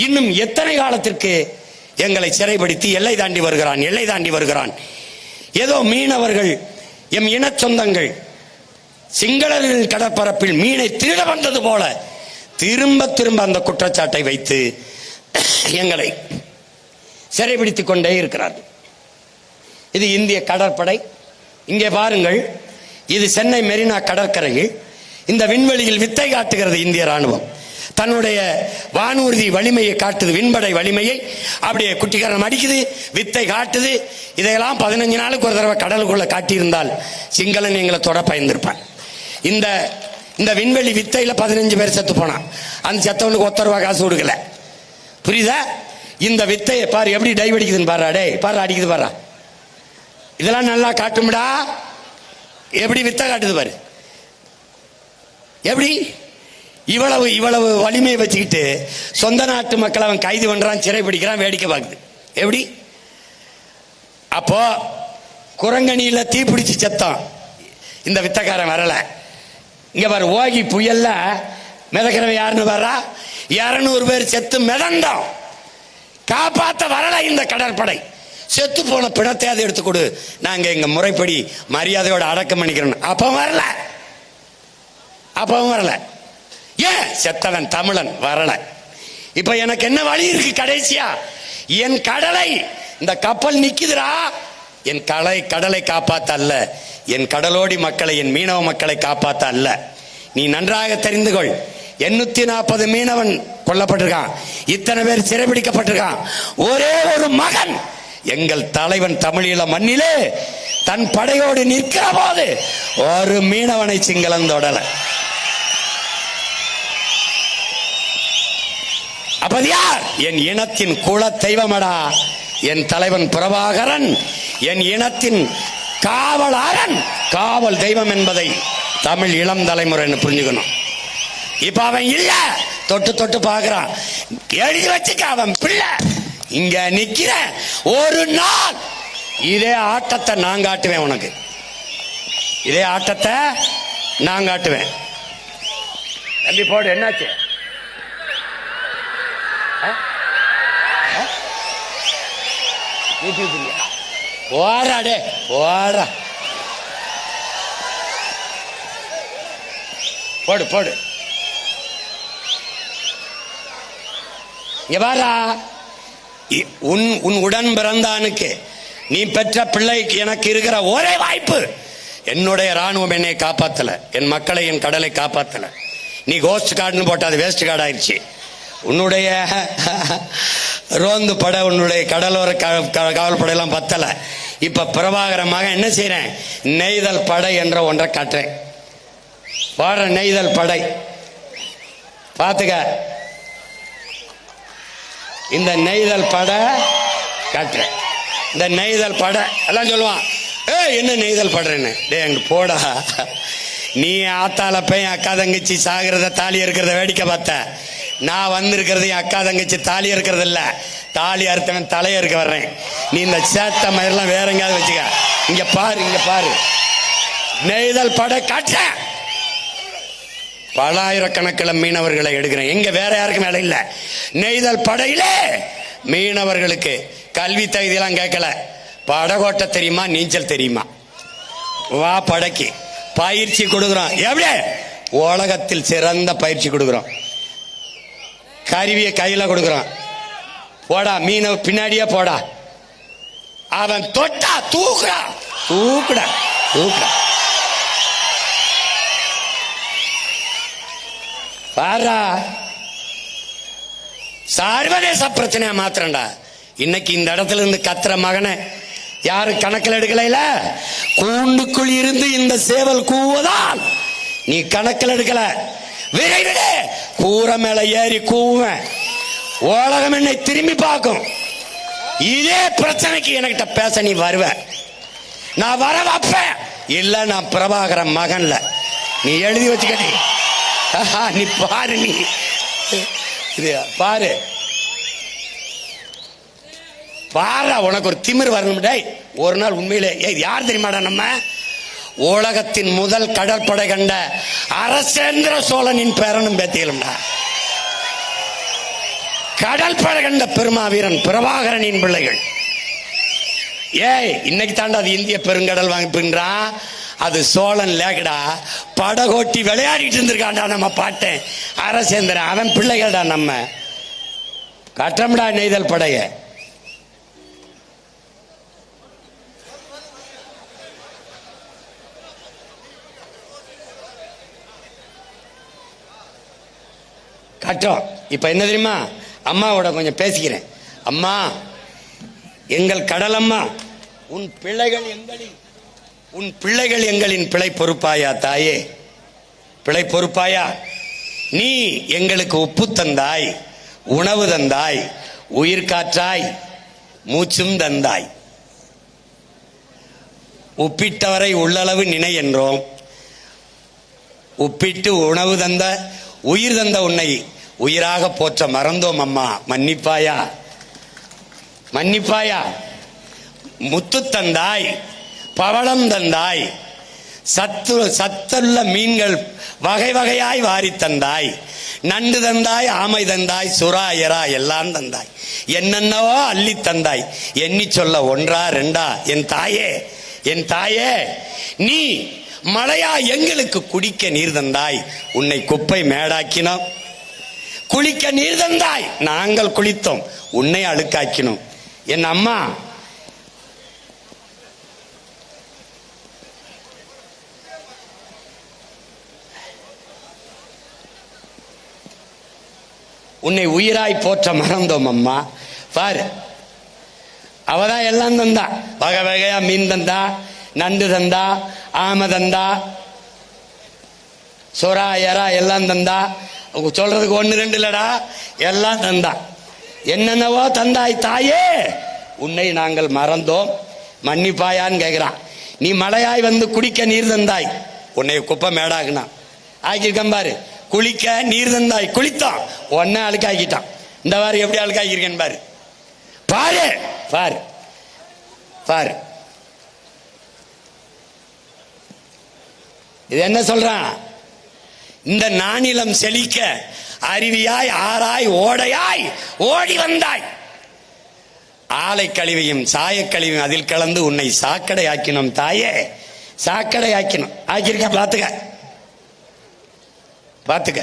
இன்னும் எத்தனை காலத்திற்கு எங்களை சிறைப்படுத்தி எல்லை தாண்டி வருகிறான். ஏதோ மீனவர்கள் எம் இன சொந்தங்கள் சிங்களர்கள் கடற்பரப்பில் மீனை திருட வந்தது போல திரும்ப திரும்ப அந்த குற்றச்சாட்டை வைத்து எங்களை சிறைபிடித்துக் கொண்டே இருக்கிறார்கள். இது இந்திய கடற்படை. இங்கே பாருங்கள், இது சென்னை மெரினா கடற்கரையில் இந்த விண்வெளியில் வித்தை காட்டுகிறது இந்திய ராணுவம். தன்னுடைய வானூர்தி வலிமையை காட்டுது, விண்படை வலிமையை அப்படியே குட்டிக்காரன் அடிக்குது, வித்தை காட்டுது. இதையெல்லாம் 15 நாளுக்கு ஒரு தடவை கடலுக்குள்ள காட்டியிருந்தால் சிங்களன் எங்களை தொட பயந்திருப்பான். இந்த விண்வெளி வித்தையில 15 பேர் செத்து போனான். அந்த செத்தவனுக்கு 1 ரூபா காசு கொடுக்கல. புரியுதா? இந்த வித்தையை பாரு எப்படி டைவ் அடிக்குதுன்னு பாரு. அடே பாரு, அடிக்குது பாரு. இதெல்லாம் நல்லா காட்டும்டா. எப்படி வித்தை காட்டுது பாரு. எப்படி இவ்வளவு இவ்வளவு வலிமையை வச்சுக்கிட்டு சொந்த நாட்டு மக்கள் அவன் கைது பண்றான், சிறை பிடிக்கிறான், வேடிக்கை பார்க்குது. எப்படி? அப்போ குரங்கணியில தீ பிடிச்சி செத்தான் இந்த வித்தக்காரன் வரல. இங்க பாரு, ஓகி புயல்ல மிதக்கிறவன் யாருன்னு வர்றா, 200 பேர் செத்து மிதந்தோம், காப்பாத்த வரல இந்த கடற்படை. செத்து போன பிணத்தையாவது எடுத்து கொடு, நாங்க எங்க முறைப்படி மரியாதையோட அடக்கம் பண்ணிக்கிறோம். அப்பவும் வரல. ஏன்? செத்தவன் தமிழன் வரல. இப்ப எனக்கு என்ன வழி இருக்கு? கடைசியா என் கடலை, இந்த கப்பல் நிக்குதுரா, என் கடலை காப்பாத்த அல்ல, என் கடலோடி மக்களை, என் மீனவ மக்களை காப்பாத்த அல்ல. நீ நன்றாக தெரிந்து கொள், 840 மீனவன் கொல்லப்பட்டிருக்கான், இத்தனை பேர் சிறைபிடிக்கப்பட்டிருக்கான். ஒரே ஒரு மகன் எங்கள் தலைவன் தமிழீழ மண்ணிலே தன் படையோடு நிற்கிற போது ஒரு மீனவனை சிங்களம் தொடல. அப்ப யார்? என் இனத்தின் குல தெய்வமடா என் தலைவன் பிரபாகரன், என் இனத்தின் காவலாரன், காவல் தெய்வம் என்பதை தமிழ் இளம் தலைமுறை புரிஞ்சுக்கணும். இப்ப அவன் இல்ல, தொட்டு தொட்டு பாக்குறான், எழுதி வச்சுக்க, அவன் பிள்ளை இங்க நிக்கிற ஒரு நாள் இதே ஆட்டத்தை நான் காட்டுவேன் உனக்கு, இதே ஆட்டத்தை நான் காட்டுவேன். தம்பி போடு, என்னாச்சு? போராடே போரா, போடு போடு. உன் உடன் பிறந்தானுக்கு, நீ பெற்ற பிள்ளைக்கு எனக்கு இருக்கிற ஒரே வாய்ப்பு, என்னுடைய ராணுவம் என்னை காப்பாத்தல, என் மக்களை, என் கடலை காப்பாத்தல. நீ கோஸ்ட் கார்டுன்னு போட்ட அது வேஸ்ட் கார்டு ஆயிடுச்சு. உன்னுடைய ரோந்து படை, உன்னுடைய கடலோர காவல் படையெல்லாம் பத்தல. இப்ப பிரபாகரமாக என்ன செய்யறேன்? நெய்தல் படை என்ற ஒன்றை காட்டுறேன். பாடுற நெய்தல் படை பாத்துக்க. இந்த நெய்தல் படை காட்டுறேன். இந்த நெய்தல் படை எல்லாம் சொல்லுவான், என்ன நெய்தல் படுறேன்னு. டே அங்க போடா, நீ ஆத்தால போய் அக்கா தங்கச்சி சாகிறத, தாலி இருக்கிறத வேடிக்கை பார்த்த. நான் வந்திருக்கிறது என் அக்கா தங்கச்சி தாலி இருக்கிறது இல்ல, தாலி அறுத்தவன் தலைய இருக்க வர்றேன். நீ இந்த சேட்டை மாதிரிலாம் வேற எங்கேயாவது வச்சுக்க. இங்க பாரு, இங்க பாரு, நெய்தல் படை காட்டுற. பல ஆயிரக்கணக்கில் மீனவர்களை எடுக்கிறேன். எங்க வேற யாருக்கும் வேலை இல்லை. நெய்தல் படையிலே மீனவர்களுக்கு கல்வி தகுதியெல்லாம் கேட்கல. படகோட்ட தெரியுமா, நீச்சல் தெரியுமா, வா படைக்கு பயிற்சி கொடுக்குறோம். எப்படி? உலகத்தில் சிறந்த பயிற்சி கொடுக்குறோம். கருவியை கையில கொடுக்குறோம். போடா, மீன பின்னாடியே போடா. அவன் தொட்டா தூக்குடா, தூக்குடா, தூக்குடா. பாரா, சர்வதேச பிரச்சனையா மாத்திரண்டா. இன்னைக்கு இந்த இடத்துல இருந்து கத்துற மகனை யாரு கணக்கில் எடுக்கல. கூண்டுக்குள் இருந்து இந்த சேவல் கூவதால் நீ கணக்கில் எடுக்கல. விரைவிலே கூரை மேல ஏறி கூவேன், உலகம் என்னை திரும்பி பார்க்கும். இதே பிரச்சனைக்கு என்கிட்ட பேச நீ வருவ, நான் வர வைப்பேன். இல்ல, நான் பிரபாகரன் மகன்ல, நீ எழுதி வச்சுக்க. நீ பாரு, நீ பாரு பாரு, உனக்கு ஒரு திமிர் வரணும். ஒரு நாள் உண்மையிலே யார் தெரியுமாடா? நம்ம உலகத்தின் முதல் கடற்படை கண்ட அரசேந்திர சோழனின் பேரனும் பேத்தியலும்டா. கடற்படை கண்ட பெருமாவீரன் பிரபாகரனின் பிள்ளைகள். இன்னைக்கு தாண்டா அது இந்திய பெருங்கடல் வாங்கிப்பின்றான். அது சோழன் லேக்கடா, படகோட்டி விளையாடிட்டு இருந்திருக்காண்டா நம்ம பாட்டேன் அரசேந்திரன். அவன் பிள்ளைகள்டா நம்ம. கட்டம்டா நெய்தல் படைய. கட்டம். இப்ப என்ன தெரியுமா? அம்மாவோட கொஞ்சம் பேசிக்கிறேன். அம்மா, எங்கள் கடல் அம்மா, உன் பிள்ளைகள் எங்களின் பிழை பொறுப்பாயா தாயே? பிழை பொறுப்பாயா? நீ எங்களுக்கு உப்பு தந்தாய், உணவு தந்தாய், உயிர் காற்றாய், மூச்சும் தந்தாய். உப்பிட்டவரை உள்ளளவு நினை என்றோம், உப்பிட்டு உணவு தந்த உயிர் தந்த உன்னை உயிராக போற்ற மறந்தோம் அம்மா, மன்னிப்பாயா மன்னிப்பாயா. முத்து தந்தாய், பவளம் தந்தாய், சத்துள்ள மீன்கள் வகை வகையாய் வாரி தந்தாய், நண்டு தந்தாய், ஆமை தந்தாய், சுறா எறா எல்லாம் தந்தாய், என்னென்னவோ அள்ளி தந்தாய், எண்ணி சொல்ல ஒன்றா ரெண்டா. என் தாயே, என் தாயே, நீ மழையா எங்களுக்கு குடிக்க நீர் தந்தாய், உன்னை குப்பை மேடாக்கினோம். குளிக்க நீர் தந்தாய், நாங்கள் குளித்தோம், உன்னை அழுக்காக்கினோம். என் அம்மா, உன்னை உயிராய் போற்ற மறந்தோம் அம்மா. பாரு, அவதான் எல்லாம் தந்தா, வகை வகையா மீன் தந்தா, நண்டு தந்தா, ஆமை தந்தா, சுறா எறா எல்லாம் தந்தா. சொல்றதுக்கு ஒன்னு ரெண்டு இல்லடா, எல்லாம் தந்தா. என்னென்னவோ தந்தாய் தாயே, உன்னை நாங்கள் மறந்தோம், மன்னிப்பாயான்னு கேட்கிறான். நீ மழையாய் வந்து குடிக்க நீர் தந்தாய், உன்னை குப்பை மேடாக்குனா ஆக்கியிருக்கேன் பாரு. குளிக்க நீர் தந்தாய், குளித்தான், உன்னை அழுக்காக்கிட்டான். இந்த வாரி எப்படி அழுக்காக்கிருக்கேன் பாரு, பாரு பாரு பாரு. இது என்ன சொல்றான்? இந்த நானிலம் செழிக்க அருவியாய் ஆராய் ஓடையாய் ஓடி வந்தாய், ஆலை கழிவையும் சாய கழிவையும் அதில் கலந்து உன்னை சாக்கடை ஆக்கினோம் தாயே, சாக்கடை ஆக்கினோம். ஆக்கியிருக்க பாத்துக்க பாத்துக்க.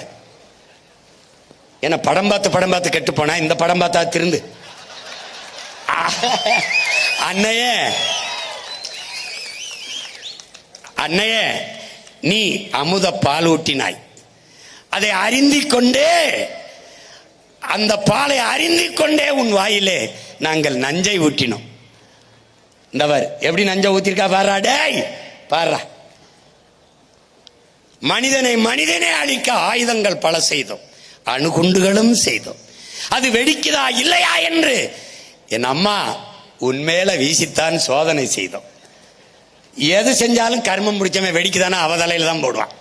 ஏன்னா படம் பார்த்து கெட்டு போனா, இந்த படம் பார்த்தா திருந்து. அன்னையே, அன்னையே, நீ அமுத பால் ஊட்டினாய், அதை அறிந்திக் கொண்டே, அந்த பாலை அறிந்திக் கொண்டே உன் வாயிலே நாங்கள் நஞ்சை ஊட்டினோம். இந்தவர் எப்படி நஞ்சை ஊத்திருக்கா பாரா, டேய் பாரா. மனிதனை மனிதனே அழிக்க ஆயுதங்கள் பல செய்தோம், அணுகுண்டுகளும் செய்தோம். அது வெடிக்குதா இல்லையா என்று என் அம்மா உன்மேல வீசித்தான் சோதனை செய்தோம். எது செஞ்சாலும் கர்மம் முடிச்சவன் வெடிக்குதானா அவ தலையில தான் போடுவான்.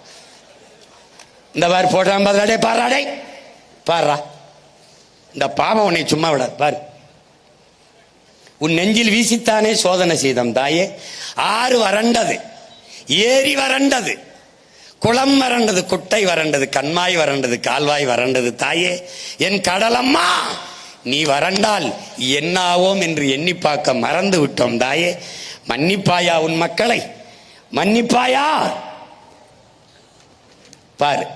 இந்த மாதிரி போடுறான் பாரு, பாராடே பாரா. இந்த பாவம் உன்னை சும்மா விடாது பாரு. உன் நெஞ்சில் வீசித்தானே சோதனை செய்தோம் தாயே. ஆறு வறண்டது, ஏரி வறண்டது, குளம் வறண்டது, குட்டை வறண்டது, கண்மாய் வறண்டது, கால்வாய் வறண்டது தாயே. என் கடலம்மா, நீ வறண்டால் என்னாவோம் என்று எண்ணி பார்க்க மறந்து விட்டோம் தாயே. மன்னிப்பாயா உன் மக்களை, மன்னிப்பாயா. பாரு,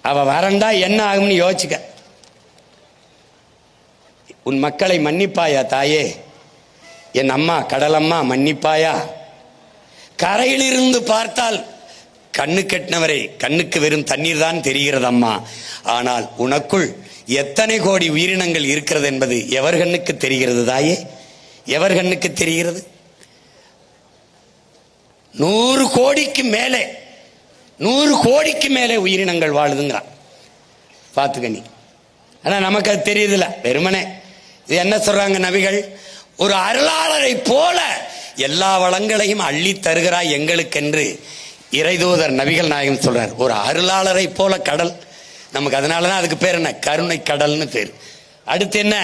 அவ வறண்டா என்ன ஆகும்னு யோசிக்க. உன் மக்களை மன்னிப்பாயா தாயே. என் அம்மா கடலம்மா மன்னிப்பாயா. கரையிலிருந்து பார்த்தால் கண்ணு கெட்டினவரே, கண்ணுக்கு வெறும் தண்ணீர் தான் தெரிகிறது அம்மா. ஆனால் உனக்குள் எத்தனை கோடி உயிரினங்கள் இருக்கிறது என்பது எவர் கண்ணுக்கு தெரிகிறது தாயே, எவர் கண்ணுக்கு தெரிகிறது? 100 கோடிக்கு மேலே, 100 கோடிக்கு மேலே உயிரினங்கள் வாழுதுங்கிறான். பார்த்துக்க நீ. ஆனா நமக்கு அது தெரியுதுல, வெறுமனே. இது என்ன சொல்றாங்க நபிகள்? ஒரு அருளாளரை போல எல்லா வளங்களையும் அள்ளி தருகிறாய் எங்களுக்கென்று இறைதூதர் நபிகள் நாயகம் சொல்றார். ஒரு அருளாளரை போல கடல் நமக்கு. அதனாலதான் அதுக்கு பேர் என்ன? கருணை கடல்னு பேர். அடுத்து என்ன?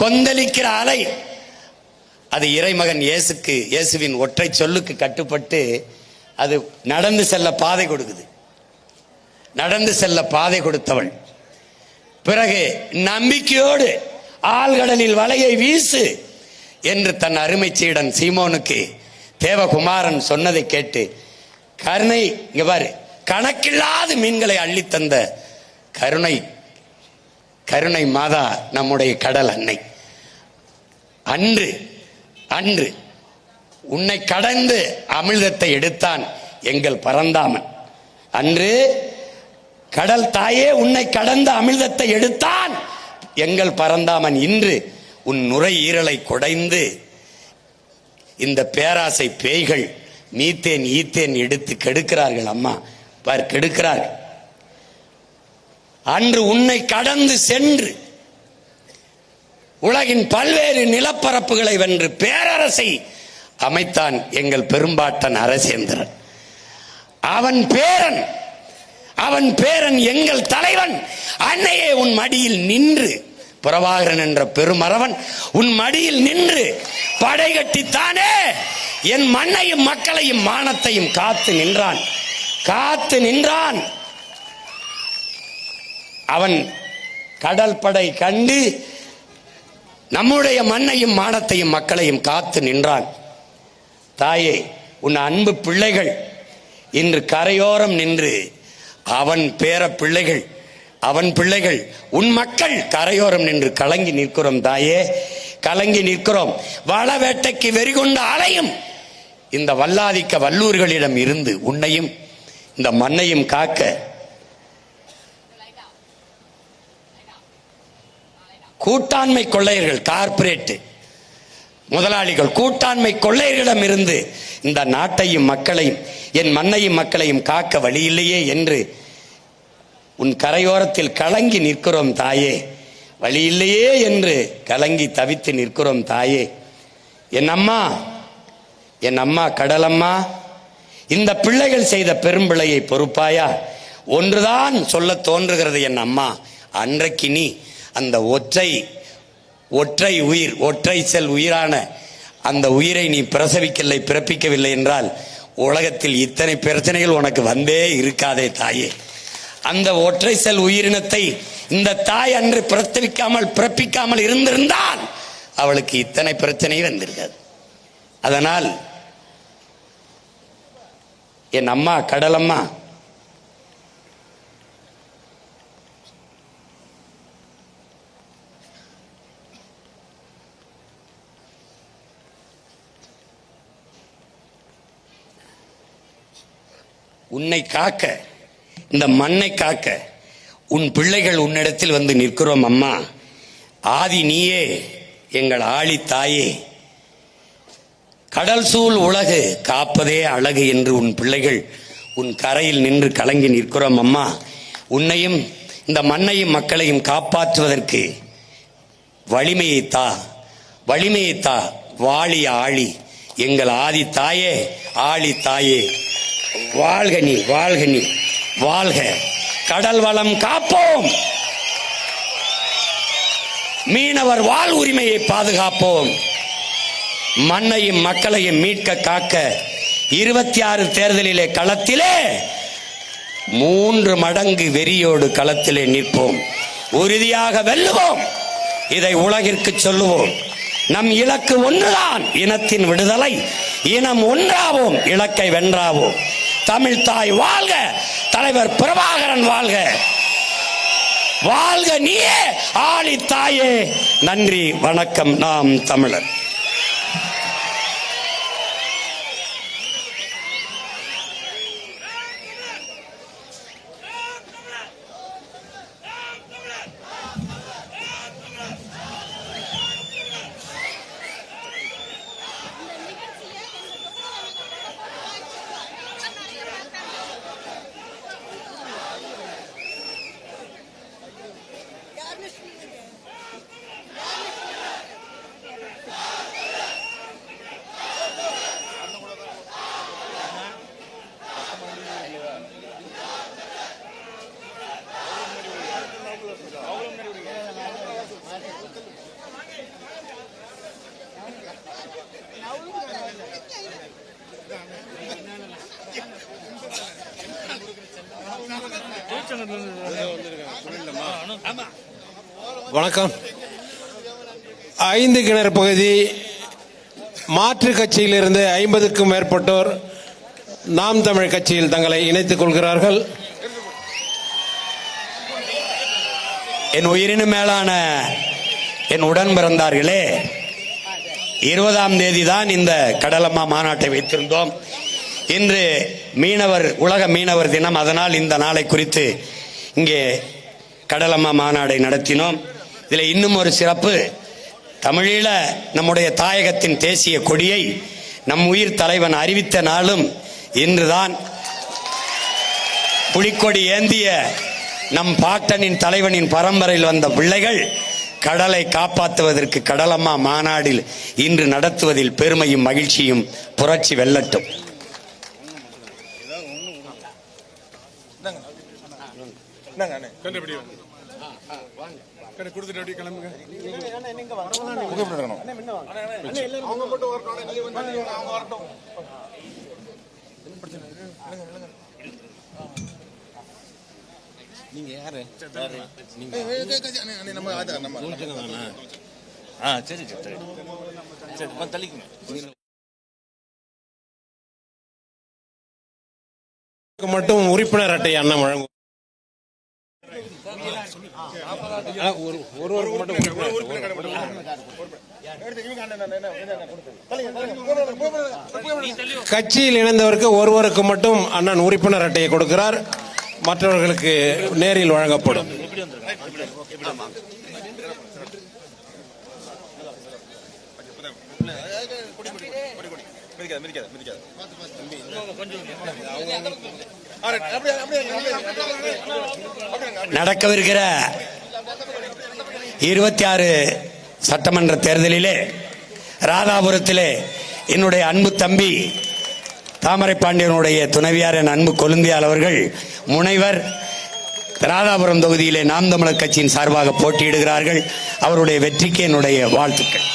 கொந்தளிக்கிற அலை. அது இறைமகன் இயேசுவின் ஒற்றை சொல்லுக்கு கட்டுப்பட்டு அது நடந்து செல்ல பாதை கொடுக்குது. நடந்து செல்ல பாதை கொடுத்தவள். பிறகு நம்பிக்கையோடு ஆழ்கடலில் வலையை வீசு என்று தன் அருமை சீடன் சீமோனுக்கு தேவகுமாரன் சொன்னதை கேட்டு கருணை, இங்க பாரு, கணக்கில்லாத மீன்களை அள்ளித்தந்த கருணை மாதா நம்முடைய கடல் அன்னை. அன்று அன்று உன்னை கடந்து அமிழ்தத்தை எடுத்தான் எங்கள் பரந்தாமன். அன்று கடல் தாயே உன்னை கடந்த அமிழ்தத்தை எடுத்தான் எங்கள் பரந்தாமன். இன்று உன் நுரையீரலை குடைந்து இந்த பேராசை பேய்கள் மீத்தேன் ஈத்தேன் எடுத்து கெடுக்கிறார்கள் அம்மா. பார், கெடுக்கிறார்கள். அன்று உன்னை கடந்து சென்று உலகின் பல்வேறு நிலப்பரப்புகளை வென்று பேரரசை அமைத்தான் எங்கள் பெரும்பாட்டன் அரசேந்திரன். அவன் பேரன் எங்கள் தலைவன். அன்னையே உன் மடியில் நின்று, பிரபாகரன் என்ற பெருமறவன் உன் மடியில் நின்று படை கட்டித்தானே என் மண்ணையும் மக்களையும் மானத்தையும் காத்து நின்றான். அவன் கடல் படை கண்டு நம்முடைய மண்ணையும் மானத்தையும் மக்களையும் காத்து நின்றான். தாயே, உன் அன்பு பிள்ளைகள் இன்று கரையோரம் நின்று அவன் பிள்ளைகள் உன் மக்கள் கரையோரம் நின்று கலங்கி நிற்கிறோம். தாயே, கலங்கி நிற்கிறோம். வள வேட்டைக்கு வெறிகொண்டு அலையும் இந்த வல்லாதிக்க வல்லூர்களிடம் இருந்து உன்னையும் இந்த மண்ணையும் காக்க கூட்டாண்மை கொள்ளையர்கள், கார்ப்பரேட் முதலாளிகள், கூட்டாண்மை கொள்ளையர்களிடம் இருந்து இந்த நாட்டையும் மக்களையும் என் மண்ணையும் மக்களையும் காக்க வழியில்லையே என்று உன் கரையோரத்தில் கலங்கி நிற்கிறோம் தாயே. வழியில்லையே என்று கலங்கி தவித்து நிற்கிறோம் தாயே. என் அம்மா கடலம்மா, இந்த பிள்ளைகள் செய்த பெரும்பிழையை பொறுப்பாயா? ஒன்றுதான் சொல்ல தோன்றுகிறது என் அம்மா. அன்றைக்கு நீ அந்த ஒற்றை உயிர், ஒற்றை செல் உயிரான அந்த உயிரை நீ பிறப்பிக்கவில்லை என்றால் உலகத்தில் இத்தனை பிரச்சனைகள் உனக்கு வந்தே இருக்காதே தாயே. அந்த ஒற்றை செல் உயிரினத்தை இந்த தாய் அன்று பிறப்பிக்காமல் இருந்திருந்தால் அவளுக்கு இத்தனை பிரச்சனை வந்திருக்காது. அதனால் என் அம்மா கடலம்மா, உன்னை காக்க, இந்த மண்ணை காக்க உன் பிள்ளைகள் உன்னிடத்தில் வந்து நிற்கிறோம் அம்மா. ஆதி நீயே, எங்கள் ஆழி தாயே. கடல் சூழ் உலகு காப்பதே அழகு என்று உன் பிள்ளைகள் உன் கரையில் நின்று கலங்கி நிற்கிறோம் அம்மா. உன்னையும் இந்த மண்ணையும் மக்களையும் காப்பாற்றுவதற்கு வலிமையை தா. வாழி ஆழி, எங்கள் ஆதி தாயே, ஆழி தாயே. வாழ்க நீ, வாழ்க. கடல் வளம் காப்போம், மீனவர் வாழ் உரிமையை பாதுகாப்போம். மண்ணையும் மக்களையும் மீட்க காக்க 26 தேர்தலிலே களத்திலே 3 மடங்கு வெறியோடு களத்திலே நிற்போம். உறுதியாக வெல்லுவோம். இதை உலகிற்கு சொல்லுவோம். நம் இலக்கு ஒன்றுதான், இனத்தின் விடுதலை. இனம் ஒன்றாவோம், இலக்கை வென்றாவோம். தமிழ் தாய் வாழ்க, தலைவர் பிரபாகரன் வாழ்க. வாழ்க நீயே, ஆளி தாயே. நன்றி, வணக்கம். நாம் தமிழர். வணக்கம். 5 கிணறு பகுதி மாற்று கட்சியிலிருந்து 50க்கும் மேற்பட்டோர் நாம் தமிழ் கட்சியில் தங்களை இணைத்துக் கொள்கிறார்கள். என் உயிரினு மேலான என் உடன் பிறந்தார்களே, 20ஆம் தேதி தான் இந்த கடலம்மா மாநாட்டை வைத்திருந்தோம். இன்று உலக மீனவர் தினம். அதனால் இந்த நாளை குறித்து இங்கே கடலம்மா மாநாடை நடத்தினோம். இதில் இன்னும் ஒரு சிறப்பு, தமிழீழ நம்முடைய தாயகத்தின் தேசிய கொடியை நம் உயிர் தலைவன் அறிவித்த நாளும் இன்றுதான். புலிக்கொடி ஏந்திய நம் பாட்டனின் தலைவனின் பரம்பரையில் வந்த பிள்ளைகள் கடலை காப்பாற்றுவதற்கு கடலம்மா மாநாடில் இன்று நடத்துவதில் பெருமையும் மகிழ்ச்சியும். புரட்சி வெல்லட்டும். கொடுத்துட்டு அப்படியே கிளம்புங்க. நீங்க யாரு? நம்ம சரி சரி சரி தள்ளிக்குங்க. மட்டும் உறுப்பினர் அட்டை அண்ணன் வழங்கும். ஒருவருக்கு மட்டும் கட்சியில் இணைந்தவருக்கு ஒருவருக்கு மட்டும் அண்ணன் உறுப்பினர் அட்டையை கொடுக்கிறார். மற்றவர்களுக்கு நேரில் வழங்கப்படும். நடக்கவிருக்கிற 26 சட்டமன்ற தேர்தலிலே ராதாபுரத்திலே என்னுடைய அன்பு தம்பி தாமரை பாண்டியனுடைய துணைவியார் என் அன்பு கொழுந்தியால் அவர்கள் முனைவர் ராதாபுரம் தொகுதியிலே நாம் தமிழர் கட்சியின் சார்பாக போட்டியிடுகிறார்கள். அவருடைய வெற்றிக்கு என்னுடைய வாழ்த்துக்கள்.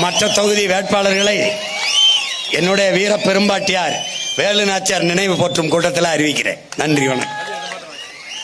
மற்ற தொகுதி வேட்பாளர்களை என்னுடைய வீர பெரும்பாட்டியார் வேலு நாச்சியார் நினைவு போற்றும் கூட்டத்தில் அறிவிக்கிறேன். நன்றி, வணக்கம்.